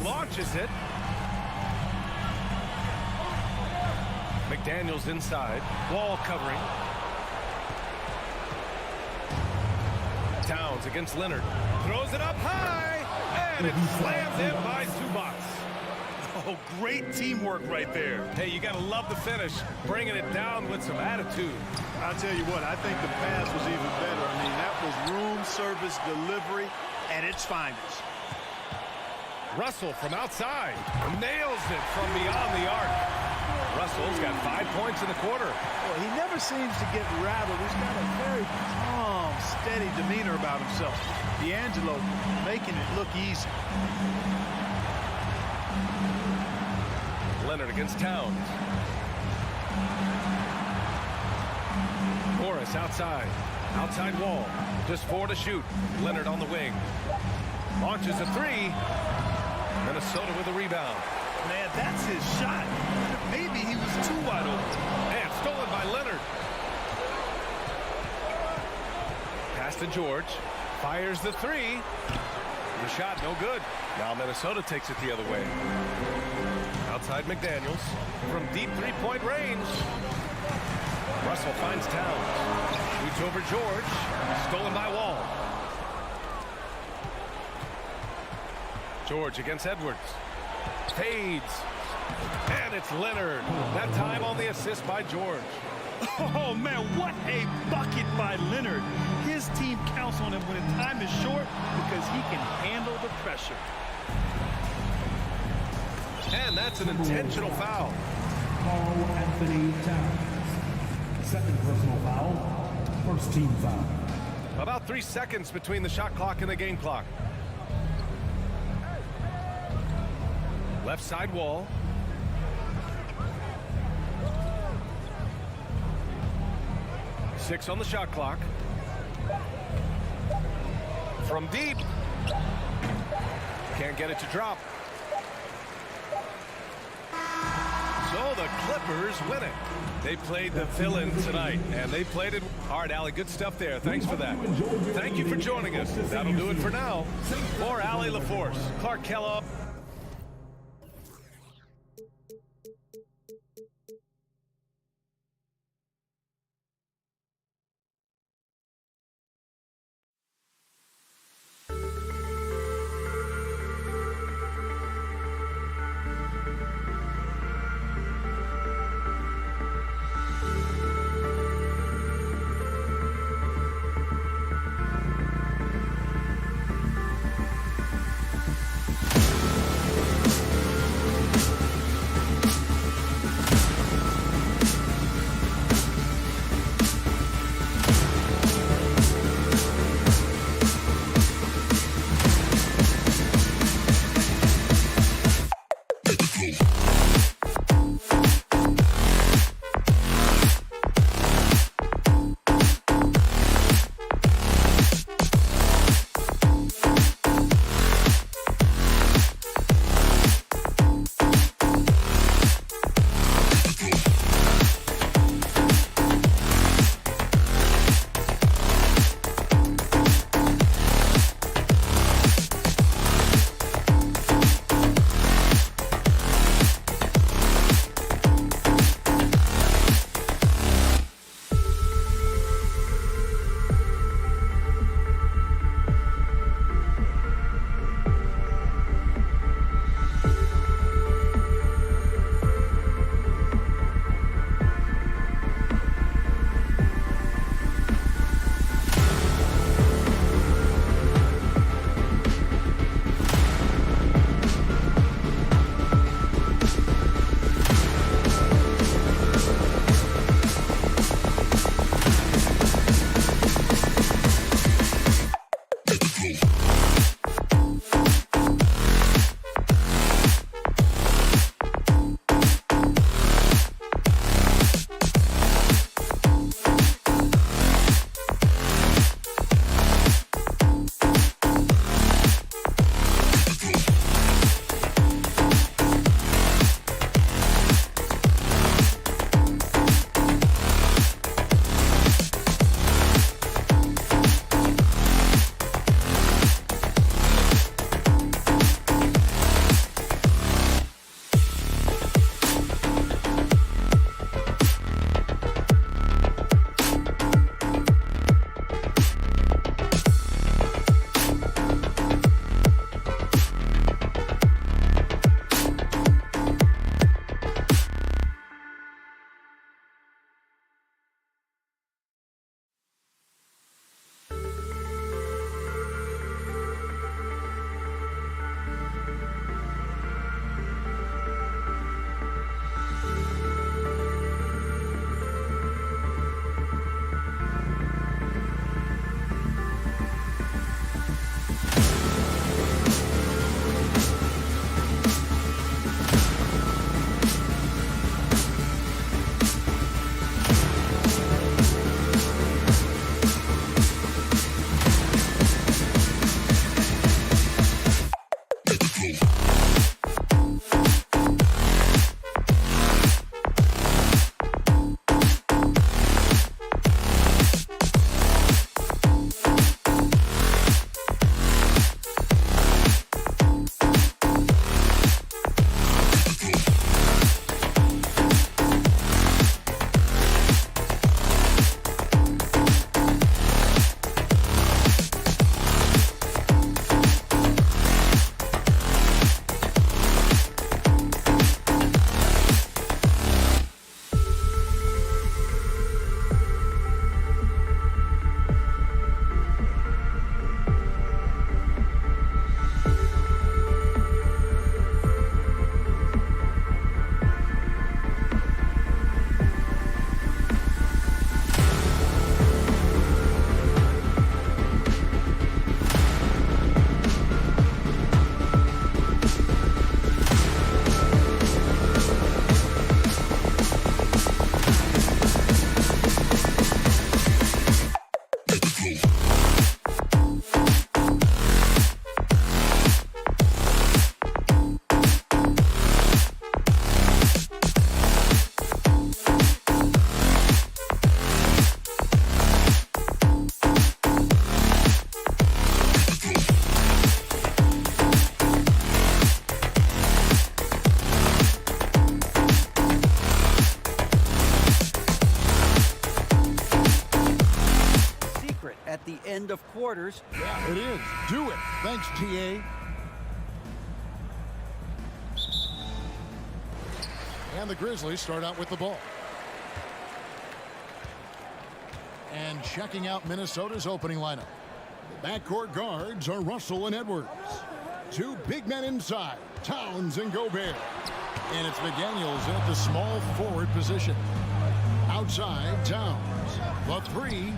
Launches it. McDaniels inside. Wall covering. Towns against Leonard. Throws it up high. And it slams in by Zubac. Oh, great teamwork right there. Hey, you got to love the finish. Bringing it down with some attitude. I'll tell you what, I think the pass was even better. I mean, that was room service delivery at its finest. Russell from outside. Nails it from beyond the arc. Russell's got 5 points in the quarter. Well, he never seems to get rattled. He's got a very calm, steady demeanor about himself. D'Angelo making it look easy. Leonard against Towns. Morris outside. Outside Wall. Just 4 to shoot. Leonard on the wing. Launches a 3. Minnesota with a rebound. Man, that's his shot. Maybe he was too wide open. And stolen by Leonard. Pass to George. Fires the 3. The shot no good. Now Minnesota takes it the other way. Outside McDaniels. From deep 3-point range. Russell finds Towns. Shoots over George. Stolen by Wall. George against Edwards. Fades. And it's Leonard. That time on the assist by George. Oh, man, what a bucket by Leonard. His team counts on him when time is short because he can handle the pressure. And that's an intentional foul. Carl Anthony Towns. Second personal foul. First team foul. About 3 seconds between the shot clock and the game clock. Left side Wall. Six on the shot clock. From deep. Can't get it to drop. So the Clippers win it. They played the villain tonight, and they played it hard. Allie, good stuff there. Thanks for that. Thank you for joining us. That'll do it for now. For Allie LaForce, Clark Kellogg. end of quarters. Yeah, it is. Do it. Thanks, TA. And the Grizzlies start out with the ball. And checking out Minnesota's opening lineup. The backcourt guards are Russell and Edwards. Two big men inside, Towns and Gobert. And it's McDaniels at the small forward position. Outside, Towns. The three,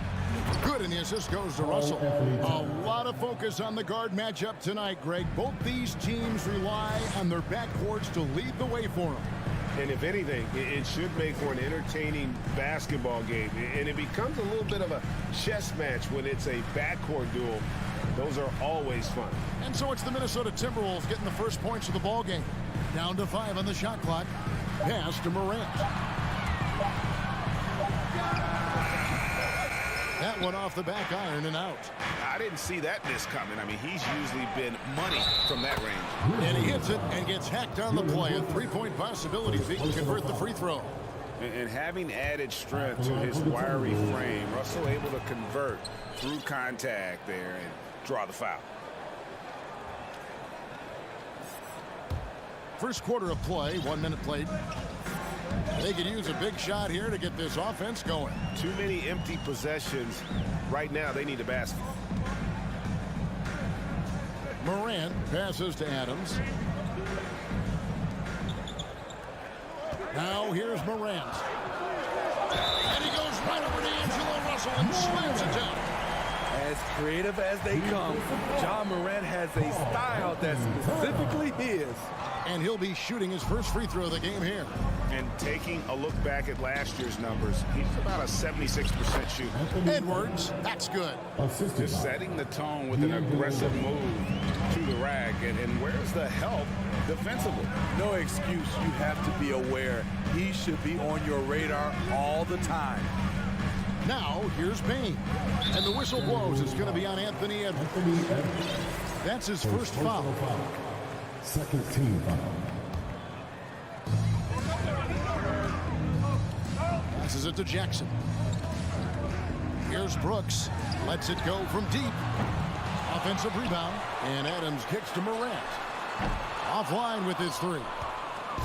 Good, and the assist goes to Russell. A lot of focus on the guard matchup tonight, Greg. Both these teams rely on their backcourts to lead the way for them. And if anything, it should make for an entertaining basketball game. And it becomes a little bit of a chess match when it's a backcourt duel. Those are always fun. And so it's the Minnesota Timberwolves getting the first points of the ball game. Down to 5 on the shot clock. Pass to Morant. That one off the back iron and out. I didn't see that miss coming. I mean, he's usually been money from that range. And he hits it and gets hacked on the play. A three-point possibility if he can convert the free throw. And having added strength to his wiry frame, Russell able to convert through contact there and draw the foul. First quarter of play, 1 minute played. They could use a big shot here to get this offense going. Too many empty possessions. Right now, they need a basket. Morant passes to Adams. Now here's Morant. And he goes right over to Angelo Russell and slams it down. As creative as they come, John Morant has a style that's specifically his. And he'll be shooting his first free throw of the game here. And taking a look back at last year's numbers, he's about a 76% shooter. Edwards, that's good. Just setting the tone with an aggressive move to the rack. And where's the help defensively? No excuse. You have to be aware. He should be on your radar all the time. Now, here's Payne. And the whistle blows. It's going to be on Anthony Edwards. That's his first foul. Second team foul. Passes it to Jackson. Here's Brooks. Lets it go from deep. Offensive rebound. And Adams kicks to Morant. Offline with his three.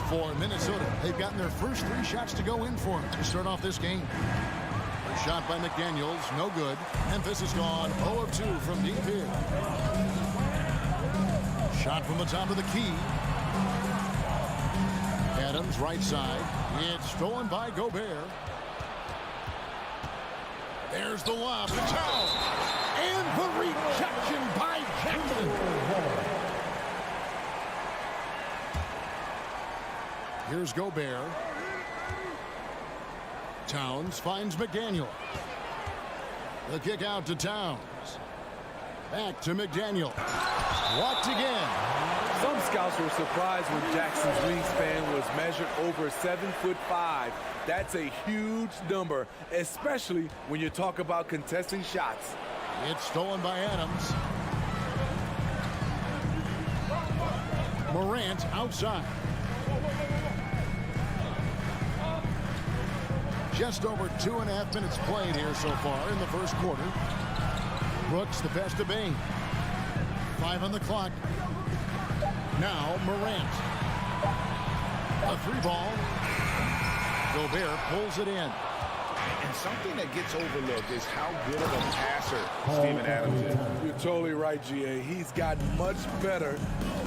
For Minnesota, they've gotten their first 3 shots to go in for them to start off this game. First shot by McDaniels, no good. Memphis is gone 0 of 2 from deep here. Shot from the top of the key. Adams right side. It's stolen by Gobert. There's the lob to Towns. And the rejection by Jackson. Here's Gobert. Towns finds McDaniel. The kick out to Towns. Back to McDaniel. Walked again. Some scouts were surprised when Jackson's wingspan was measured over 7'5". That's a huge number, especially when you talk about contesting shots. It's stolen by Adams. Morant outside. Just over 2.5 minutes played here so far in the first quarter. Brooks the pass to Bain. 5 on the clock. Now Morant. A 3 ball. Gobert pulls it in. And something that gets overlooked is how good of a passer Steven Adams is. You're totally right, GA. He's gotten much better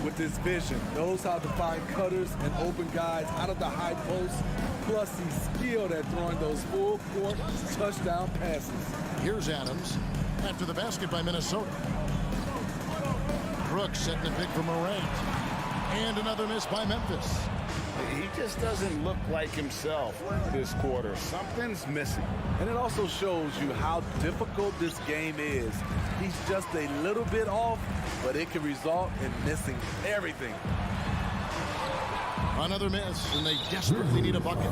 with his vision. Knows how to find cutters and open guys out of the high post. Plus, he's skilled at throwing those full-court touchdown passes. Here's Adams after the basket by Minnesota. Brooks setting the pick for Morant. And another miss by Memphis. He just doesn't look like himself this quarter. Something's missing. And it also shows you how difficult this game is. He's just a little bit off, but it can result in missing everything. Another miss, and they desperately need a bucket.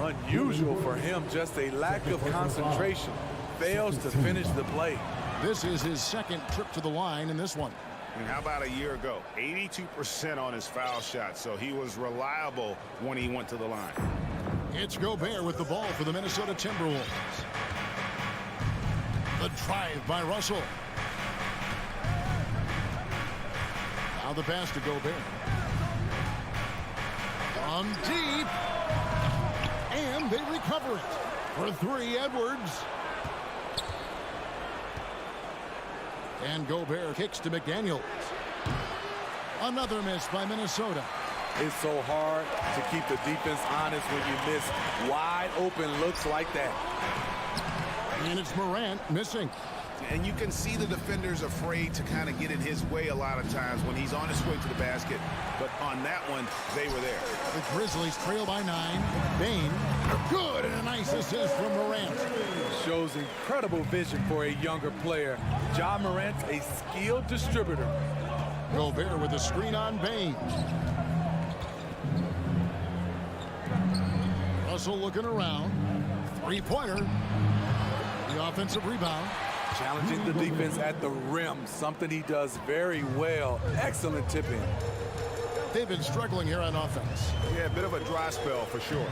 Unusual for him, just a lack of concentration. Fails to finish the play. This is his second trip to the line in this one. And how about a year ago? 82% on his foul shot, so he was reliable when he went to the line. It's Gobert with the ball for the Minnesota Timberwolves. The drive by Russell. Now the pass to Gobert. On deep. And they recover it. For 3, Edwards. And Gobert kicks to McDaniels. Another miss by Minnesota. It's so hard to keep the defense honest when you miss wide open looks like that. And it's Morant missing. And you can see the defenders afraid to kind of get in his way a lot of times when he's on his way to the basket. But on that one, they were there. The Grizzlies trail by 9. Bain, good, and a nice assist from Morant. Shows incredible vision for a younger player. Ja Morant's a skilled distributor. Gobert with a screen on Bain. Russell looking around. Three-pointer. The offensive rebound. Challenging the defense at the rim, something he does very well. Excellent tip-in. They've been struggling here on offense. Yeah, a bit of a dry spell for sure.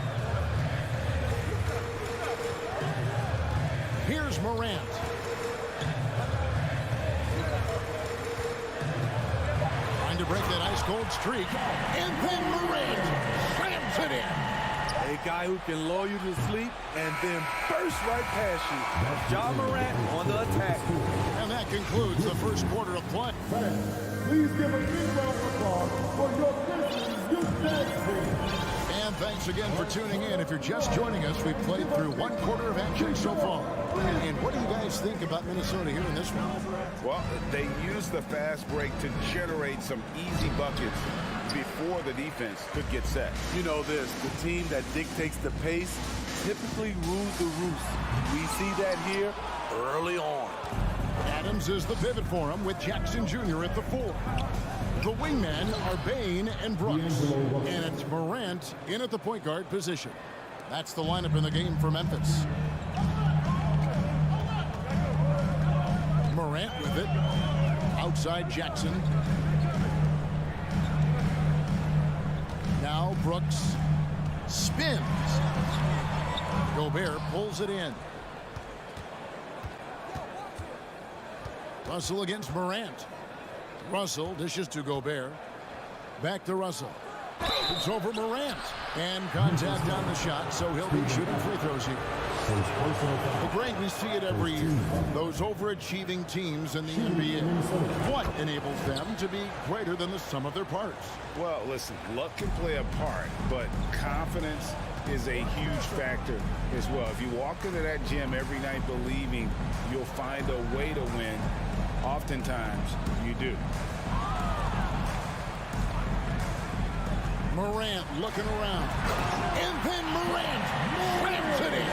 Here's Morant. Trying to break that ice-cold streak. And then Morant slams it in. A guy who can lull you to sleep and then burst right past you. Ja Morant on the attack. And that concludes the first quarter of play. Please give a big round of applause for your Grizzlies youth dance team. And thanks again for tuning in. If you're just joining us, we've played through one quarter of action so far. And what do you guys think about Minnesota here in this one? Well, they used the fast break to generate some easy buckets before the defense could get set. You know this, the team that dictates the pace typically rules the roost. We see that here early on. Adams is the pivot for him with Jackson Jr. at the 4. The wingmen are Bain and Brooks. And it's Morant in at the point guard position. That's the lineup in the game for Memphis. Morant with it. Outside Jackson. Now Brooks spins. Gobert pulls it in. Russell against Morant. Russell dishes to Gobert. Back to Russell. It's over Morant. And contact on the shot, so he'll be shooting free throws here. Well, Greg, we see it every year. Those overachieving teams in the NBA. What enables them to be greater than the sum of their parts? Well, listen, luck can play a part, but confidence is a huge factor as well. If you walk into that gym every night believing you'll find a way to win, oftentimes you do. Morant looking around. And then Morant slams it in.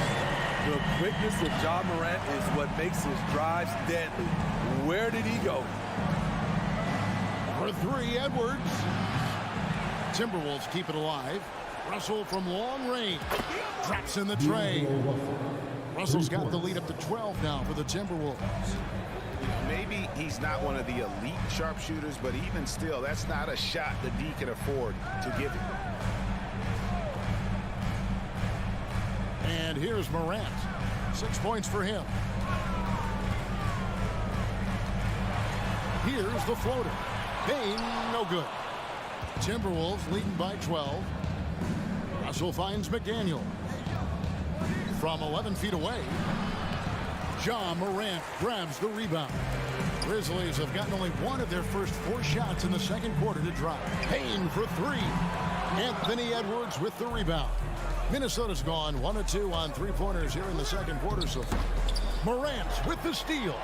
The quickness of Ja Morant is what makes his drives deadly. Where did he go? For 3, Edwards. Timberwolves keep it alive. Russell from long range. Drops in the tray. Russell's got the lead up to 12 now for the Timberwolves. Maybe he's not one of the elite sharpshooters, but even still, that's not a shot that D can afford to give him. And here's Morant. 6 points for him. Here's the floater. Bain, no good. Timberwolves leading by 12. Russell finds McDaniel. From 11 feet away, Ja Morant grabs the rebound. Grizzlies have gotten only one of their first 4 shots in the second quarter to drop. Bain for 3. Anthony Edwards with the rebound. Minnesota's gone 1 of 2 on 3-pointers here in the second quarter so far. Morant with the steal.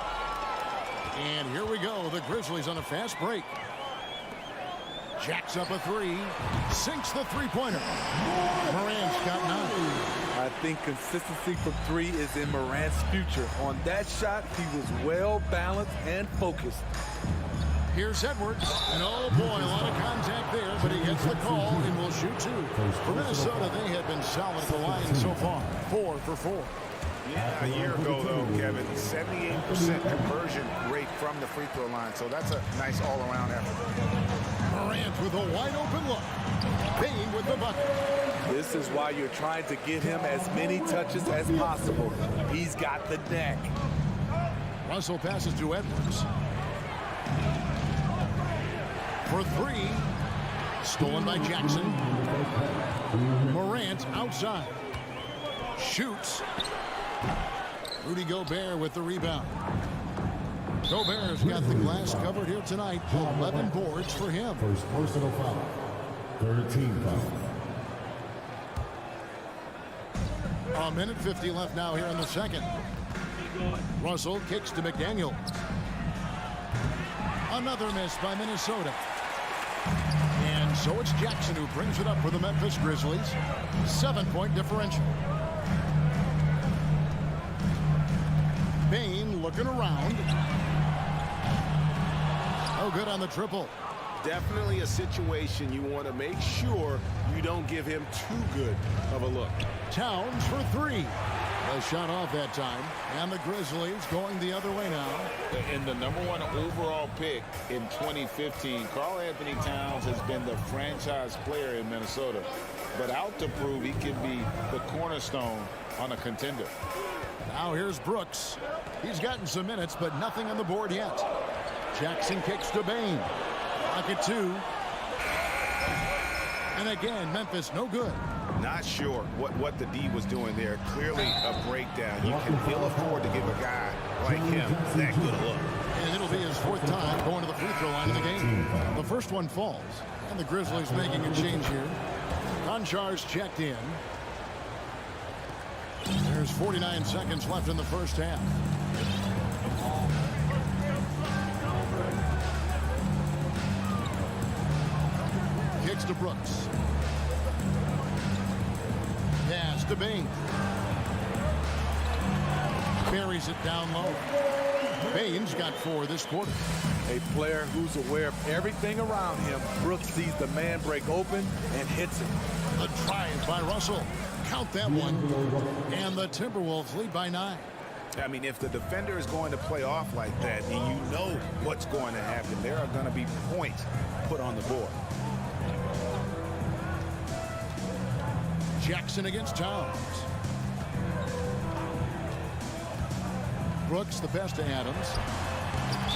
And here we go. The Grizzlies on a fast break. Jacks up a 3. Sinks the 3-pointer. Morant's got 9. I think consistency from 3 is in Morant's future. On that shot, he was well balanced and focused. Here's Edwards. And oh boy, a lot of contact there, but he gets the call and will shoot 2. For Minnesota, they have been solid at the line so far. 4 for 4. Yeah, a year ago, though, Kevin, 78% conversion rate from the free throw line. So that's a nice all-around effort. Morant with a wide-open look. Bain with the bucket. This is why you're trying to get him as many touches as possible. He's got the knack. Russell passes to Edwards. For 3. Stolen by Jackson. Morant outside. Shoots. Rudy Gobert with the rebound. Gobert's got the glass covered here tonight. 11 boards for him. First personal foul. 13 foul. A minute 50 left now here in the second. Russell kicks to McDaniel. Another miss by Minnesota. And so it's Jackson who brings it up for the Memphis Grizzlies. 7-point differential. Bain looking around. Oh, good on the triple. Definitely a situation you want to make sure you don't give him too good of a look. Towns for three. A shot off that time. And the Grizzlies going the other way now. And the #1 overall pick in 2015, Karl Anthony Towns has been the franchise player in Minnesota, but out to prove he can be the cornerstone on a contender. Now here's Brooks. He's gotten some minutes, but nothing on the board yet. Jackson kicks to Bain. Pocket two. And again, Memphis no good. Not sure what the D was doing there. Clearly a breakdown. You can ill afford to give a guy like him that good a look. And it'll be his 4th time going to the free throw line of the game. The first one falls. And the Grizzlies making a change here. Konchar's checked in. There's 49 seconds left in the first half. Kicks to Brooks. Pass to Bain. Buries it down low. Bain's got 4 this quarter. A player who's aware of everything around him. Brooks sees the man break open and hits it. A drive by Russell. Count that one. And the Timberwolves lead by 9. I mean, if the defender is going to play off like that, and you know what's going to happen, there are going to be points put on the board. Jackson against Towns. Brooks the pass to Adams.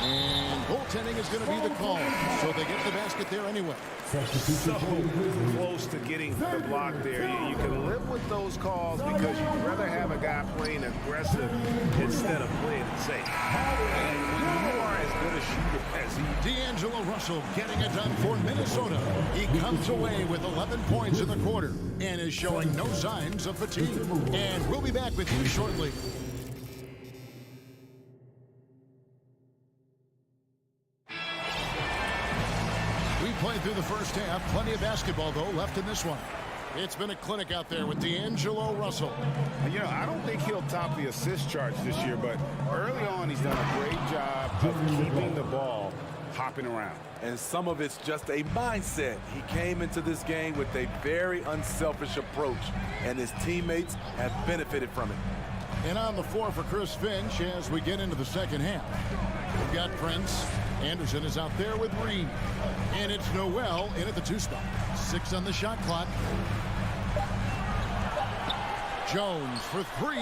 And goaltending is going to be the call. So they get the basket there anyway. So close to getting the block there. You can live with those calls because you'd rather have a guy playing aggressive instead of playing it safe. And when you are as good a shooter as he... D'Angelo Russell getting it done for Minnesota. He comes away with 11 points in the quarter and is showing no signs of fatigue. And we'll be back with you shortly. Played through the first half. Plenty of basketball, though, left in this one. It's been a clinic out there with D'Angelo Russell. You know, I don't think he'll top the assist charts this year, but early on he's done a great job of keeping the ball hopping around. And some of it's just a mindset. He came into this game with a very unselfish approach, and his teammates have benefited from it. And on the floor for Chris Finch as we get into the second half. We've got Prince. Anderson is out there with Reed. And it's Noel in at the 2 spot. 6 on the shot clock. Jones for 3.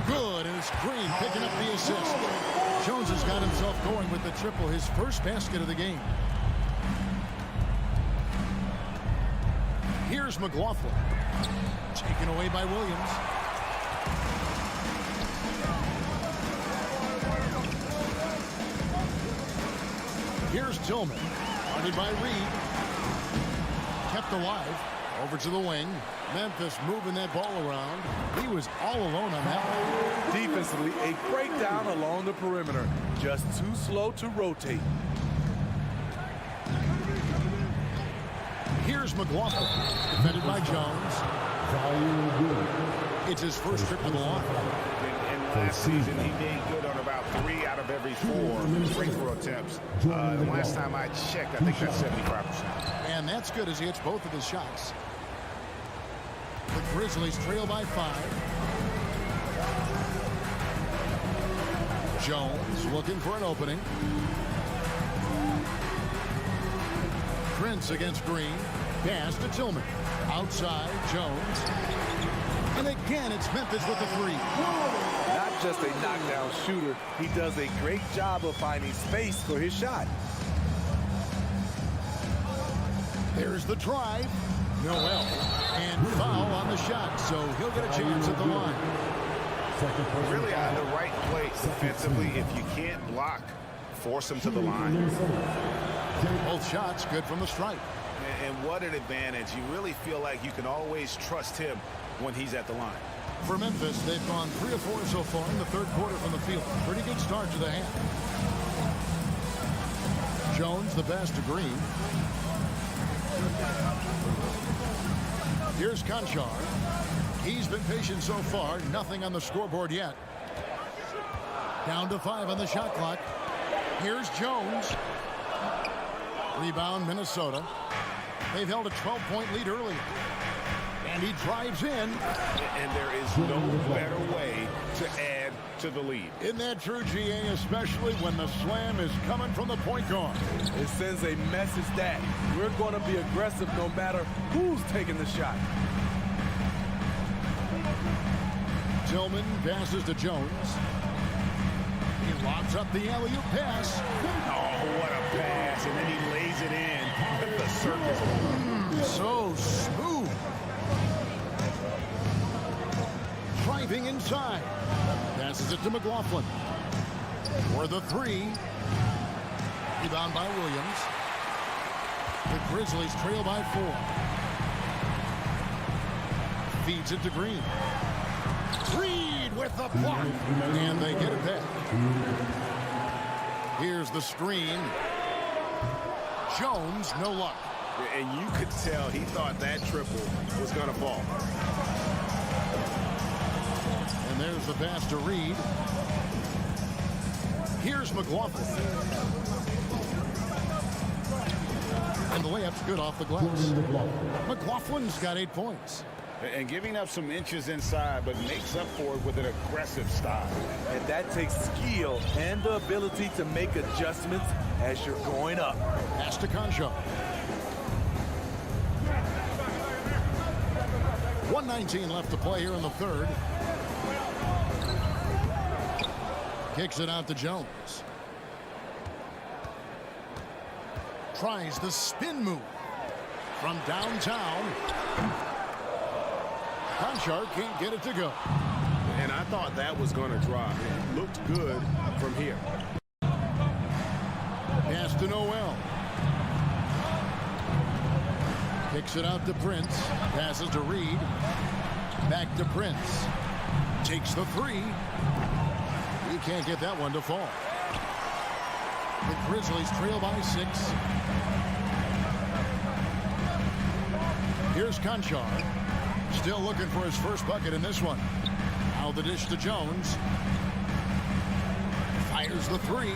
Good. And it's Green picking up the assist. Jones has got himself going with the triple. His first basket of the game. Here's McLaughlin. Taken away by Williams. Here's Tillman, guarded by Reed. Kept alive. Over to the wing. Memphis moving that ball around. He was all alone on that one. Defensively, a breakdown along the perimeter. Just too slow to rotate. Here's McLaughlin, defended by Jones. It's his first trip to the line. And last season, he made good on about 3 out of every 4 free throw attempts. The last time I checked, I think that's 75%. And that's good as he hits both of his shots. The Grizzlies trail by 5. Jones looking for an opening. Prince against Green. Pass to Tillman. Outside, Jones. And again, it's Memphis with the 3. Not just a knockdown shooter, he does a great job of finding space for his shot. There's the drive. Noel. And foul on the shot, so he'll get a chance at the line. Really on the right place defensively. If you can't block, force him to the line. Both shots good from the stripe. And what an advantage. You really feel like you can always trust him when he's at the line. For Memphis, they've gone 3 of 4 so far in the third quarter from the field. Pretty good start to the half. Jones, the pass to Green. Here's Conchar. He's been patient so far. Nothing on the scoreboard yet. Down to 5 on the shot clock. Here's Jones. Rebound, Minnesota. They've held a 12-point lead earlier. And he drives in. And there is no better way to add to the lead. Isn't that true, GA, especially when the slam is coming from the point guard? It sends a message that we're going to be aggressive no matter who's taking the shot. Tillman passes to Jones. He lobs up the alley-oop pass. Oh, what a pass. And then he lays it in with the circus. So smooth. Driving inside. Passes it to McLaughlin. For the 3. Rebound by Williams. The Grizzlies trail by 4. Feeds it to Green. Reed with the block. And they get it back. Here's the screen. Jones, no luck. And you could tell he thought that triple was going to fall. And there's the pass to Reed. Here's McLaughlin. And the layup's good off the glass. McLaughlin's got 8 points. And giving up some inches inside, but makes up for it with an aggressive style. And that takes skill and the ability to make adjustments as you're going up. Pass to Concho. 1:19 left to play here in the third. Kicks it out to Jones. Tries the spin move from downtown. Conchar can't get it to go. And I thought that was going to drop. It looked good from here. Pass to Noel. Kicks it out to Prince. Passes to Reed. Back to Prince. Takes the 3. He can't get that one to fall. The Grizzlies trail by 6. Here's Conchar. Still looking for his first bucket in this one. Now the dish to Jones. Fires the 3.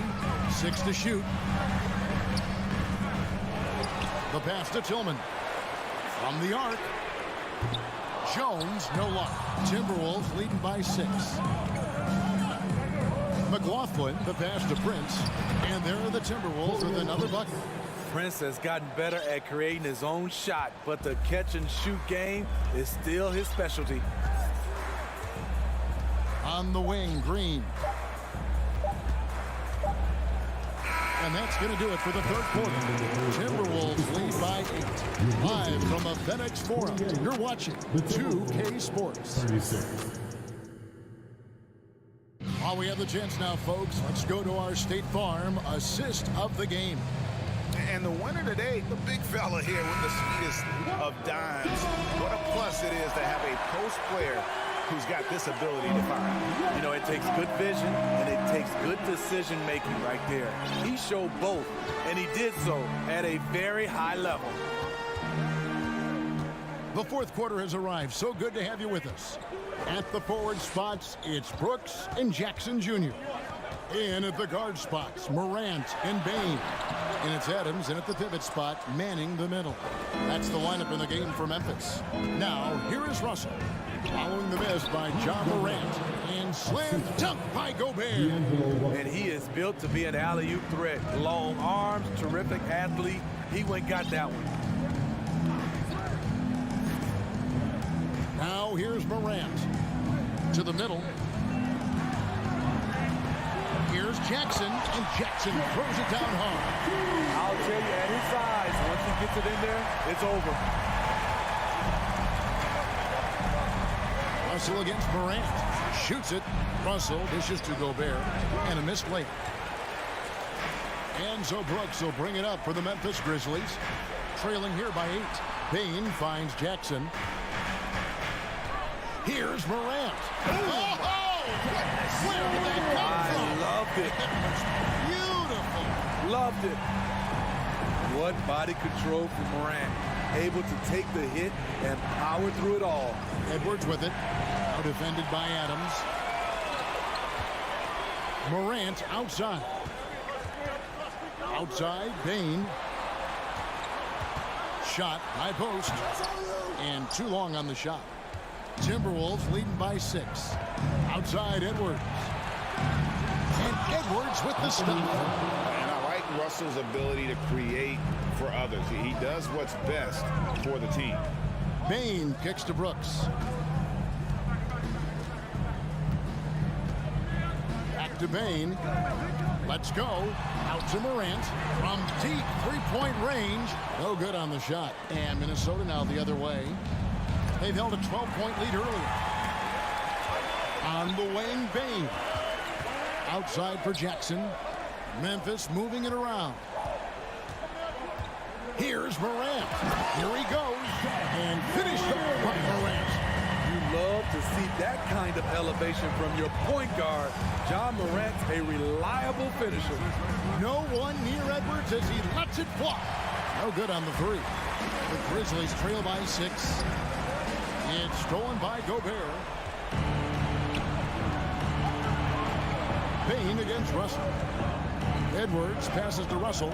6 to shoot. The pass to Tillman. From the arc. Jones, no luck. Timberwolves leading by 6. McLaughlin, the pass to Prince. And there are the Timberwolves with another bucket. Prince has gotten better at creating his own shot, but the catch and shoot game is still his specialty. On the wing, Green. And that's going to do it for the third quarter. Timberwolves lead by 8. Live from the FedEx Forum, you're watching 2K Sports. While we have the chance now, folks, let's go to our State Farm assist of the game. And the winner today, the big fella here with the sweetest of dimes. What a plus it is to have a post player who's got this ability to find. You know, it takes good vision and it takes good decision making right there. He showed both, and he did so at a very high level. The fourth quarter has arrived. So good to have you with us. At the forward spots, it's Brooks and Jackson Jr. In at the guard spots, Morant and Bain. And it's Adams in at the pivot spot, manning the middle. That's the lineup in the game for Memphis. Now, here is Russell. Following the miss by John Morant. And slam dunk by Gobert. And he is built to be an alley-oop threat. Long arms, terrific athlete. He went and got that one. Now, here's Morant. To the middle. Here's Jackson, and Jackson throws it down hard. I'll tell you, at his size, once he gets it in there, it's over. Russell against Morant. Shoots it. Russell dishes to Gobert. And a missed layup. And so Brooks will bring it up for the Memphis Grizzlies. Trailing here by 8. Bain finds Jackson. Here's Morant. Oh, where did that come from? I loved it. Beautiful. Loved it. What body control from Morant. Able to take the hit and power through it all. Edwards with it. Now defended by Adams. Morant outside. Outside, Bain. Shot, high post. And too long on the shot. Timberwolves leading by 6. Outside, Edwards. And Edwards with the stop. And I like Russell's ability to create for others. He does what's best for the team. Bain kicks to Brooks. Back to Bain. Let's go. Out to Morant. From deep three-point range. No good on the shot. And Minnesota now the other way. They've held a 12-point lead earlier. On the wing, Bain. Outside for Jackson. Memphis moving it around. Here's Morant. Here he goes. And finished off by Morant. You love to see that kind of elevation from your point guard. John Morant's a reliable finisher. No one near Edwards as he lets it fly. No good on the three. The Grizzlies trail by 6. It's stolen by Gobert. Bain against Russell. Edwards passes to Russell.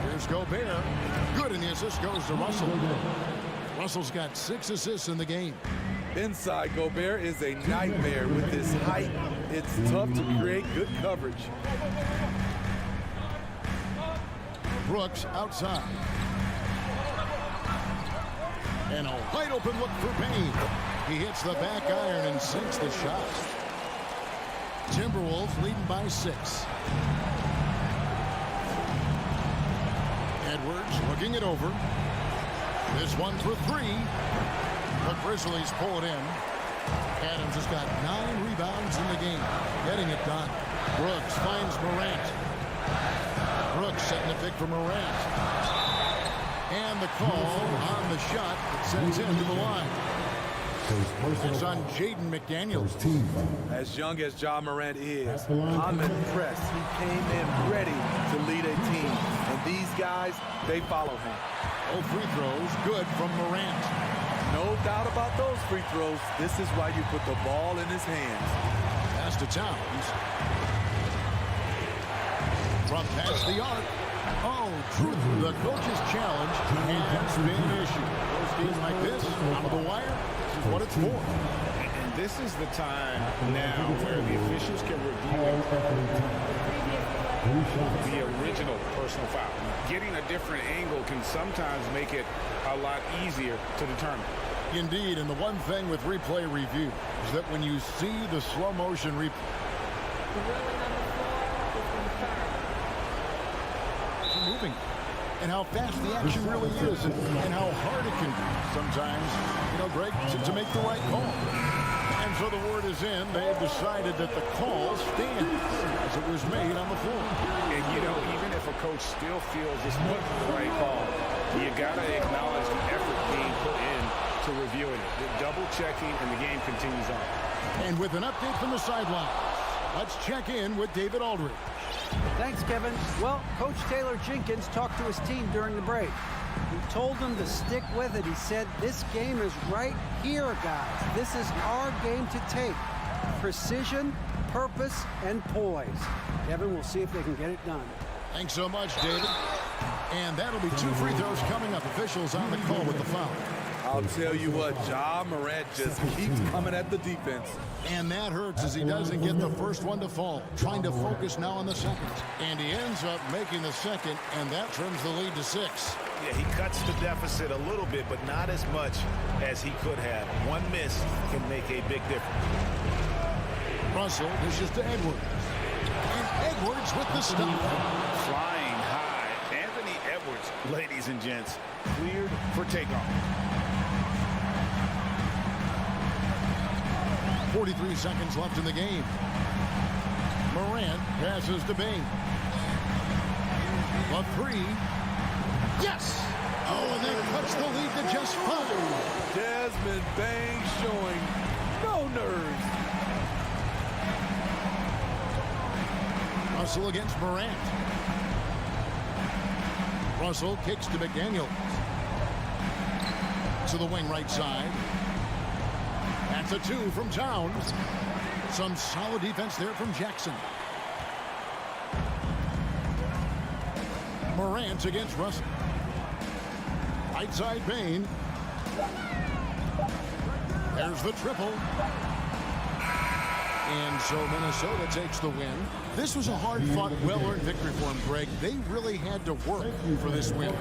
Here's Gobert. Good, and the assist goes to Russell. Russell's got 6 assists in the game. Inside, Gobert is a nightmare with his height. It's tough to create good coverage. Brooks outside. And a wide open look for Bain. He hits the back iron and sinks the shot. Timberwolves leading by 6. Edwards looking it over. This one for 3. The Grizzlies pull it in. Adams has got 9 rebounds in the game. Getting it done. Brooks finds Morant. Brooks setting the pick for Morant. And the call on the shot that sends him to the line. It's on Jaden McDaniels. As young as John Morant is, I'm impressed. He came in ready to lead a team. And these guys, they follow him. Oh, free throws, good from Morant. No doubt about those free throws. This is why you put the ball in his hands. Pass to Towns. From past the arc. Oh, truth, the coach's challenge has been issued. Those games like this, out of the wire, this is what it's for. And this is the time now where the officials can review the original personal foul. Getting a different angle can sometimes make it a lot easier to determine. Indeed, and the one thing with replay review is that when you see the slow motion replay, moving, and how fast the action really is, and how hard it can be sometimes, you know, Greg, to make the right call. And so the word is in. They have decided that the call stands as it was made on the floor. And, you know, even if a coach still feels this wasn't the right call, you got to acknowledge the effort being put in to reviewing it. The double checking, and the game continues on. And with an update from the sideline, let's check in with David Aldridge. Thanks, Kevin. Well, Coach Taylor Jenkins talked to his team during the break. He told them to stick with it. He said, this game is right here, guys. This is our game to take. Precision, purpose, and poise. Kevin, we'll see if they can get it done. Thanks so much, David. And that'll be 2 free throws coming up. Officials on the call with the foul. I'll tell you what, John Morant just keeps coming at the defense. And that hurts as he doesn't get the first one to fall. Trying to focus now on the second. And he ends up making the second, and that trims the lead to 6. Yeah, he cuts the deficit a little bit, but not as much as he could have. One miss can make a big difference. Russell dishes to Edwards. And Edwards with the stop. Flying high. Anthony Edwards, ladies and gents, cleared for takeoff. 43 seconds left in the game. Morant passes to Bain. A 3. Yes! Oh, and that cuts the lead to just 5. Desmond Bain showing Russell against Morant. Russell kicks to McDaniel. To the wing right side. That's a 2 from Towns. Some solid defense there from Jackson. Morant against Russell. Right side Bain. There's the triple. And so Minnesota takes the win. This was a hard-fought, well-earned victory for them, Greg. They really had to work for this win.